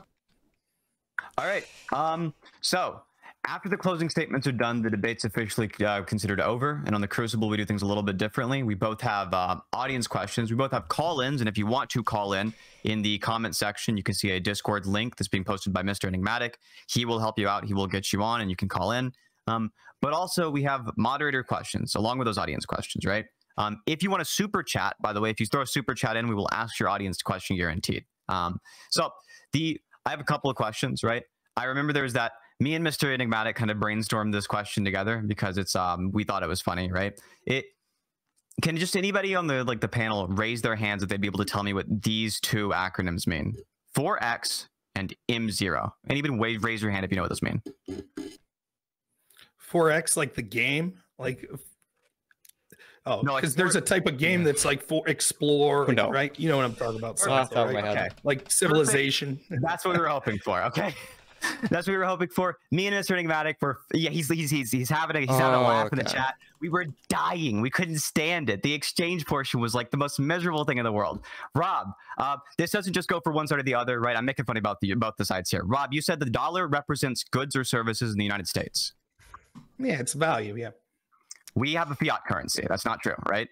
All right. So after the closing statements are done, the debate's officially considered over. And on the Crucible, we do things a little bit differently. We both have audience questions. We both have call-ins. And if you want to call in the comment section, you can see a Discord link that's being posted by Mr. Enigmatic. He will help you out. He will get you on and you can call in. But also we have moderator questions along with those audience questions, right? If you want to super chat, by the way, if you throw a super chat in, we will ask your audience question guaranteed. I have a couple of questions, right? I remember there was that me and Mr. Enigmatic kind of brainstormed this question together because it's we thought it was funny, right? Can just anybody on the the panel raise their hands if they'd be able to tell me what these two acronyms mean? 4X and M0. Anybody raise your hand if you know what those mean. 4X, like the game, like. Oh, no, because there's a type of game that's like for explore, right? You know what I'm talking about. Right? Okay. Like Civilization. That's what we were hoping for. Okay. That's what we were hoping for. Me and Mr. Enigmatic were, yeah, he's having a laugh in the chat. We were dying. We couldn't stand it. The exchange portion was like the most miserable thing in the world. Rob, this doesn't just go for one side or the other, right? I'm making fun about the sides here. Rob, you said the dollar represents goods or services in the United States. Yeah, it's value. Yeah. We have a fiat currency. That's not true, right?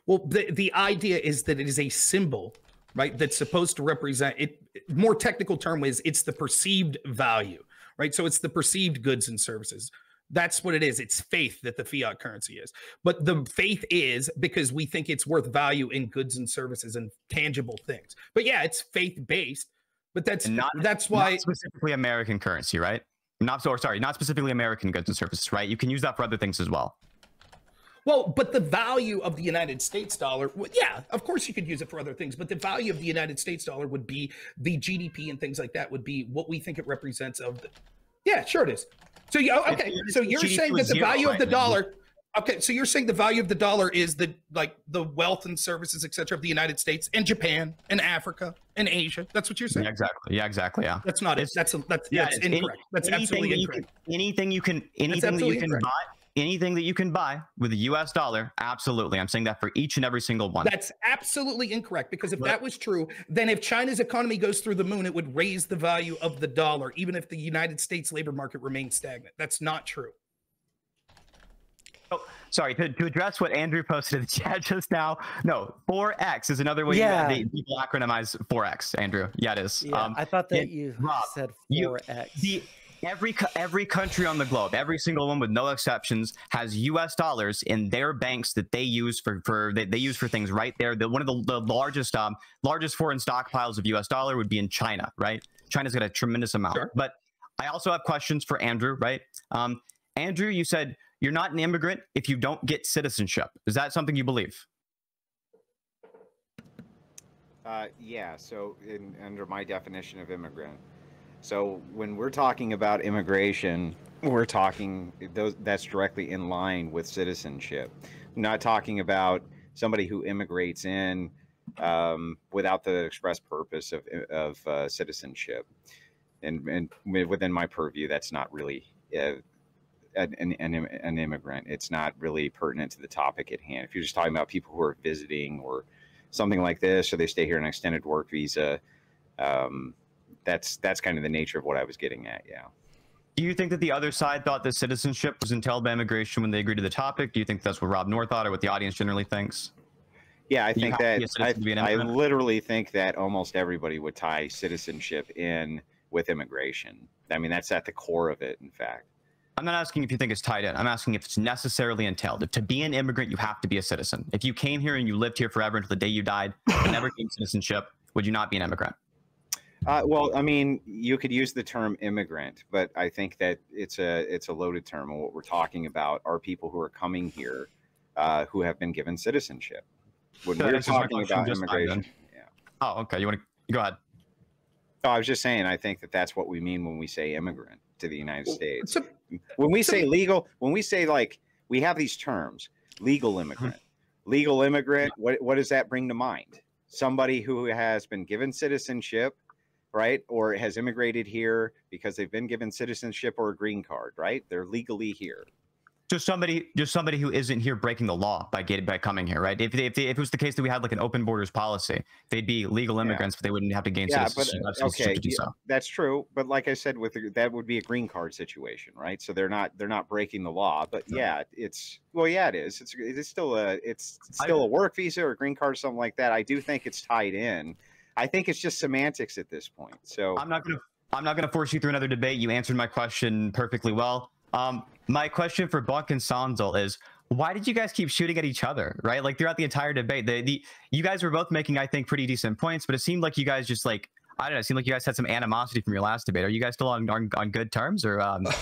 Well, the idea is that it is a symbol, right? That's supposed to represent it. More technical term is it's the perceived value, right? So it's the perceived goods and services. That's what it is. It's faith that the fiat currency is. But the faith is because we think it's worth value in goods and services and tangible things. But yeah, it's faith-based. But that's why not specifically American currency, right? Not specifically American goods and services, right? You can use that for other things as well. Well, but the value of the United States dollar, well, yeah, of course you could use it for other things, but the value of the United States dollar would be the GDP and things like that would be what we think it represents of the, yeah, sure it is. So, okay, so you're saying that the value of the dollar, okay, so you're saying the value of the dollar is the wealth and services, et cetera, of the United States and Japan and Africa and Asia. That's what you're saying? Yeah, exactly. Yeah. That's not it. That's incorrect. That's absolutely incorrect. Anything that you can buy with the US dollar, absolutely. I'm saying that for each and every single one. That's absolutely incorrect, because if that was true, then if China's economy goes through the moon, it would raise the value of the dollar, even if the United States labor market remains stagnant. That's not true. Oh, sorry, to address what Andrew posted in the chat just now, no, 4X is another way that people acronymize 4X, Andrew. Yeah, it is. Yeah, I thought that you said 4X. Every country on the globe, every single one with no exceptions, has U.S. dollars in their banks that they use for things right there. One of the largest foreign stockpiles of U.S. dollar would be in China, right? China's got a tremendous amount. Sure. But I also have questions for Andrew, right? Andrew, you said you're not an immigrant if you don't get citizenship. Is that something you believe? Yeah. So under my definition of immigrant. So when we're talking about immigration, we're talking that's directly in line with citizenship. I'm not talking about somebody who immigrates in without the express purpose of citizenship. And within my purview, that's not really an immigrant. It's not really pertinent to the topic at hand. If you're just talking about people who are visiting or something like this, or they stay here on an extended work visa, that's kind of the nature of what I was getting at. Yeah. Do you think that the other side thought that citizenship was entailed by immigration when they agreed to the topic? Do you think that's what Rob Noerr thought, or what the audience generally thinks? Yeah, I think that I literally think that almost everybody would tie citizenship in with immigration. I mean, that's at the core of it, in fact. I'm not asking if you think it's tied in. I'm asking if it's necessarily entailed. If to be an immigrant, you have to be a citizen. If you came here and you lived here forever until the day you died and never gained citizenship, would you not be an immigrant? Well, I mean, you could use the term immigrant, but I think that it's a loaded term. And what we're talking about are people who are coming here who have been given citizenship. When we're talking about immigration, yeah. Oh, okay. You want to go ahead? Oh, I was just saying, I think that that's what we mean when we say immigrant to the United States. When we say legal, when we say like we have these terms, legal immigrant, what does that bring to mind? Somebody who has been given citizenship, right? Or has immigrated here because they've been given citizenship or a green card, right? They're legally here. Just somebody who isn't here breaking the law by coming here, right? If it was the case that we had like an open borders policy, they'd be legal immigrants, but they wouldn't have to gain citizenship. But, okay, that's true. But like I said, that would be a green card situation, right? So they're not breaking the law. But yeah, it is. It's still a work visa or a green card or something like that. I do think it's tied in. I think it's just semantics at this point. So I'm not gonna force you through another debate. You answered my question perfectly well. My question for Bunk and Sondsol is, why did you guys keep shooting at each other, right? Like throughout the entire debate, you guys were both making, I think, pretty decent points, but it seemed like you guys just like, I don't know, it seemed like you guys had some animosity from your last debate. Are you guys still on good terms, or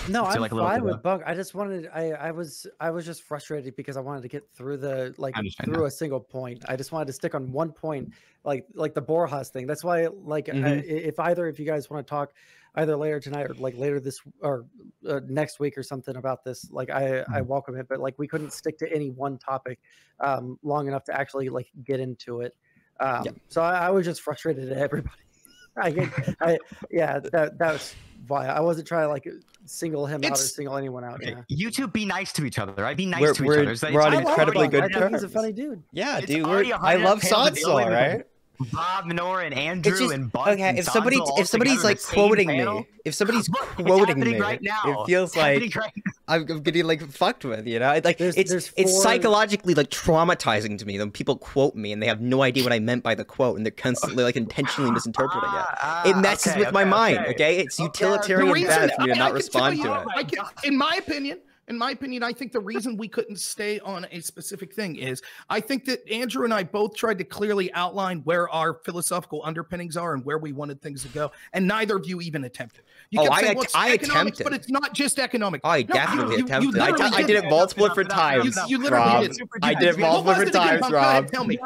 no? I'm fine with Bunk. I just wanted, I was just frustrated because I wanted to get through through a single point. I just wanted to stick on one point, like the Borjas thing. That's why, like, if either of you guys want to talk either later tonight or like later this or next week or something about this, like I welcome it, but like we couldn't stick to any one topic long enough to actually like get into it. So I was just frustrated at everybody. That was why I wasn't trying to like single him out or single anyone out. Okay. You two be nice to each other, right? Be nice to each other. We're on incredibly good terms. He's a funny dude. Yeah, dude. I love Sondsol, right? Bob, Noerr, and Andrew and Bunk. Okay, and if somebody's like quoting me, if somebody's quoting me, right now. It feels like I'm getting like fucked with, you know? Like it's psychologically like traumatizing to me when people quote me and they have no idea what I meant by the quote and they're constantly like intentionally misinterpreting it. It messes with my mind. Okay, it's utilitarian bad for me to not respond to it. In my opinion, I think the reason we couldn't stay on a specific thing is I think that Andrew and I both tried to clearly outline where our philosophical underpinnings are and where we wanted things to go, and neither of you even attempted. I attempted, but it's not just economic. I definitely attempted. I did it multiple different times. You literally did. I did it multiple different times, Rob. Tell me,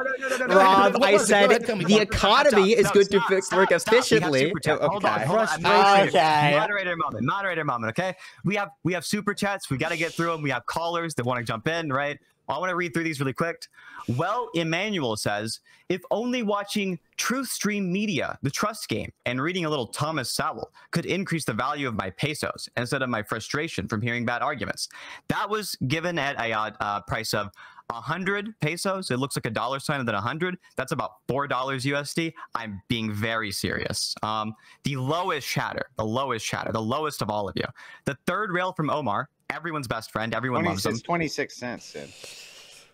Rob. I said the economy is good to work efficiently. Okay. Moderator moment. Okay. We have super chats. We got to get through them. We have callers that want to jump in, right? I want to read through these really quick. Well, Emmanuel says, if only watching Truth Stream Media, the trust game, and reading a little Thomas Sowell could increase the value of my pesos instead of my frustration from hearing bad arguments. That was given at a price of 100 pesos. It looks like a dollar sign and then 100. That's about $4 USD. I'm being very serious. The lowest chatter, the lowest of all of you. The third rail from Omar, everyone's best friend. Everyone loves him. 26 cents, Sid.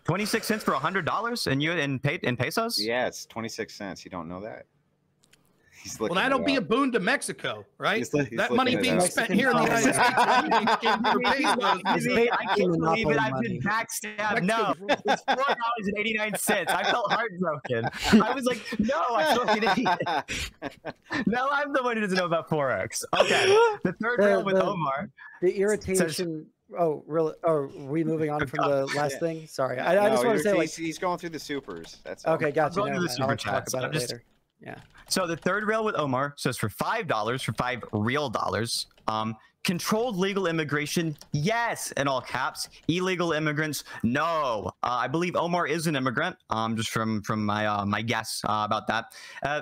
26 cents for $100 in pesos? Yeah, it's 26 cents. You don't know that? Well, that'll be a boon to Mexico, right? That money being spent here in the United States. I can't believe it. I've been backstabbed. No, it's $4.89. I felt heartbroken. I was like, no, I feel like an idiot. No, I'm the one who doesn't know about Forex. Okay, the third rail with Omar. The irritation. Oh, really? Oh, are we moving on from the last thing? Sorry, I just want to say, like, he's going through the supers. That's okay. Gotcha. Going through the super chats. Talk about it later. Yeah. So the third rail with Omar says for $5, for $5 real dollars, controlled legal immigration, yes, in all caps. Illegal immigrants, no. I believe Omar is an immigrant, just from my guess about that.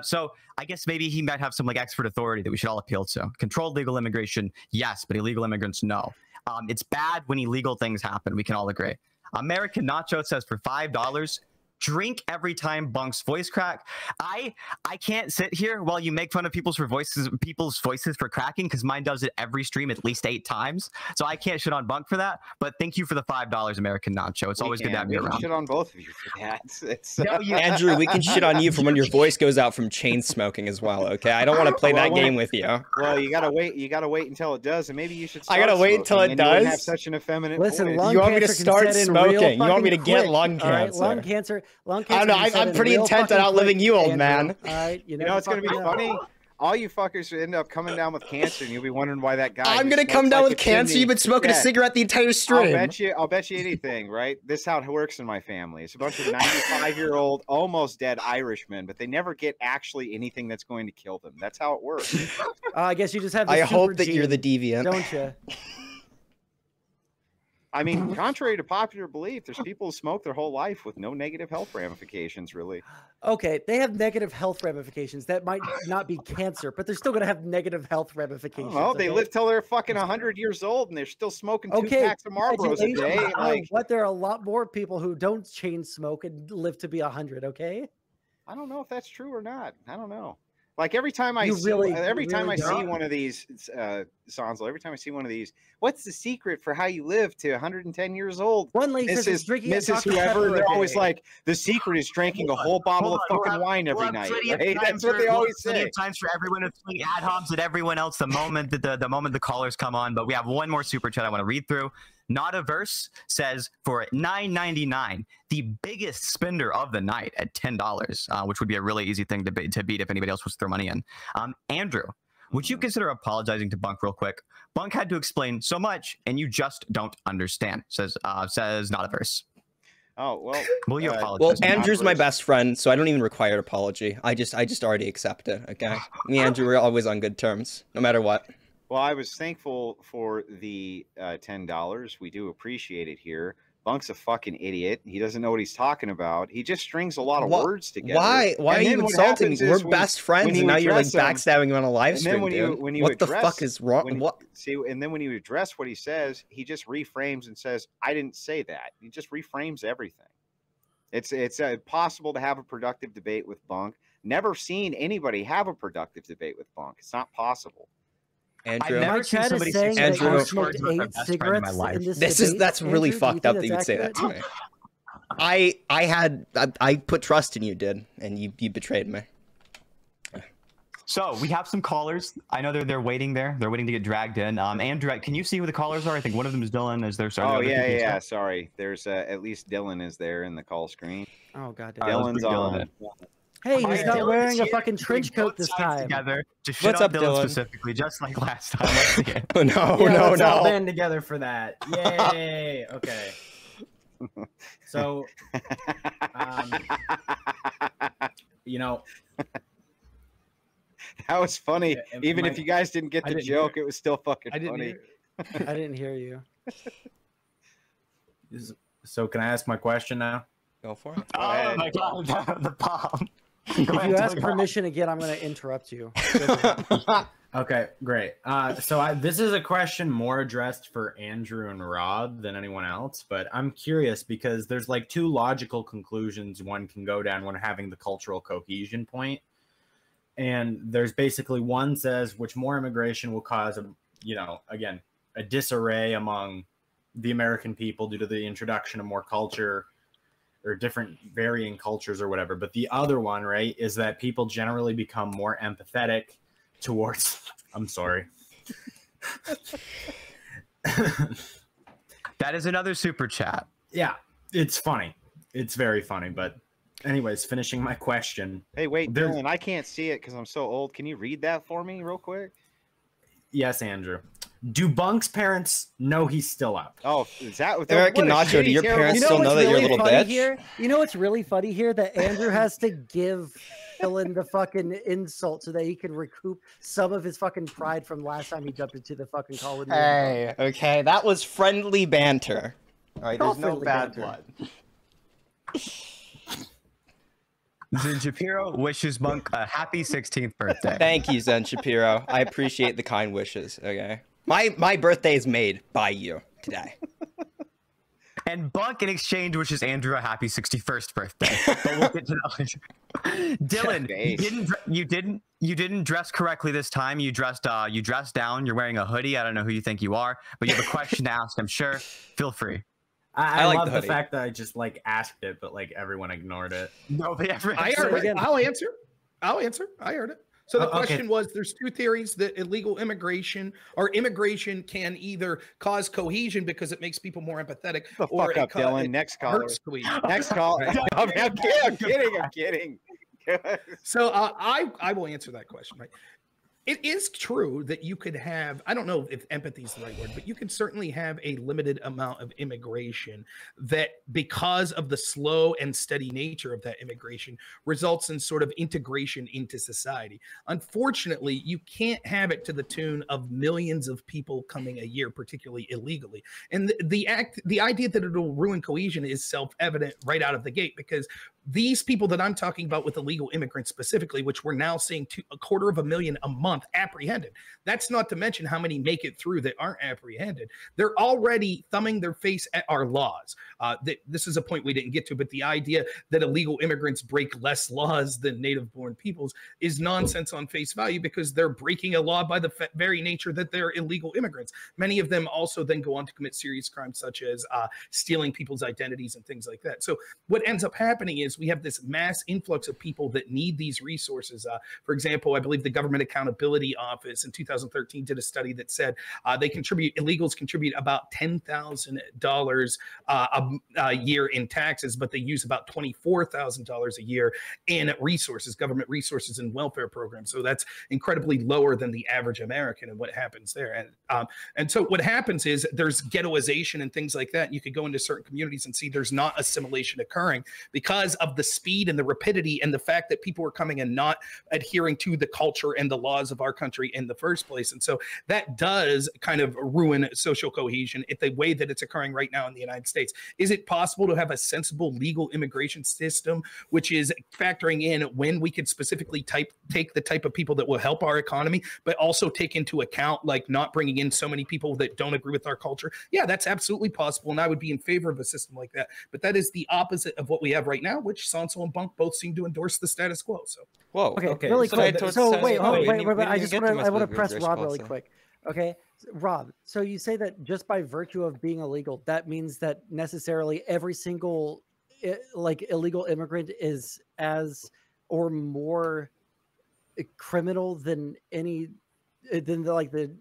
So I guess maybe he might have some like expert authority that we should all appeal to. Controlled legal immigration, yes, but illegal immigrants, no. It's bad when illegal things happen. We can all agree. American Nacho says for $5, drink every time Bunk's voice crack. I can't sit here while you make fun of people's voices for cracking, because mine does it every stream at least 8 times. So I can't shit on Bunk for that. But thank you for the $5, American Nacho. It's always good to have you around. Shit on both of you for that. No, Andrew, we can shit on you from when your voice goes out from chain smoking as well. Okay, I don't want to play that game with you. Well, you gotta wait. You gotta wait until it does, and maybe you should. I gotta wait until it does. Have such an effeminate Listen, voice. You want me to start smoking? You want me to get lung cancer? Right, lung cancer. I don't know. I'm pretty intent on outliving you, old man. All right, you know it's gonna be funny. all you fuckers end up coming down with cancer, and you'll be wondering why that guy. I'm gonna come down with cancer. You've been smoking a cigarette the entire stream. I'll bet you anything, right? This is how it works in my family. It's a bunch of 95-year-old, almost dead Irishmen, but they never get actually anything that's going to kill them. That's how it works. I guess you just have. I hope that you're the deviant, don't you? I mean, contrary to popular belief, there's people who smoke their whole life with no negative health ramifications, really. Okay, they have negative health ramifications. That might not be cancer, but they're still going to have negative health ramifications. Well, they live till they're fucking 100 years old, and they're still smoking 2 packs of Marlboros a day. Like, what? There are a lot more people who don't chain smoke and live to be 100. Okay. I don't know if that's true or not. I don't know. Like every time I see one of these, Sondsol, every time I see one of these, what's the secret for how you live to 110 years old? One lady says drinking Mrs. Whoever, they're always like, the secret is drinking a whole bottle of fucking wine every night. Right? That's what they always say. Plenty of times for everyone to swing ad homs at everyone else the moment that the moment the callers come on. But we have one more super chat I want to read through. Not a Verse says for $9.99, the biggest spender of the night at $10, which would be a really easy thing to beat if anybody else was to throw money in. Andrew, would you consider apologizing to Bunk real quick? Bunk had to explain so much, and you just don't understand. Says Not a Verse. Oh well. Will you apologize? Well, Andrew's my best friend, so I don't even require an apology. I just already accept it. Okay, me and Andrew are always on good terms, no matter what. Well, I was thankful for the $10. We do appreciate it here. Bunk's a fucking idiot. He doesn't know what he's talking about. He just strings a lot of words together. Why are you insulting me? We're best friends, and now you're like backstabbing him on a live stream, what the fuck is wrong? And then when you address what he says, he just reframes and says, "I didn't say that." He just reframes everything. It's impossible to have a productive debate with Bunk. Never seen anybody have a productive debate with Bunk. It's not possible. Andrew, I've never seen somebody say Andrew smoked 8 cigarettes in this debate. That's really fucked up that you would say that to me. I put trust in you, and you betrayed me. So we have some callers. I know they're waiting there. They're waiting to get dragged in. Andrew, can you see who the callers are? I think one of them is Dylan. Is there? Oh yeah. Sorry, there's at least Dylan is there in the call screen. Oh god. Dylan's on. Hey, he's not wearing a fucking trench coat this time. Together. What's up, Dylan? Specifically, just like last time. No. All band together for that. Yay. Okay. So, you know, that was funny. Even if you guys didn't get the joke, it was still fucking funny. I didn't hear you. So, can I ask my question now? Go for it. Oh my god, the bomb. If you ask permission again, I'm going to interrupt you. Okay, great. So this is a question more addressed for Andrew and Rob than anyone else, but I'm curious because there's like 2 logical conclusions one can go down when having the cultural cohesion point. And there's basically one says which more immigration will cause a disarray among the American people due to the introduction of more culture or different varying cultures or whatever. But the other one, right, is that people generally become more empathetic towards, I'm sorry. That is another super chat. Yeah, it's funny. It's very funny. But anyways, finishing my question. Hey, wait, Dylan, I can't see it because I'm so old. Can you read that for me real quick? Yes, Andrew. Do Bunk's parents know he's still up? Oh, is that Eric and Nacho? Do your parents still know that you're a little bitch? Here? You know what's really funny here? That Andrew has to give Dylan the fucking insult so that he can recoup some of his fucking pride from last time he jumped into the fucking call with me. Hey, okay, that was friendly banter. All right, there's no bad blood. Zen Shapiro wishes Bunk a happy 16th birthday. Thank you, Zen Shapiro. I appreciate the kind wishes. Okay. My birthday is made by you today. And Bunk in exchange wishes Andrew a happy 61st birthday. But we'll get to that later. Dylan, you didn't dress correctly this time. You dressed down. You're wearing a hoodie. I don't know who you think you are, but you have a question to ask, I'm sure. Feel free. I like love the fact that I just like asked it, but like everyone ignored it. Nobody ever. I'll answer. I heard it. So the question was, there's 2 theories that illegal immigration or immigration can either cause cohesion because it makes people more empathetic, or fuck up, Dylan. Next caller. Next caller. I'm kidding. So I will answer that question. Right. It is true that you could have, I don't know if empathy is the right word, but you can certainly have a limited amount of immigration that, because of the slow and steady nature of that immigration, results in sort of integration into society. Unfortunately, you can't have it to the tune of millions of people coming a year, particularly illegally. And the idea that it'll ruin cohesion is self-evident right out of the gate, because these people that I'm talking about with illegal immigrants specifically, which we're now seeing 250,000 a month apprehended. That's not to mention how many make it through that aren't apprehended. They're already thumbing their face at our laws. This is a point we didn't get to, but the idea that illegal immigrants break less laws than native-born peoples is nonsense on face value, because they're breaking a law by the very nature that they're illegal immigrants. Many of them also then go on to commit serious crimes such as stealing people's identities and things like that. So what ends up happening is we have this mass influx of people that need these resources. For example, I believe the Government Accountability Office in 2013 did a study that said illegals contribute about $10,000 a year in taxes, but they use about $24,000 a year in resources, government resources and welfare programs. So that's incredibly lower than the average American and what happens there. And so what happens is there's ghettoization and things like that. You could go into certain communities and see there's not assimilation occurring because of the speed and the rapidity and the fact that people are coming and not adhering to the culture and the laws of our country in the first place. And so that does kind of ruin social cohesion in the way that it's occurring right now in the United States. Is it possible to have a sensible legal immigration system, which is factoring in when we could specifically take the type of people that will help our economy, but also take into account like not bringing in so many people that don't agree with our culture? Yeah, that's absolutely possible. And I would be in favor of a system like that. But that is the opposite of what we have right now, which Sondsol and Bunk both seem to endorse the status quo. So, whoa, okay. Really quick. So wait, I want to press Rob really so. quick. Okay, Rob. So you say that just by virtue of being illegal, that means that necessarily every single like illegal immigrant is as or more criminal than any than the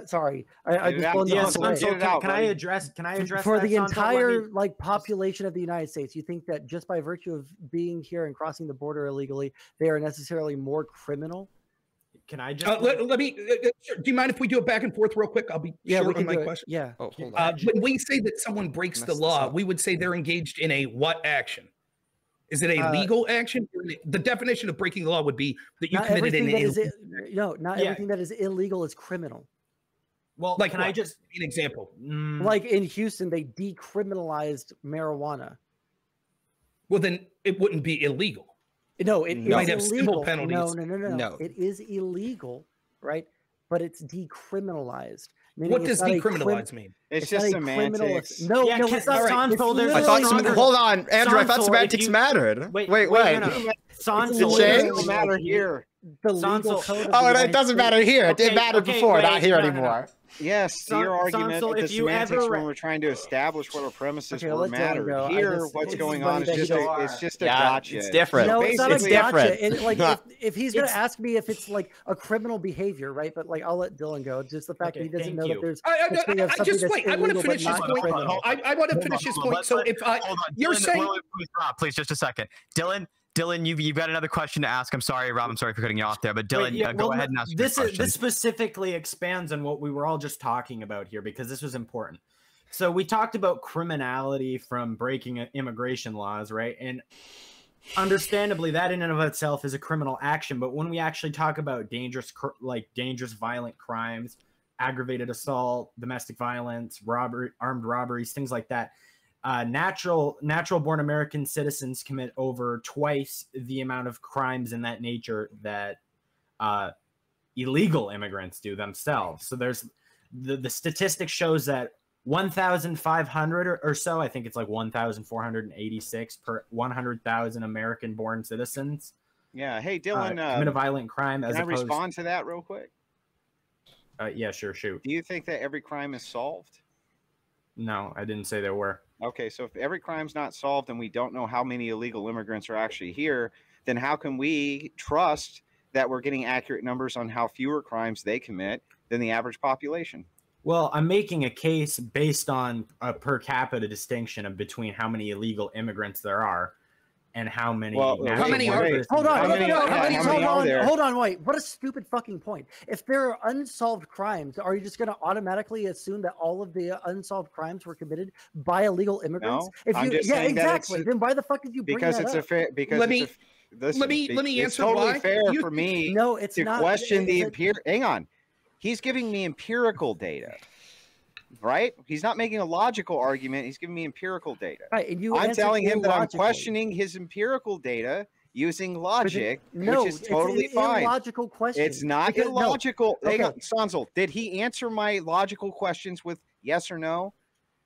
sorry, I just blown can I address for that, the entire Sondsol? like population of the United States? You think that just by virtue of being here and crossing the border illegally, they are necessarily more criminal? Can I just let me? Do you mind if we do it back and forth real quick? I'll be short on my question. Yeah. Oh, hold on. When we say that someone breaks the law, we would say they're engaged in a what action? Is it a legal action? The definition of breaking the law would be that you committed an illegal. Not everything that is illegal is criminal. Well, like, can I just an example? Like in Houston, they decriminalized marijuana. Well, then it wouldn't be illegal. No, it might have illegal. civil penalties. No. It is illegal, right? But it's decriminalized. What does decriminalize mean? It's just semantics. No, it's not. Sondsol, I thought hold on, Andrew. I thought semantics mattered. Wait. Sondsol doesn't matter here. The legal code. Oh, it doesn't matter here. It mattered before, not here anymore. Yes, your argument Sondsol, with the semantics when we're trying to establish what our premises were mattered. Here, what's going on is just a gotcha. It's different. No, it's not a different. Like if he's going to ask me if it's like a criminal behavior, right? But like I'll let Dylan go. Just the fact that he doesn't know that there's. I just wait. I want to finish his point. I want to finish his point. So if you're saying, please, just a second, Dylan, you've got another question to ask. I'm sorry, Rob. I'm sorry for cutting you off there, but Dylan, go ahead and ask your question. This specifically expands on what we were all just talking about here, because this was important. So we talked about criminality from breaking immigration laws, right? And understandably, that in and of itself is a criminal action. But when we actually talk about dangerous violent crimes, aggravated assault, domestic violence, robbery, armed robberies, things like that, natural born American citizens commit over twice the amount of crimes in that nature that illegal immigrants do themselves. So there's the statistic shows that 1,500 or so, I think it's like 1,486 per 100,000 American born citizens. Yeah. Hey, Dylan, commit a violent crime. Can I respond to that real quick? Yeah, sure. Shoot. Do you think that every crime is solved? No, I didn't say there were. Okay, so if every crime's not solved and we don't know how many illegal immigrants are actually here, then how can we trust that we're getting accurate numbers on how fewer crimes they commit than the average population? Well, I'm making a case based on a per capita distinction of between how many illegal immigrants there are. and how many? how many are there? Hold on, there? hold on, wait. What a stupid fucking point. If there are unsolved crimes, are you just going to automatically assume that all of the unsolved crimes were committed by illegal immigrants? No, if I'm you, just yeah, saying that exactly. Then why the fuck did you bring because that it's up? a fair because Let me it's answer totally why. fair for me No, it's to not. question the hang on. He's giving me empirical data. Right? He's not making a logical argument. He's giving me empirical data. Right, and you I'm telling him that I'm illogically. questioning his empirical data using logic, No, which is totally it's an fine. illogical question. It's not Because- no. illogical. Hang Okay. on, Sondsol, did he answer my logical questions with yes or no?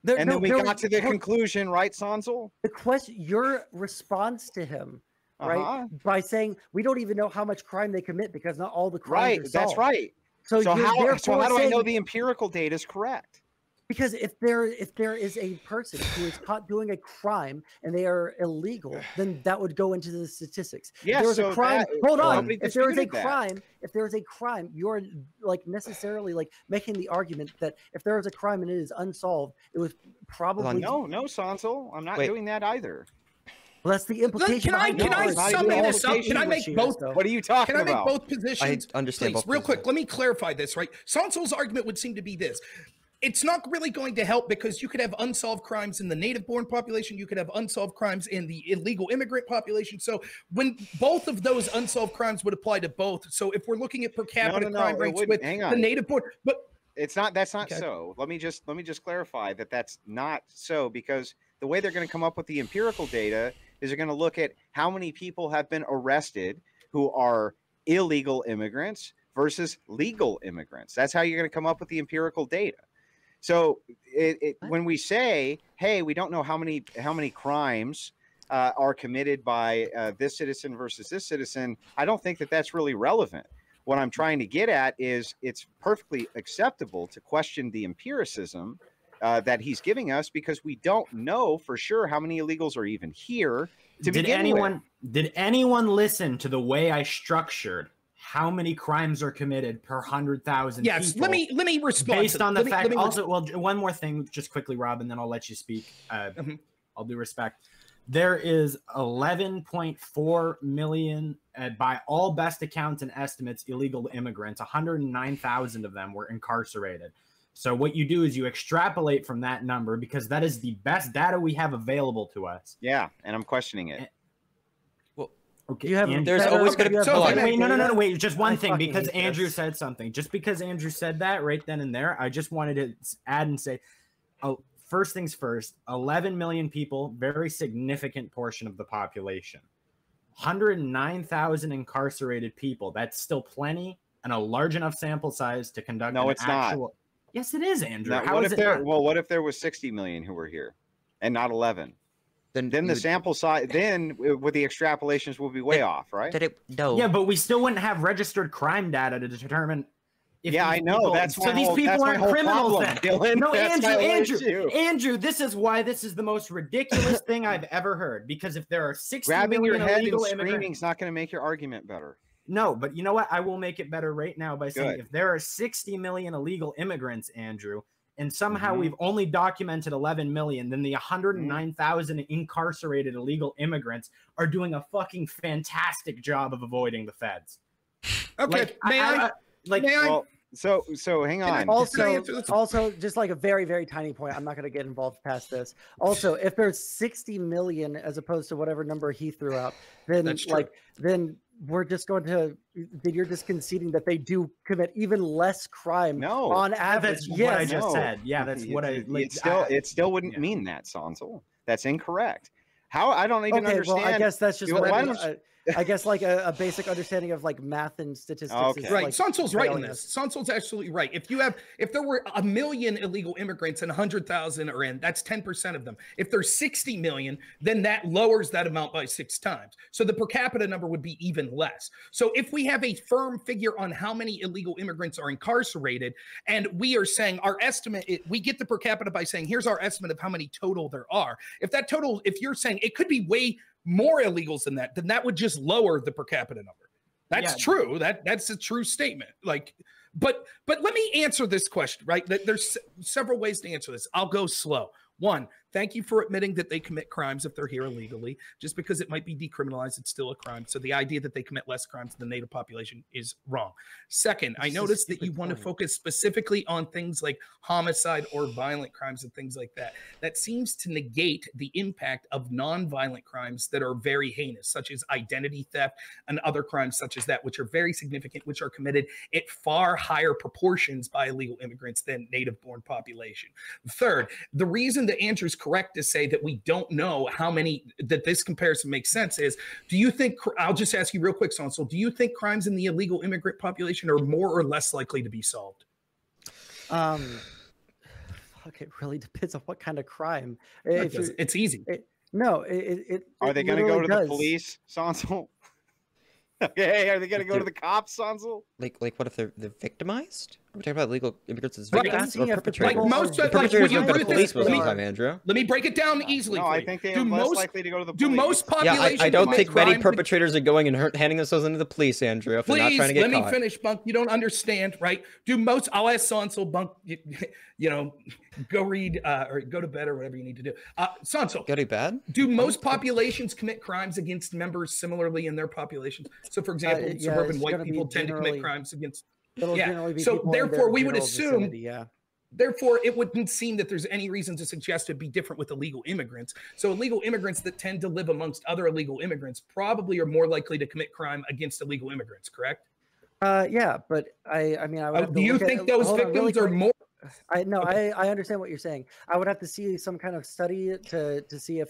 There- And no, then we there got was- to the hold- conclusion, right, Sondsol? The question, your response to him, right, Uh-huh. by saying we don't even know how much crime they commit because not all the crimes Right, are solved. that's right. So, So you're how therefore do I know saying- the empirical data is correct? Because if there is a person who is caught doing a crime and they are illegal, then that would go into the statistics. Yeah, if there was so a crime, that- hold on. nobody If there is a disputed that. crime, you're like necessarily like making the argument that if there is a crime and it is unsolved, it was probably No, Sondsol, I'm not doing that either. Well, that's the implication. Can I behind the sum argument. this up? Can I make both? What are you talking Can I make about? both positions? I understand Please, both real quick, positions. let me clarify this, right? Sondsol's argument would seem to be this. It's not really going to help because you could have unsolved crimes in the native-born population. You could have unsolved crimes in the illegal immigrant population. So when both of those unsolved crimes would apply to both. So if we're looking at per capita crime rates with the native-born, but it's not. That's not so. Let me just clarify that that's not so, because the way they're going to come up with the empirical data is they're going to look at how many people have been arrested who are illegal immigrants versus legal immigrants. That's how you're going to come up with the empirical data. So when we say, hey, we don't know how many crimes are committed by this citizen versus this citizen, I don't think that that's really relevant. What I'm trying to get at is it's perfectly acceptable to question the empiricism that he's giving us, because we don't know for sure how many illegals are even here to begin with. Did anyone listen to the way I structured how many crimes are committed per 100,000 yes, people? let me respond based on the fact. Also, well, one more thing, just quickly, Rob, and then I'll let you speak. I'll do respect. There is 11.4 million, by all best accounts and estimates, illegal immigrants. 109,000 of them were incarcerated. So what you do is you extrapolate from that number, because that is the best data we have available to us. Yeah, and I'm questioning it. Okay, you have there's always going to be wait, just one thing, because hate Andrew this. said something. Just because Andrew said that right then and there, I just wanted to add and say, first things first, 11 million people, very significant portion of the population. 109,000 incarcerated people. That's still plenty and a large enough sample size to conduct No, it's not. Yes, it is, Andrew. Now, How is it not? Well, what if there was 60 million who were here and not 11? Then the sample size, then with the extrapolations, will be way off, right? Yeah, but we still wouldn't have registered crime data to determine. Yeah, I know. That's so these people aren't criminals then. Dylan. No, That's Andrew, this is why this is the most ridiculous thing I've ever heard. Because if there are 60 grabbing your million head and illegal screaming immigrants, is not going to make your argument better. no, but you know what? I will make it better right now by saying Good. if there are 60 million illegal immigrants, Andrew, and somehow we've only documented 11 million, then the 109,000 incarcerated illegal immigrants are doing a fucking fantastic job of avoiding the feds. okay, may I? Well, so hang on. Also, just like a very, very tiny point. I'm not going to get involved past this. Also, if there's 60 million as opposed to whatever number he threw out, then then we're just going to. Then you're just conceding that they do commit even less crime on average. That's what I just said. Yeah, that's what I. It still wouldn't mean that, Sondsol. That's incorrect. How? I don't even understand. Well, I guess that's just I guess like a basic understanding of like math and statistics. Okay. Is Right, like Sonsol's right in this. Sonsol's absolutely right. If there were 1 million illegal immigrants and 100,000 are in, that's 10% of them. If there's 60 million, then that lowers that amount by 6 times. So the per capita number would be even less. So if we have a firm figure on how many illegal immigrants are incarcerated, and we are saying our estimate, we get the per capita by saying, here's our estimate of how many total there are. If you're saying it could be way more illegals than that, then that would just lower the per capita number. That's true. That's a true statement. But let me answer this question, right? There's several ways to answer this. I'll go slow. One, Thank you for admitting that they commit crimes if they're here illegally. Just because it might be decriminalized, it's still a crime. So the idea that they commit less crimes than the native population is wrong. Second, I noticed that you want to focus specifically on things like homicide or violent crimes and things like that. That seems to negate the impact of non-violent crimes that are very heinous, such as identity theft and other crimes such as that, which are very significant, which are committed at far higher proportions by illegal immigrants than native-born population. Third, the reason that Andrew's correct to say that we don't know how many, that this comparison makes sense is, do you think, I'll just ask you real quick, Sondsol, do you think crimes in the illegal immigrant population are more or less likely to be solved? Okay, it really depends on what kind of crime. It's easy. Are they going to go to the police, Sondsol? Okay, are they going to go to the cops, Sondsol? Like what if they're victimized? We're talking about illegal immigrants as Right, victims or perpetrators? Like most, perpetrators don't go to police most of the time, Andrew. Let me break it down easily. No, I think they are less likely to go to the police. Do most populations? Yeah, I don't think many perpetrators are going and handing themselves into the police, Andrew, if they're not trying to get caught. Let me finish, Bunk. You don't understand, right? Do most? I'll ask Sondsol, Bunk. You know, go read or go to bed or whatever you need to do. Sondsol, go to bed. Do most populations commit crimes against members similarly in their populations? So, for example, suburban white people tend to commit crimes against. So therefore, we would assume. Therefore, it wouldn't seem that there's any reason to suggest it'd be different with illegal immigrants. So illegal immigrants that tend to live amongst other illegal immigrants probably are more likely to commit crime against illegal immigrants, correct? Yeah, but I mean, I would. Do you think those victims are more? I understand what you're saying. I would have to see some kind of study to see if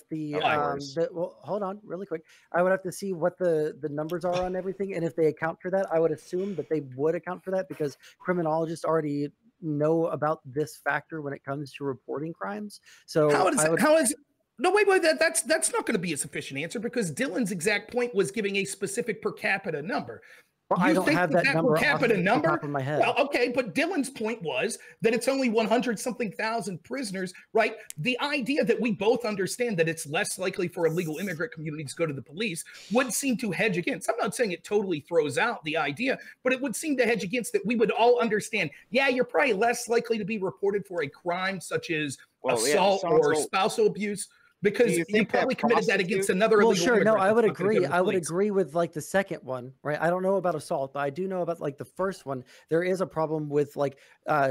well, hold on really quick. I would have to see what the numbers are on everything, and if they account for that. I would assume that they would account for that because criminologists already know about this factor when it comes to reporting crimes. So no, wait, that's not going to be a sufficient answer because Dylan's exact point was giving a specific per capita number. Well, I don't have that number per capita number. Top of my head. Well, okay, but Dylan's point was that it's only 100-something thousand prisoners, right? The idea that we both understand that it's less likely for illegal immigrant communities to go to the police would seem to hedge against. I'm not saying it totally throws out the idea, but it would seem to hedge against that we would all understand, yeah, you're probably less likely to be reported for a crime such as assault or spousal abuse. Because you probably committed that against another illegal immigrant. No, I would agree. I would agree with like the second one, right? I don't know about assault, but I do know about like the first one. There is a problem with like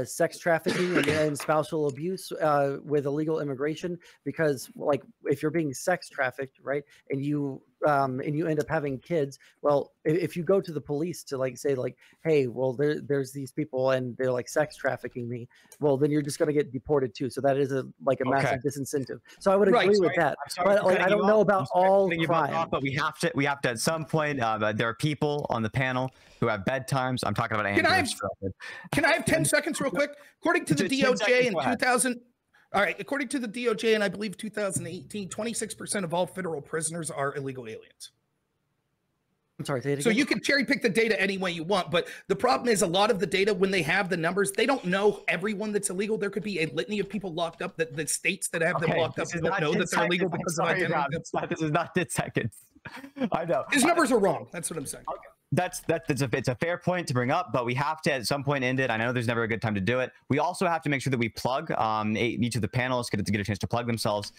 sex trafficking and spousal abuse with illegal immigration because like if you're being sex trafficked, right, and you end up having kids, well, if you go to the police to like say like, hey, well, there's these people and they're like sex trafficking me, well, then you're just going to get deported too. So that is a massive disincentive. So I would agree with that. But like, I don't know about all crime. But we have to at some point. There are people on the panel who have bedtimes. I'm talking about. Can I have 10 seconds real quick? According to the DOJ in 2000. All right, according to the DOJ in, I believe, 2018, 26% of all federal prisoners are illegal aliens. I'm sorry, say it again. So you can cherry pick the data any way you want, but the problem is a lot of the data, when they have the numbers, they don't know everyone that's illegal. There could be a litany of people locked up that the states that have them locked up don't know that they're illegal because of identity. This is not 10 seconds. I know. His numbers are wrong. That's what I'm saying. Okay. It's a fair point to bring up, but we have to at some point end it. I know there's never a good time to do it. We also have to make sure that we plug each of the panelists get a chance to plug themselves.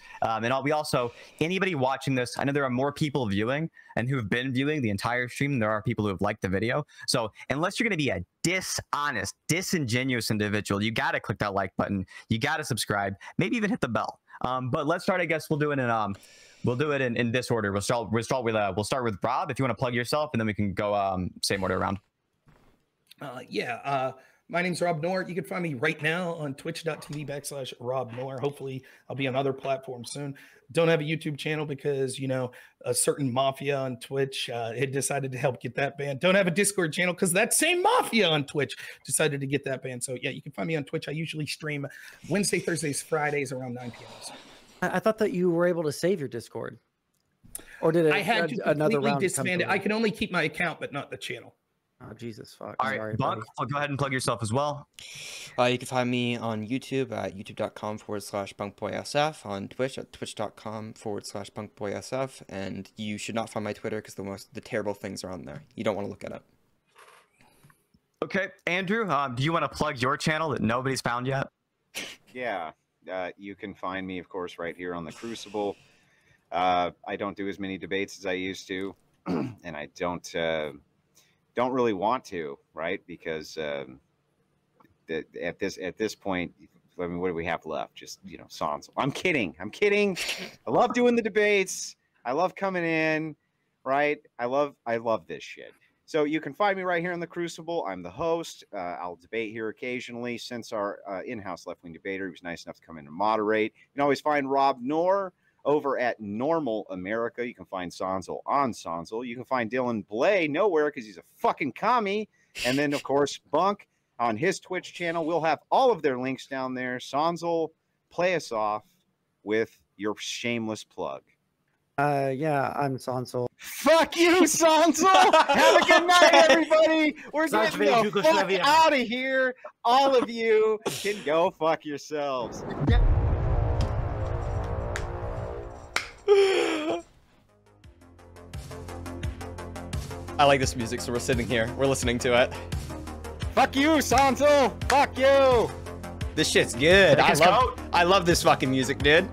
We also, anybody watching this, I know there are more people viewing and who have been viewing the entire stream than there are people who have liked the video. So unless you're going to be a dishonest, disingenuous individual, you got to click that like button. You got to subscribe, maybe even hit the bell. But let's start. I guess we'll do it in we'll do it in this order. We'll start with Rob, if you want to plug yourself, and then we can go same order around. My name's Rob Noerr. You can find me right now on twitch.tv/Rob Noerr. Hopefully I'll be on other platforms soon. Don't have a YouTube channel because, you know, a certain mafia on Twitch had decided to help get that banned. Don't have a Discord channel because that same mafia on Twitch decided to get that banned. So yeah, you can find me on Twitch. I usually stream Wednesday, Thursdays, Fridays around 9 p.m. I thought that you were able to save your Discord. Or did it I had to completely disband it. I can only keep my account, but not the channel. Oh, Jesus, fuck. All right, Bunk, go ahead and plug yourself as well. You can find me on YouTube at youtube.com/bunkboysf, on Twitch at twitch.com/bunkboysf, and you should not find my Twitter because the terrible things are on there. You don't want to look at it. Okay, Andrew, do you want to plug your channel that nobody's found yet? Yeah. You can find me, of course, right here on the Crucible. I don't do as many debates as I used to, and I don't really want to, right? Because at this point, I mean, what do we have left? Just, you know, Sondsol. I'm kidding. I love doing the debates. I love coming in, right? I love this shit. So you can find me right here in the Crucible. I'm the host. I'll debate here occasionally. Since our in-house left-wing debater, he was nice enough to come in and moderate. You can always find Rob Noerr over at Normal America. You can find Sondsol on Sondsol. You can find Dylan Blay nowhere because he's a fucking commie. And then, of course, Bunk on his Twitch channel. We'll have all of their links down there. Sondsol, play us off with your shameless plug. Yeah, I'm Sondsol. Fuck you, Sondsol! Have a good night, everybody! We're getting the fuck out of here. All of you can go fuck yourselves. I like this music, so we're sitting here. We're listening to it. Fuck you, Sondsol! Fuck you! This shit's good. I love this fucking music, dude.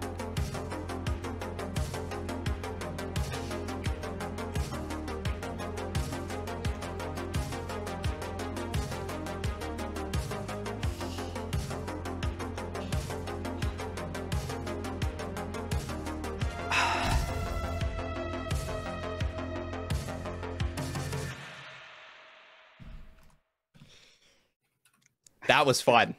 That was fun.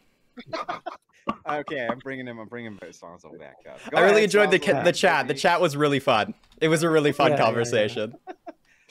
Okay, I'm bringing Sondsol back up. I really enjoyed the chat. The chat was really fun. It was a really fun conversation.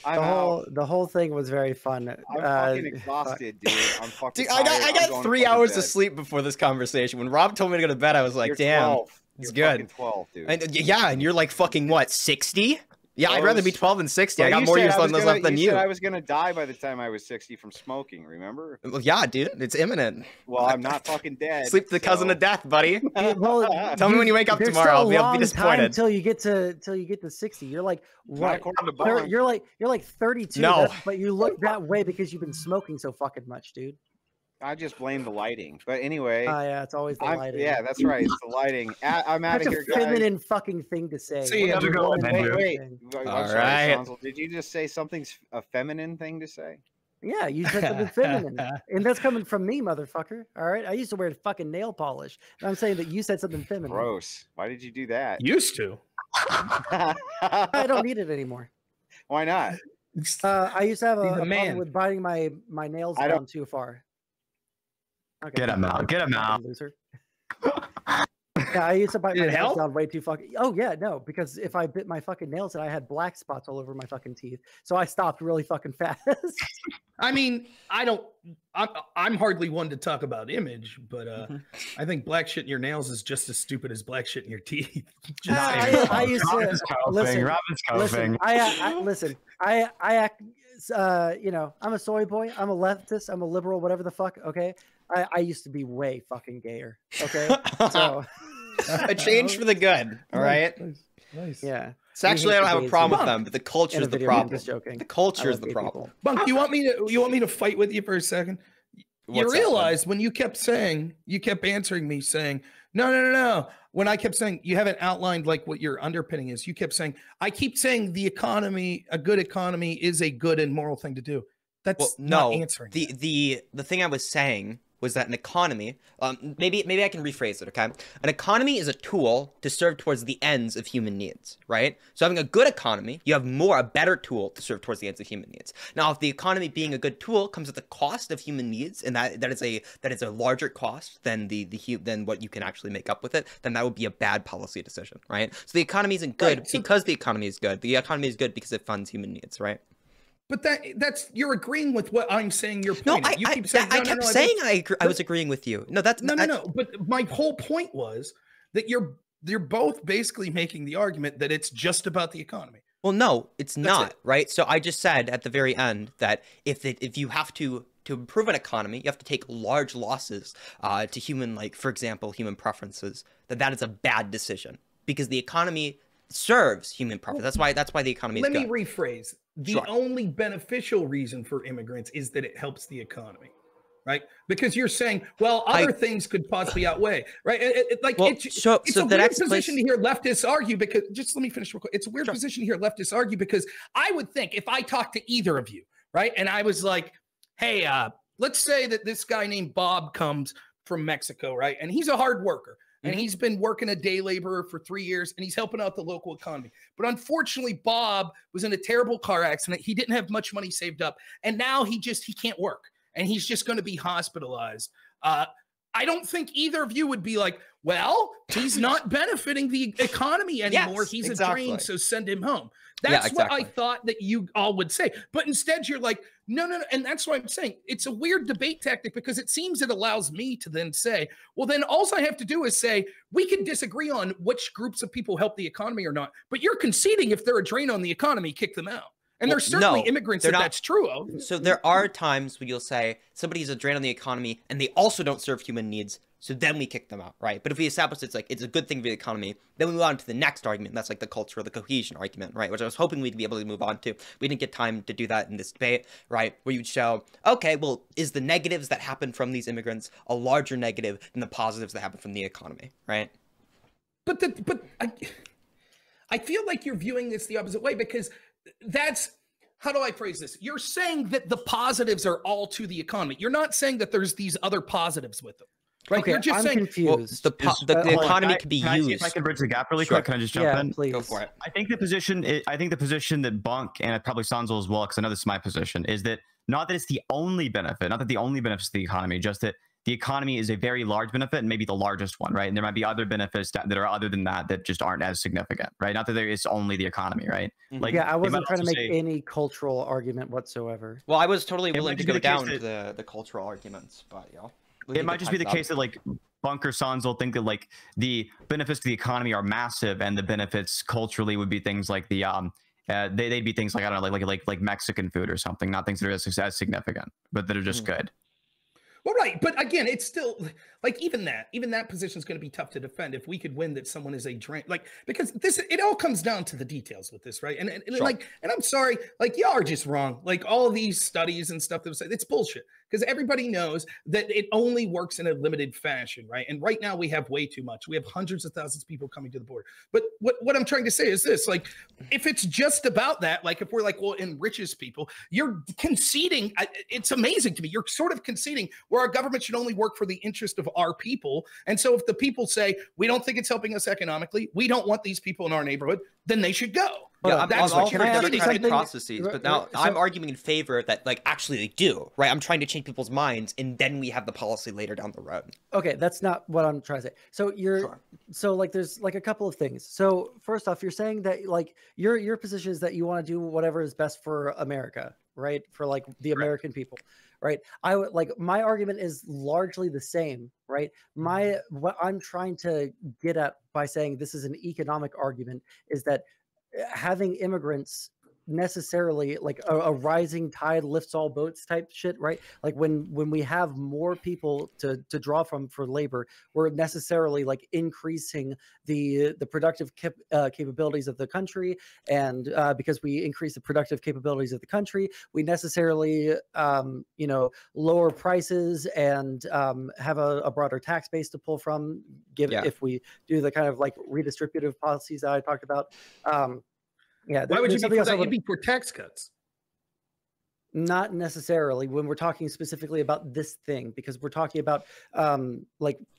The whole thing was very fun. I'm fucking exhausted, dude. I'm fucking dude, I got 3 hours of sleep before this conversation. When Rob told me to go to bed, I was like, damn, 12. it's You're good. 12, dude. And, yeah, and you're like fucking what, 60? Yeah, I'd rather be 12 than 60. Well, I got more years left than you. Said I was gonna die by the time I was 60 from smoking. Remember? Well, yeah, dude, it's imminent. Well, I'm not fucking dead. Sleep the cousin of death, buddy. Well, tell me when you wake up tomorrow. I'll be disappointed. Until you get to 60, you're like what? You're like 32. No, but you look that way because you've been smoking so fucking much, dude. I just blame the lighting. But anyway. Yeah, it's always the lighting. Yeah, that's right. It's the lighting. I'm out of here, guys. Such a feminine fucking thing to say. See, wait. All right. Sondsol, did you just say something's a feminine thing to say? Yeah, you said something feminine. And that's coming from me, motherfucker. All right? I used to wear fucking nail polish. And I'm saying that you said something feminine. Gross. Why did you do that? Used to. I don't need it anymore. Why not? I used to have a problem with biting my nails down too far. Okay. Get him out. Get him out. Loser. Yeah, I used to bite my nails down way too fucking. Oh yeah, no, because if I bit my fucking nails, and I had black spots all over my fucking teeth, so I stopped really fucking fast. I mean, I'm hardly one to talk about image, but I think black shit in your nails is just as stupid as black shit in your teeth. I used to listen. I act. You know, I'm a soy boy. I'm a leftist. I'm a liberal. Whatever the fuck. Okay. I used to be way fucking gayer. Okay. So a change for the good. All right. Nice. Yeah. So actually, I don't have a problem with them, but the culture is the problem. Just joking. The culture is the problem. Bunk, you want me to fight with you for a second? You realize when you kept answering me saying, no. When I kept saying you haven't outlined like what your underpinning is, you kept saying, I keep saying the economy, a good economy is a good and moral thing to do. That's not answering. The thing I was saying was that an economy, maybe I can rephrase it, okay? An economy is a tool to serve towards the ends of human needs, right? So having a good economy, you have a better tool to serve towards the ends of human needs. Now, if the economy being a good tool comes at the cost of human needs, and that is a larger cost than than what you can actually make up with it, then that would be a bad policy decision, right? So the economy isn't good because the economy is good. The economy is good because it funds human needs, right? But that's you're agreeing with what I'm saying. Your point. No, You keep saying, I kept saying I was agreeing with you. No, that's no. But my whole point was that you're both basically making the argument that it's just about the economy. Well, no, it's not, right? So I just said at the very end that if you have to improve an economy, you have to take large losses to human, like for example, human preferences. That is a bad decision because the economy serves human preference. That's why the economy is good. Let me rephrase. The only beneficial reason for immigrants is that it helps the economy. right? Because you're saying, well, other things could possibly outweigh, right? It's so a the weird next position place... to hear leftists argue because, just let me finish real quick. It's a weird position to hear leftists argue because I would think if I talked to either of you, right, and I was like, hey, let's say that this guy named Bob comes from Mexico, right, and he's a hard worker. And he's been working a day laborer for 3 years, and he's helping out the local economy. But unfortunately, Bob was in a terrible car accident. He didn't have much money saved up, and now he can't work, and he's just going to be hospitalized. I don't think either of you would be like, well, he's not benefiting the economy anymore. Yes, he's exactly. a drain, so send him home. That's what I thought that you all would say. But instead, you're like, no. And that's what I'm saying. It's a weird debate tactic because it seems it allows me to then say, well, then all I have to do is say, we can disagree on which groups of people help the economy or not. But you're conceding if they're a drain on the economy, kick them out. And there's certainly immigrants that's true of. So there are times when you'll say somebody's a drain on the economy and they also don't serve human needs. So then we kick them out, right? But if we establish it's a good thing for the economy, then we move on to the next argument. That's like the culture or the cohesion argument, right? Which I was hoping we'd be able to move on to. We didn't get time to do that in this debate, right? Where you'd show, okay, well, is the negatives that happen from these immigrants a larger negative than the positives that happen from the economy, right? But I feel like you're viewing this the opposite way because that's, how do I phrase this? You're saying that the positives are all to the economy. You're not saying that there's these other positives with them. Right? Okay, You're just saying confused. Well, the economy could be can I see used. if I can bridge the gap really quick? Can I just jump in? Please. Go for it. I think the position that Bunk and probably Sondsol as well, because I know this is my position, is that not that it's the only benefit, not that the only benefits to the economy, just that the economy is a very large benefit and maybe the largest one, right? And there might be other benefits that are other than that just aren't as significant, right? Not that there is only the economy, right? Like, yeah, I wasn't trying to make any cultural argument whatsoever. Well, I was totally willing to go down to the cultural arguments, but it might just be the case that like Bunk or Sondsol think that like the benefits to the economy are massive and the benefits culturally would be things like the they'd be things like, I don't know, like Mexican food or something, not things that are as significant, but that are just good. Well, right, but again, it's still like even that position is going to be tough to defend if we could win that someone is a drain, like, because it all comes down to the details with this, right? And I'm sorry, like, y'all are just wrong. Like all of these studies and stuff that was said, it's bullshit because everybody knows that it only works in a limited fashion, right? And right now we have way too much. We have hundreds of thousands of people coming to the border. But what I'm trying to say is this: like, if it's just about that, like if we're like, well, enriches people, you're conceding. It's amazing to me. You're sort of conceding where our government should only work for the interest of our people. And so if the people say, we don't think it's helping us economically, we don't want these people in our neighborhood, then they should go. Yeah, that's I'm all what for you're democratic processes, but now I'm arguing in favor that, like, actually they do, right? I'm trying to change people's minds, and then we have the policy later down the road. Okay, that's not what I'm trying to say. So so like there's like a couple of things. So first off, you're saying that like your position is that you want to do whatever is best for America, right? For like the American people, right? I would like, my argument is largely the same, right? What I'm trying to get at by saying this is an economic argument is that having immigrants necessarily, like a rising tide lifts all boats type shit, right? Like when we have more people to draw from for labor, we're necessarily like increasing the productive capabilities of the country, and because we increase the productive capabilities of the country, we necessarily lower prices and have a broader tax base to pull from, if we do the kind of like redistributive policies that I talked about. Why would you be for that? You'd be for tax cuts. Not necessarily when we're talking specifically about this thing, because we're talking about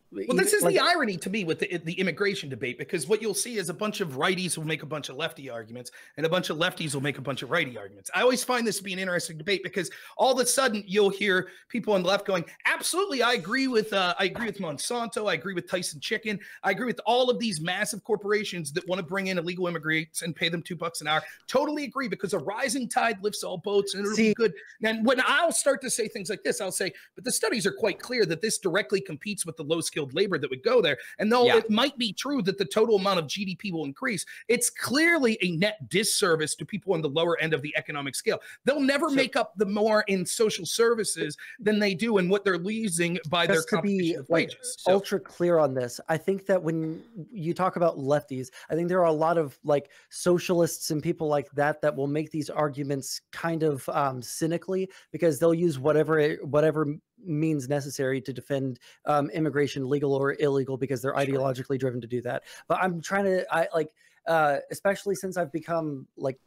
well, this is the irony to me with the immigration debate, because what you'll see is a bunch of righties will make a bunch of lefty arguments and a bunch of lefties will make a bunch of righty arguments. I always find this to be an interesting debate because all of a sudden you'll hear people on the left going, absolutely, I agree with Monsanto, I agree with Tyson Chicken, I agree with all of these massive corporations that want to bring in illegal immigrants and pay them $2 an hour. Totally agree, because a rising tide lifts all boats and it'll be good. And when I'll start to say things like this, I'll say, but the studies are quite clear that this directly competes with the low-skilled labor that would go there. And though it might be true that the total amount of GDP will increase, it's clearly a net disservice to people on the lower end of the economic scale. They'll never make up the more in social services than they do in what they're losing by their competition of wages. Ultra clear on this, I think that when you talk about lefties, I think there are a lot of like socialists and people like that will make these arguments kind of cynically, because they'll use whatever means necessary to defend immigration, legal or illegal, because they're ideologically driven to do that. But I'm trying to, especially since I've become like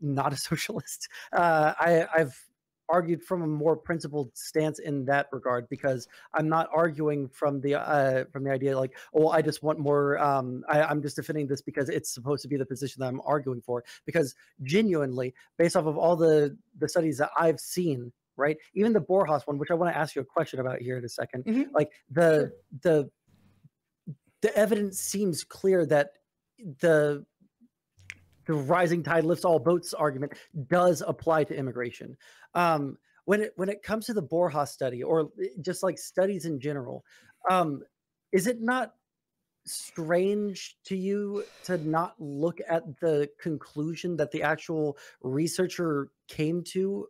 not a socialist, I've argued from a more principled stance in that regard, because I'm not arguing from the idea like, oh, I just want more. I'm just defending this because it's supposed to be the position that I'm arguing for. Because genuinely, based off of all the studies that I've seen, right, even the Borjas one, which I want to ask you a question about here in a second, like the evidence seems clear that the rising tide lifts all boats argument does apply to immigration. When it comes to the Borjas study, or just like studies in general, is it not strange to you to not look at the conclusion that the actual researcher came to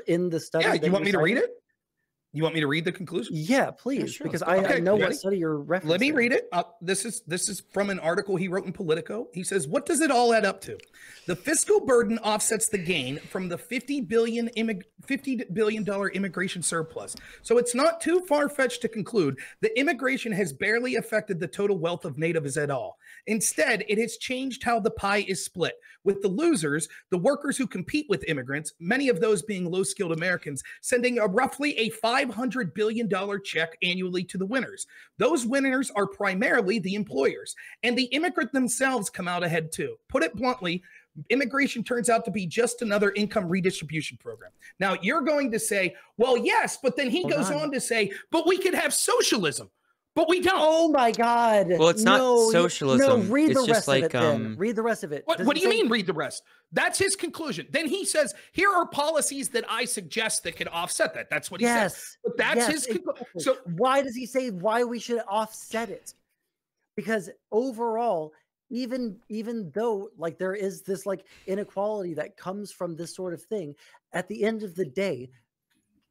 in the study? Yeah, you want me to read cited? it? You want me to read the conclusion? Yeah, please, Yeah, sure. because I know what ready? study you're referencing. Let me read it. This is from an article he wrote in Politico. He says, "What does it all add up to? The fiscal burden offsets the gain from the $50 billion immigration surplus. So it's not too far-fetched to conclude that immigration has barely affected the total wealth of natives at all. Instead, it has changed how the pie is split, with the losers, the workers who compete with immigrants, many of those being low-skilled Americans, sending roughly a $500 billion check annually to the winners. Those winners are primarily the employers, and the immigrant themselves come out ahead too. Put it bluntly, immigration turns out to be just another income redistribution program." Now, you're going to say, well, yes, but then he goes on to say, but we could have socialism. But we don't. Oh my God! Well, it's not socialism. No, read It's the just rest of it. like, Then read the rest of it. What do you mean? Read the rest. That's his conclusion. Then he says, "Here are policies that I suggest that could offset that." That's what he says. But that's his conclusion. Exactly. So why does he say why we should offset it? Because overall, even though like there is this like inequality that comes from this sort of thing, at the end of the day,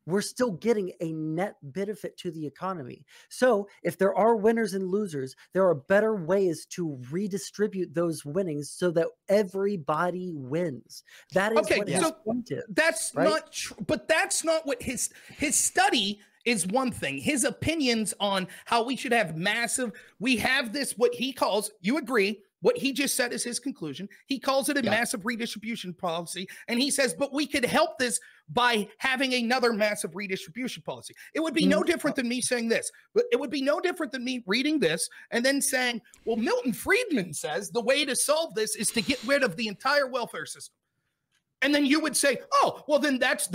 we're still getting a net benefit to the economy. So if there are winners and losers, there are better ways to redistribute those winnings so that everybody wins. That is what his point is. That's right? not true. But that's not what his study is. One thing, his opinions on how we should have we have this, what he calls, you agree, what he just said is his conclusion. He calls it a massive redistribution policy. And he says, but we could help this by having another massive redistribution policy. It would be no different than me saying this. It would be no different than me reading this and then saying, well, Milton Friedman says the way to solve this is to get rid of the entire welfare system. And then you would say, oh, well, then that's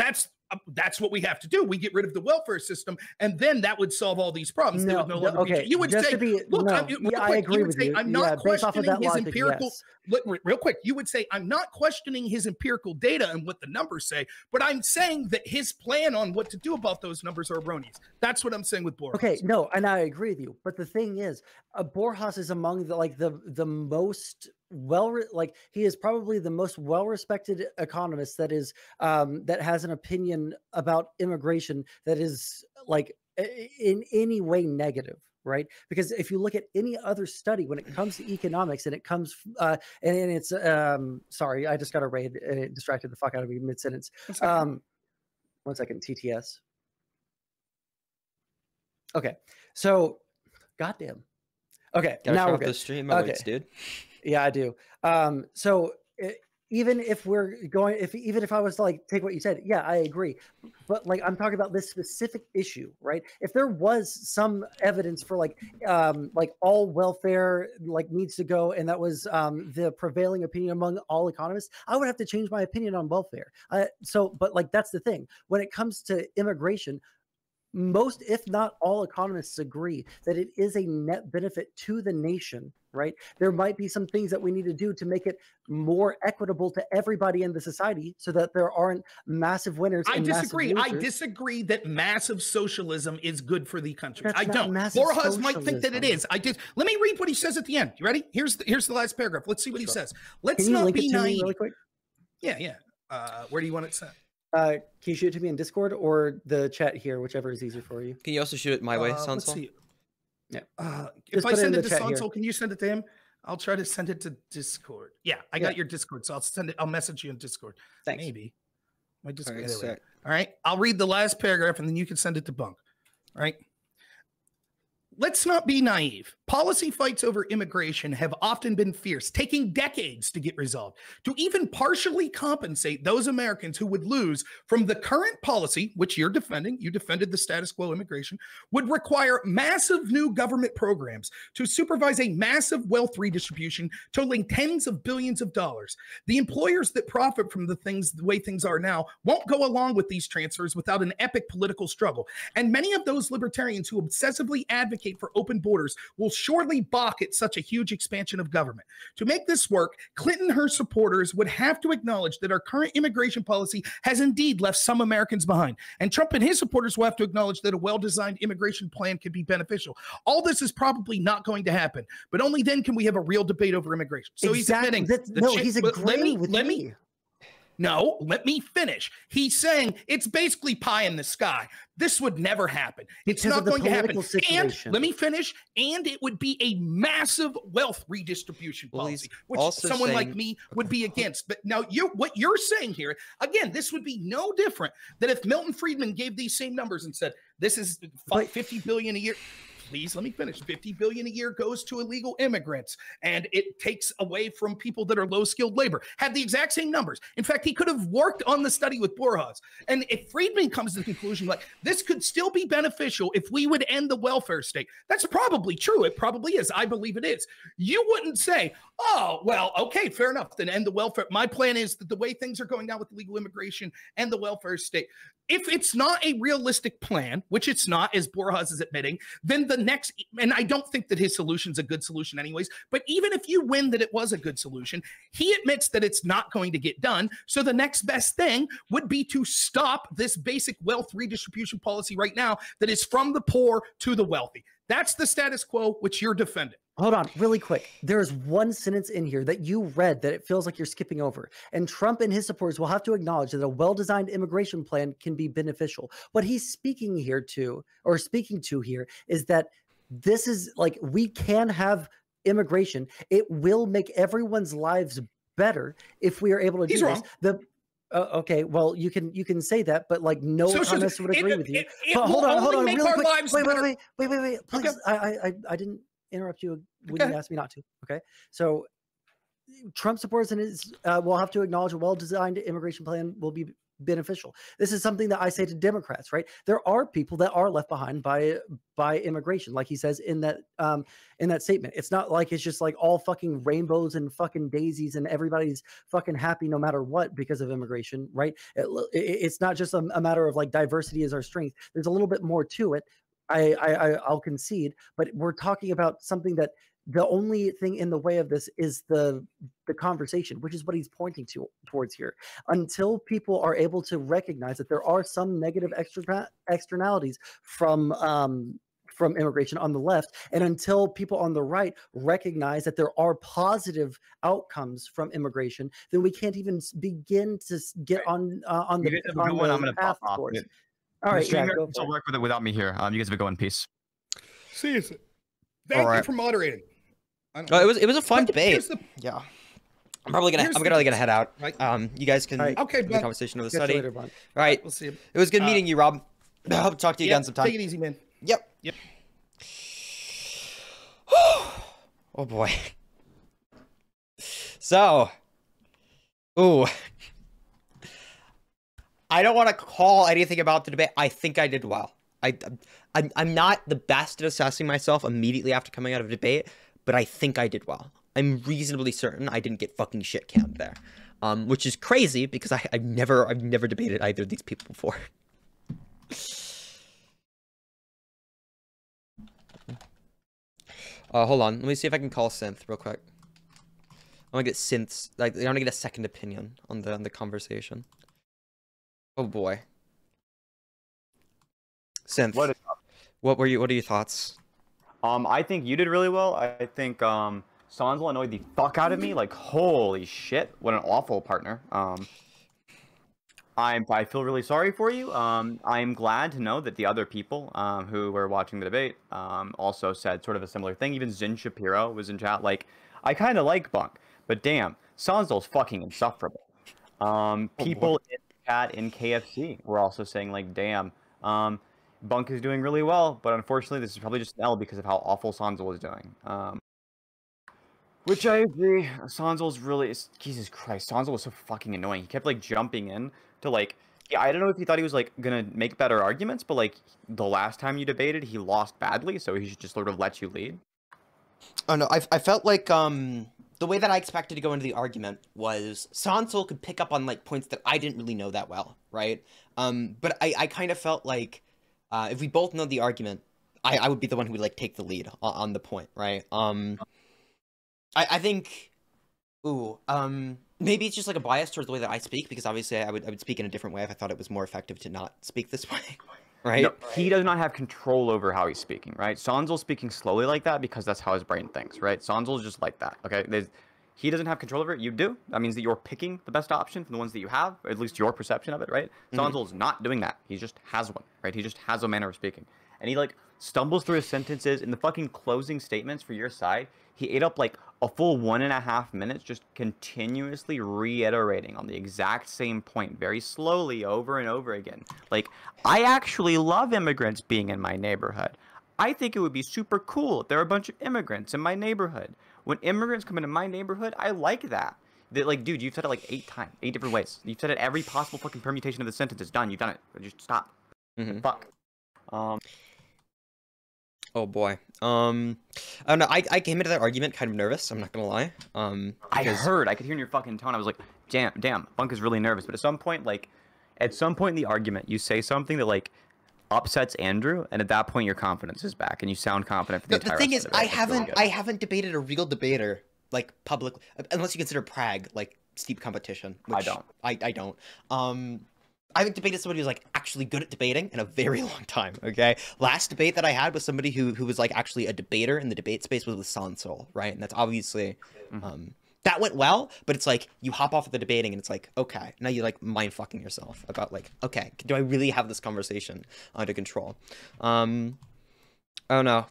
what we have to do. We get rid of the welfare system, and then that would solve all these problems. You would say, look, I agree with you. I'm not questioning his empirical. Yes. Real quick, you would say, I'm not questioning his empirical data and what the numbers say, but I'm saying that his plan on what to do about those numbers are erroneous. That's what I'm saying with Borjas. Okay, no, and I agree with you. But the thing is, Borjas is among the most he is probably the most well-respected economist that is that has an opinion about immigration that is like in any way negative, right? Because if you look at any other study when it comes to economics and it comes and it's sorry, I just got a raid and it distracted the fuck out of me mid-sentence. 1 second, TTS. Okay, so goddamn. Okay, now we're good. The stream alerts, dude. Yeah, I do. So even if we're going, even if I was to like take what you said, yeah, I agree. But like I'm talking about this specific issue, right? If there was some evidence for like all welfare like needs to go, and that was the prevailing opinion among all economists, I would have to change my opinion on welfare. But like that's the thing when it comes to immigration. Most, if not all, economists agree that it is a net benefit to the nation, right? There might be some things that we need to do to make it more equitable to everybody in the society so that there aren't massive winners. I disagree. I disagree that massive socialism is good for the country. That's I don't. Borjas might think that it is. Let me read what he says at the end. You ready? Here's the last paragraph. Let's see what he says. Let's not be naive. Really quick? Yeah. Where do you want it sent? Can you shoot it to me in Discord or the chat here, whichever is easier for you? Can you also shoot it my way, Sondsol? Yeah. If I send it to Sondsol, can you send it to him? I'll try to send it to Discord. Yeah, I got your Discord, so I'll send it. I'll message you in Discord. Thanks. Maybe. My Discord. Right, All right. I'll read the last paragraph and then you can send it to Bunk. All right. Let's not be naive. Policy fights over immigration have often been fierce, taking decades to get resolved. To even partially compensate those Americans who would lose from the current policy, which you're defending, you defended the status quo immigration, would require massive new government programs to supervise a massive wealth redistribution totaling tens of billions of dollars. The employers that profit from the way things are now won't go along with these transfers without an epic political struggle. And many of those libertarians who obsessively advocate for open borders will surely balk at such a huge expansion of government. To make this work, Clinton and her supporters would have to acknowledge that our current immigration policy has indeed left some Americans behind. And Trump and his supporters will have to acknowledge that a well-designed immigration plan could be beneficial. All this is probably not going to happen, but only then can we have a real debate over immigration. So exactly. he's admitting he's agreeing with me. No, let me finish. He's saying it's basically pie in the sky. This would never happen. It's not going to happen. And let me finish. And it would be a massive wealth redistribution policy, which someone like me would be against. But now what you're saying here, again, this would be no different than if Milton Friedman gave these same numbers and said, this is $50 billion a year. Please let me finish. $50 billion a year goes to illegal immigrants, and it takes away from people that are low-skilled labor. Had the exact same numbers. In fact, he could have worked on the study with Borjas. And if Friedman comes to the conclusion like this could still be beneficial if we would end the welfare state, that's probably true. It probably is. I believe it is. You wouldn't say, oh, well, okay, fair enough. Then end the welfare. My plan is that the way things are going now with illegal immigration and the welfare state, if it's not a realistic plan, which it's not, as Borjas is admitting, then the next, and I don't think that his solution's a good solution anyways, but even if you win that it was a good solution, he admits that it's not going to get done. So the next best thing would be to stop this basic wealth redistribution policy right now that is from the poor to the wealthy. That's the status quo, which you're defending. Hold on, really quick. There's one sentence in here that you read that it feels like you're skipping over. And Trump and his supporters will have to acknowledge that a well-designed immigration plan can be beneficial. What he's speaking to here is that this is like, we can have immigration. It will make everyone's lives better if we are able to do this. Okay, well, you can say that, but like no economist would agree with you. But hold on, really quick. Wait, please. Okay. I didn't interrupt you when you asked me not to. Okay, so Trump supporters and his will have to acknowledge a well-designed immigration plan will be beneficial. This is something that I say to Democrats, right? There are people that are left behind by immigration, like he says in that statement. It's not like it's just like all fucking rainbows and fucking daisies and everybody's fucking happy no matter what because of immigration, right? It's not just a matter of like diversity is our strength. There's a little bit more to it. I'll concede, but we're talking about something that the only thing in the way of this is the conversation, which is what he's pointing towards here. Until people are able to recognize that there are some negative externalities from immigration on the left, and until people on the right recognize that there are positive outcomes from immigration, then we can't even begin to get on the path towards. All right, so work with it without me here. You guys have a go in peace. See you. Thank you for moderating. Oh, it was a fun debate. Yeah, I'm gonna head out. Right. You guys can have the conversation of the study. Later, all right, we'll see you. It was good meeting you, Rob. I hope to talk to you again sometime. Take it easy, man. Yep. Oh boy. So, I don't want to call anything about the debate. I think I did well. I'm not the best at assessing myself immediately after coming out of a debate, but I think I did well. I'm reasonably certain I didn't get fucking shit canned there, which is crazy because I've never debated either of these people before. Hold on. Let me see if I can call Synth real quick. I want to get Synth's, like, I want to get a second opinion on the conversation. Oh boy. Synth. What are your thoughts? I think you did really well. I think Sondsol annoyed the fuck out of me. Like, holy shit, what an awful partner. I feel really sorry for you. I'm glad to know that the other people who were watching the debate also said sort of a similar thing. Even Zin Shapiro was in chat. Like, I kind of like Bunk, but damn, Sonsol's fucking insufferable. People in chat in KFC were also saying like, damn, Bunk is doing really well, but unfortunately this is probably just an L because of how awful Sondsol is doing. Which I agree. Sonsol's really, Jesus Christ, Sondsol was so fucking annoying. He kept like jumping in to like, yeah, I don't know if he thought he was like gonna make better arguments, but like the last time you debated, he lost badly, so he should just sort of let you lead. Oh no, I felt like the way that I expected to go into the argument was Sondsol could pick up on like points that I didn't really know that well, right? But I kind of felt like if we both know the argument, I would be the one who would like take the lead on the point, right? I think, maybe it's just like a bias towards the way that I speak, because obviously I would speak in a different way if I thought it was more effective to not speak this way, right? No, he does not have control over how he's speaking, right? Sonsol's speaking slowly like that because that's how his brain thinks, right? Sonsol's just like that, okay? He doesn't have control over it. You do. That means that you're picking the best option from the ones that you have, or at least your perception of it, right? Sonsol's not doing that. He just has one, right? He just has a manner of speaking. And he, like, stumbles through his sentences. In the fucking closing statements for your side, he ate up, like, a full 1.5 minutes just continuously reiterating on the exact same point very slowly over and over again. Like, I actually love immigrants being in my neighborhood. I think it would be super cool if there are a bunch of immigrants in my neighborhood. When immigrants come into my neighborhood, I like that. Like, dude, you've said it like 8 times, 8 different ways. You've said it every possible fucking permutation of the sentence is done. You've done it. Just stop. Fuck. Oh boy. I don't know. I came into that argument kind of nervous. I'm not gonna lie. I could hear in your fucking tone. I was like, damn, Bunk is really nervous. But at some point in the argument, you say something that like upsets Andrew, and at that point your confidence is back, and you sound confident for the entire. The thing is, I haven't debated a real debater like public, unless you consider Prague like steep competition. Which I don't. I haven't debated somebody who's like actually good at debating in a very long time. Okay, last debate that I had was somebody who was like actually a debater in the debate space was with Sondsol, right? And that's obviously that went well, but it's like you hop off of the debating and it's like, okay, now you like mind fucking yourself about like, okay, do I really have this conversation under control? Oh no.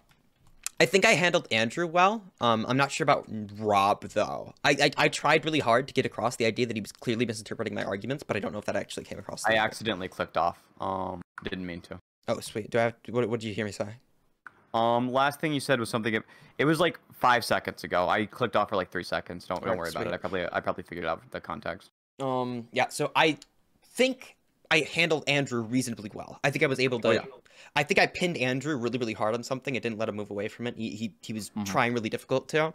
I think I handled Andrew well. I'm not sure about Rob though. I tried really hard to get across the idea that he was clearly misinterpreting my arguments, but I don't know if that actually came across. I accidentally clicked off. Didn't mean to. Oh sweet. Do I have to, what did you hear me say? Last thing you said was something. It was like 5 seconds ago. I clicked off for like 3 seconds. Don't worry about it. I probably figured out the context. Yeah. So I think I handled Andrew reasonably well. I think I was able to. Oh, yeah. I think I pinned Andrew really, really hard on something. It didn't let him move away from it. He was trying really difficult to.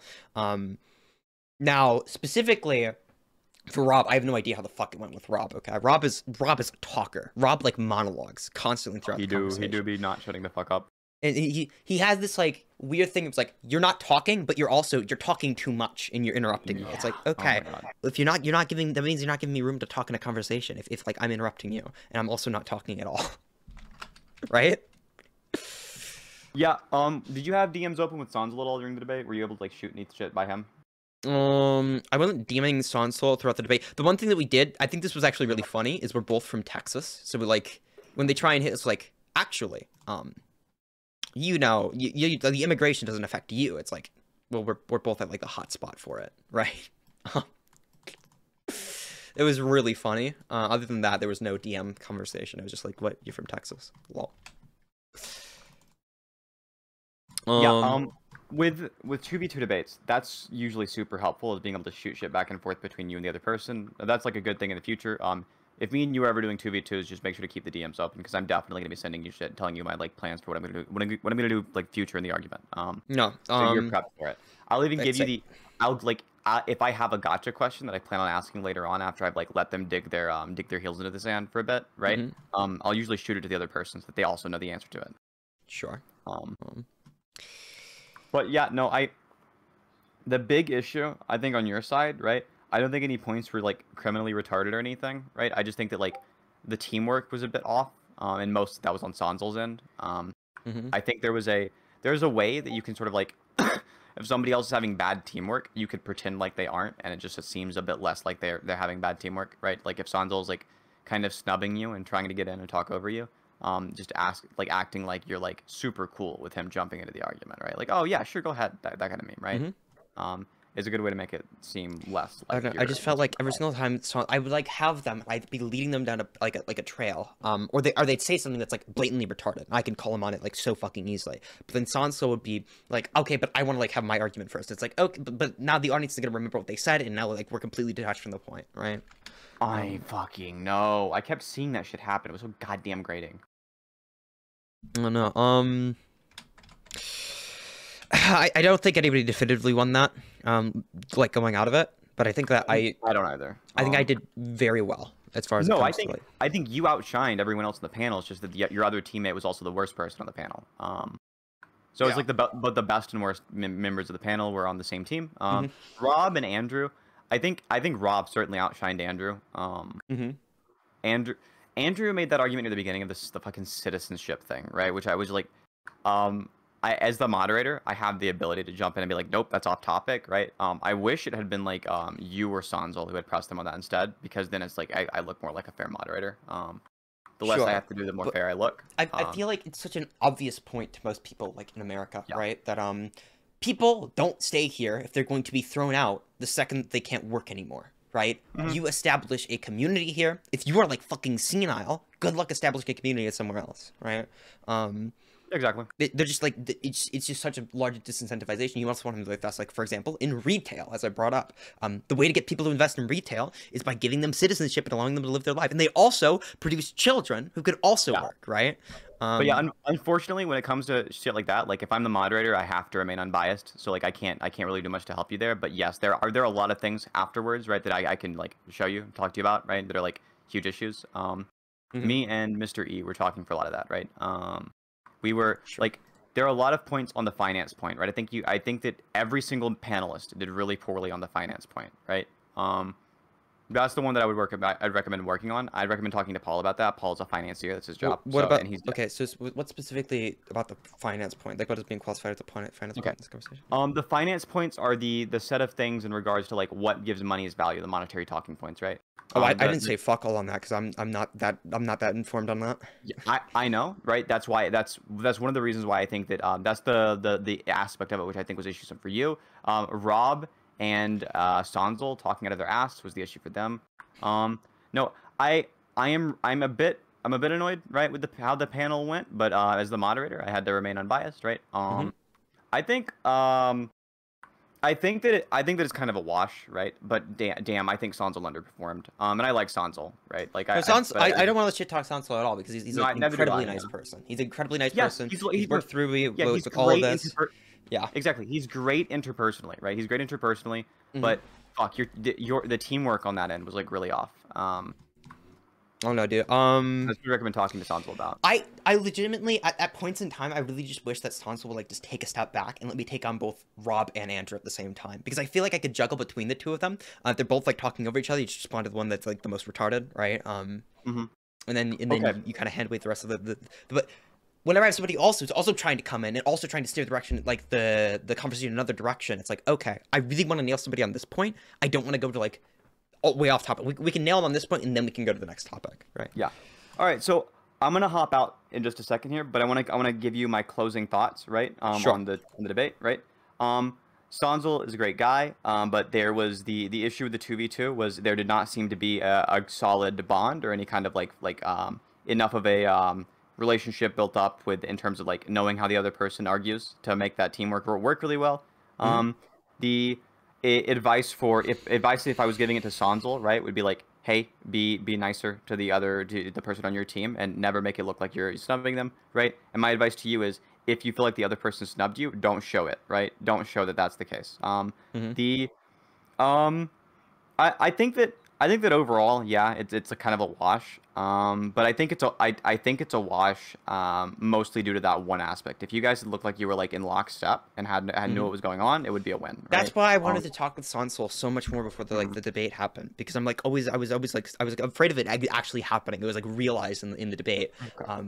Now specifically for Rob, I have no idea how the fuck it went with Rob. Okay, Rob is a talker. Rob like monologues constantly throughout the conversation. He do be not shutting the fuck up. And he has this like weird thing. It's like you're not talking, but you're talking too much and you're interrupting me. It's like, okay, if you're not giving, that means you're not giving me room to talk in a conversation. If like I'm interrupting you and I'm also not talking at all, right? Yeah. Did you have DMs open with Sondsol at all during the debate? Were you able to like shoot neat shit by him? I wasn't DMing Sondsol throughout the debate. The one thing that we did, I think this was actually really funny, is we're both from Texas, so we like when they try and hit us, like actually, you know, the immigration doesn't affect you. It's like, well, we're both at like the hot spot for it, right? It was really funny. Other than that, there was no DM conversation. It was just like, what? You're from Texas? Lol. Yeah. With 2v2 debates, that's usually super helpful, is being able to shoot shit back and forth between you and the other person. That's like a good thing in the future. If me and you are ever doing 2v2s, just make sure to keep the DMs open, because I'm definitely gonna be sending you shit, telling you my like plans for what I'm gonna do, what I'm gonna do like future in the argument. So you're prepped for it. I'll even give you if I have a gotcha question that I plan on asking later on after I've like let them dig their heels into the sand for a bit, right? I'll usually shoot it to the other person so that they also know the answer to it. Sure. But yeah, no, the big issue I think on your side, right? I don't think any points were like criminally retarded or anything, right? I just think that like the teamwork was a bit off, and most that was on Sonsol's end. I think there's a way that you can sort of like if somebody else is having bad teamwork, you could pretend like they aren't, and it just seems a bit less like they're having bad teamwork, right? Like if Sonsol's like kind of snubbing you and trying to get in and talk over you, just acting like you're like super cool with him jumping into the argument, right? Like, oh yeah, sure, go ahead, that kind of meme, right? is a good way to make it seem less. I Like don't know, I just felt like every single time I would like have them, I'd be leading them down like a trail, or they'd say something that's like blatantly retarded. I can call them on it like so fucking easily. But then Sondsol would be like, okay, but I want to like have my argument first. It's like, okay, but now the audience is gonna remember what they said, and now like we're completely detached from the point, right? I fucking know. I kept seeing that shit happen. It was so goddamn grating. I don't know. I don't think anybody definitively won that, like going out of it. But I think that I don't either. I think I did very well as far as no. it I comes think to, like, I think you outshined everyone else in the panel. It's just that your other teammate was also the worst person on the panel. So it's like the best and worst members of the panel were on the same team. Rob and Andrew. I think Rob certainly outshined Andrew. Andrew made that argument near the beginning of the fucking citizenship thing, right? Which I was like, as the moderator, I have the ability to jump in and be like, nope, that's off topic, right? I wish it had been like you or Sondsol who had pressed them on that instead, because then it's like I look more like a fair moderator. The less I have to do, the more fair I look. I feel like it's such an obvious point to most people, like in America, right? That people don't stay here if they're going to be thrown out the second they can't work anymore, right? You establish a community here. If you are like fucking senile, good luck establishing a community somewhere else, right? Exactly. They're just like, it's just such a large disincentivization. You also want them to invest, like, for example, in retail, as I brought up. The way to get people to invest in retail is by giving them citizenship and allowing them to live their life. And they also produce children who could also work, right? But yeah, unfortunately, when it comes to shit like that, like if I'm the moderator, I have to remain unbiased. So like I can't really do much to help you there. But yes, there are a lot of things afterwards, right, that I can like show you, talk to you about, right, that are like huge issues. Me and Mr. E were talking for a lot of that, right? We were like, there are a lot of points on the finance point, right? I think that every single panelist did really poorly on the finance point, right? That's the one that I'd recommend working on. I'd recommend talking to Paul about that. Paul's a financier. That's his job. Okay, so what specifically about the finance point? Like, what is being classified as a finance point in this conversation? The finance points are the set of things in regards to like what gives money its value, the monetary talking points, right? I didn't say fuck all on that because I'm not that informed on that. Yeah, I know, right? That's why that's one of the reasons why I think that that's the aspect of it which I think was issuesome for you. Rob and Sondsol talking out of their ass was the issue for them. No, I'm a bit annoyed, right, with how the panel went, but as the moderator, I had to remain unbiased, right? I think that it's kind of a wash, right? But damn, I think Sondsol underperformed. And I like Sondsol, right? Like I don't want to shit talk Sondsol at all because he's an incredibly nice person. He's an incredibly nice person. He's worked through with all of this. Yeah, exactly. He's great interpersonally, right? He's great interpersonally, but fuck, the teamwork on that end was like really off. Oh no, dude. That's what I recommend talking to Sondsol about. I legitimately at points in time I really just wish that Sondsol would like just take a step back and let me take on both Rob and Andrew at the same time, because I feel like I could juggle between the two of them. If they're both like talking over each other, you just respond to the one that's like the most retarded, right? And then you kind of hand wave the rest of the but whenever I have somebody who's also trying to come in and also trying to steer the direction, like the conversation in another direction, it's like, okay, I really want to nail somebody on this point. I don't want to go to like way off topic. We can nail them on this point and then we can go to the next topic, right? Yeah. All right. So I'm gonna hop out in just a second here, but I want to give you my closing thoughts, right? On the debate, right? Sondsol is a great guy, but there was the issue with the 2v2 was there did not seem to be a solid bond or any kind of like enough of a relationship built up with in terms of like knowing how the other person argues to make that teamwork work really well. The advice if I was giving it to Sondsol, right, would be like, hey, be nicer to the person on your team and never make it look like you're snubbing them, right? And my advice to you is, if you feel like the other person snubbed you, don't show it, right? Don't show that that's the case. I think that overall, yeah, it's a kind of a wash. But I think it's a wash mostly due to that one aspect. If you guys looked like you were like in lockstep and had knew what was going on, it would be a win. Right? That's why I wanted to talk with Sondsol so much more before the debate happened, because I'm like I was afraid of it actually happening. It was like realized in the debate. Okay.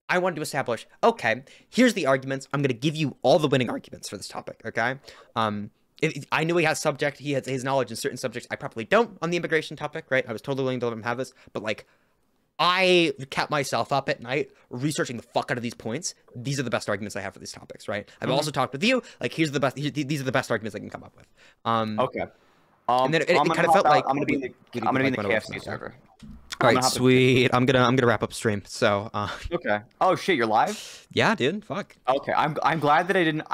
I wanted to establish, okay, here's the arguments. I'm going to give you all the winning arguments for this topic, okay? I knew he has his knowledge in certain subjects. I probably don't on the immigration topic, right? I was totally willing to let him have this, but like, I kept myself up at night researching the fuck out of these points. These are the best arguments I have for these topics, right? I've also talked with you. Like, these are the best arguments I can come up with. Okay. And then it kind of felt like I'm gonna be in the KFC server. All right, sweet. I'm gonna wrap up stream. So okay. Oh shit, you're live? Yeah, dude. Fuck. Okay. I'm glad that I didn't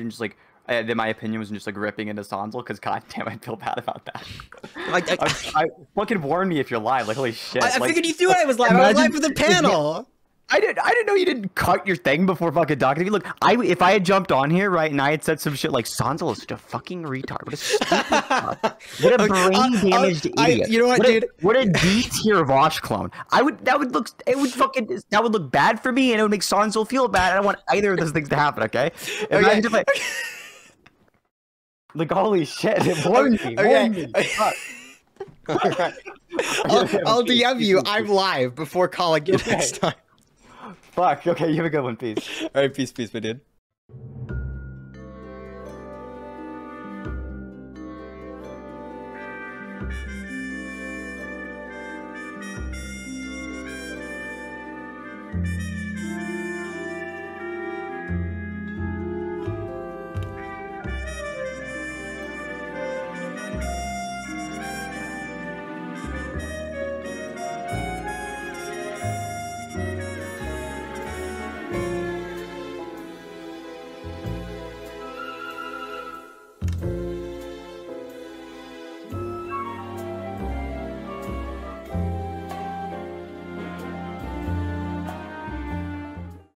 just like that my opinion wasn't just like ripping into Sondsol, because goddamn, I feel bad about that. I fucking warn me if you're live. Like, holy shit. I figured you thought I was live. I was live for the panel. I didn't know you didn't cut your thing before fucking talking to me. Look, if I had jumped on here, right, and I had said some shit like Sondsol is such a fucking retard. What a stupid fuck. What a brain damaged idiot. You know what, dude? What a D tier Vosh clone. That would look bad for me, and it would make Sondsol feel bad. I don't want either of those things to happen, okay? Imagine if like, holy shit, it warned me. Fuck. Right. I'll DM you. I'm live before calling you next time. Fuck. Okay, you have a good one. Peace. All right, peace, my dude.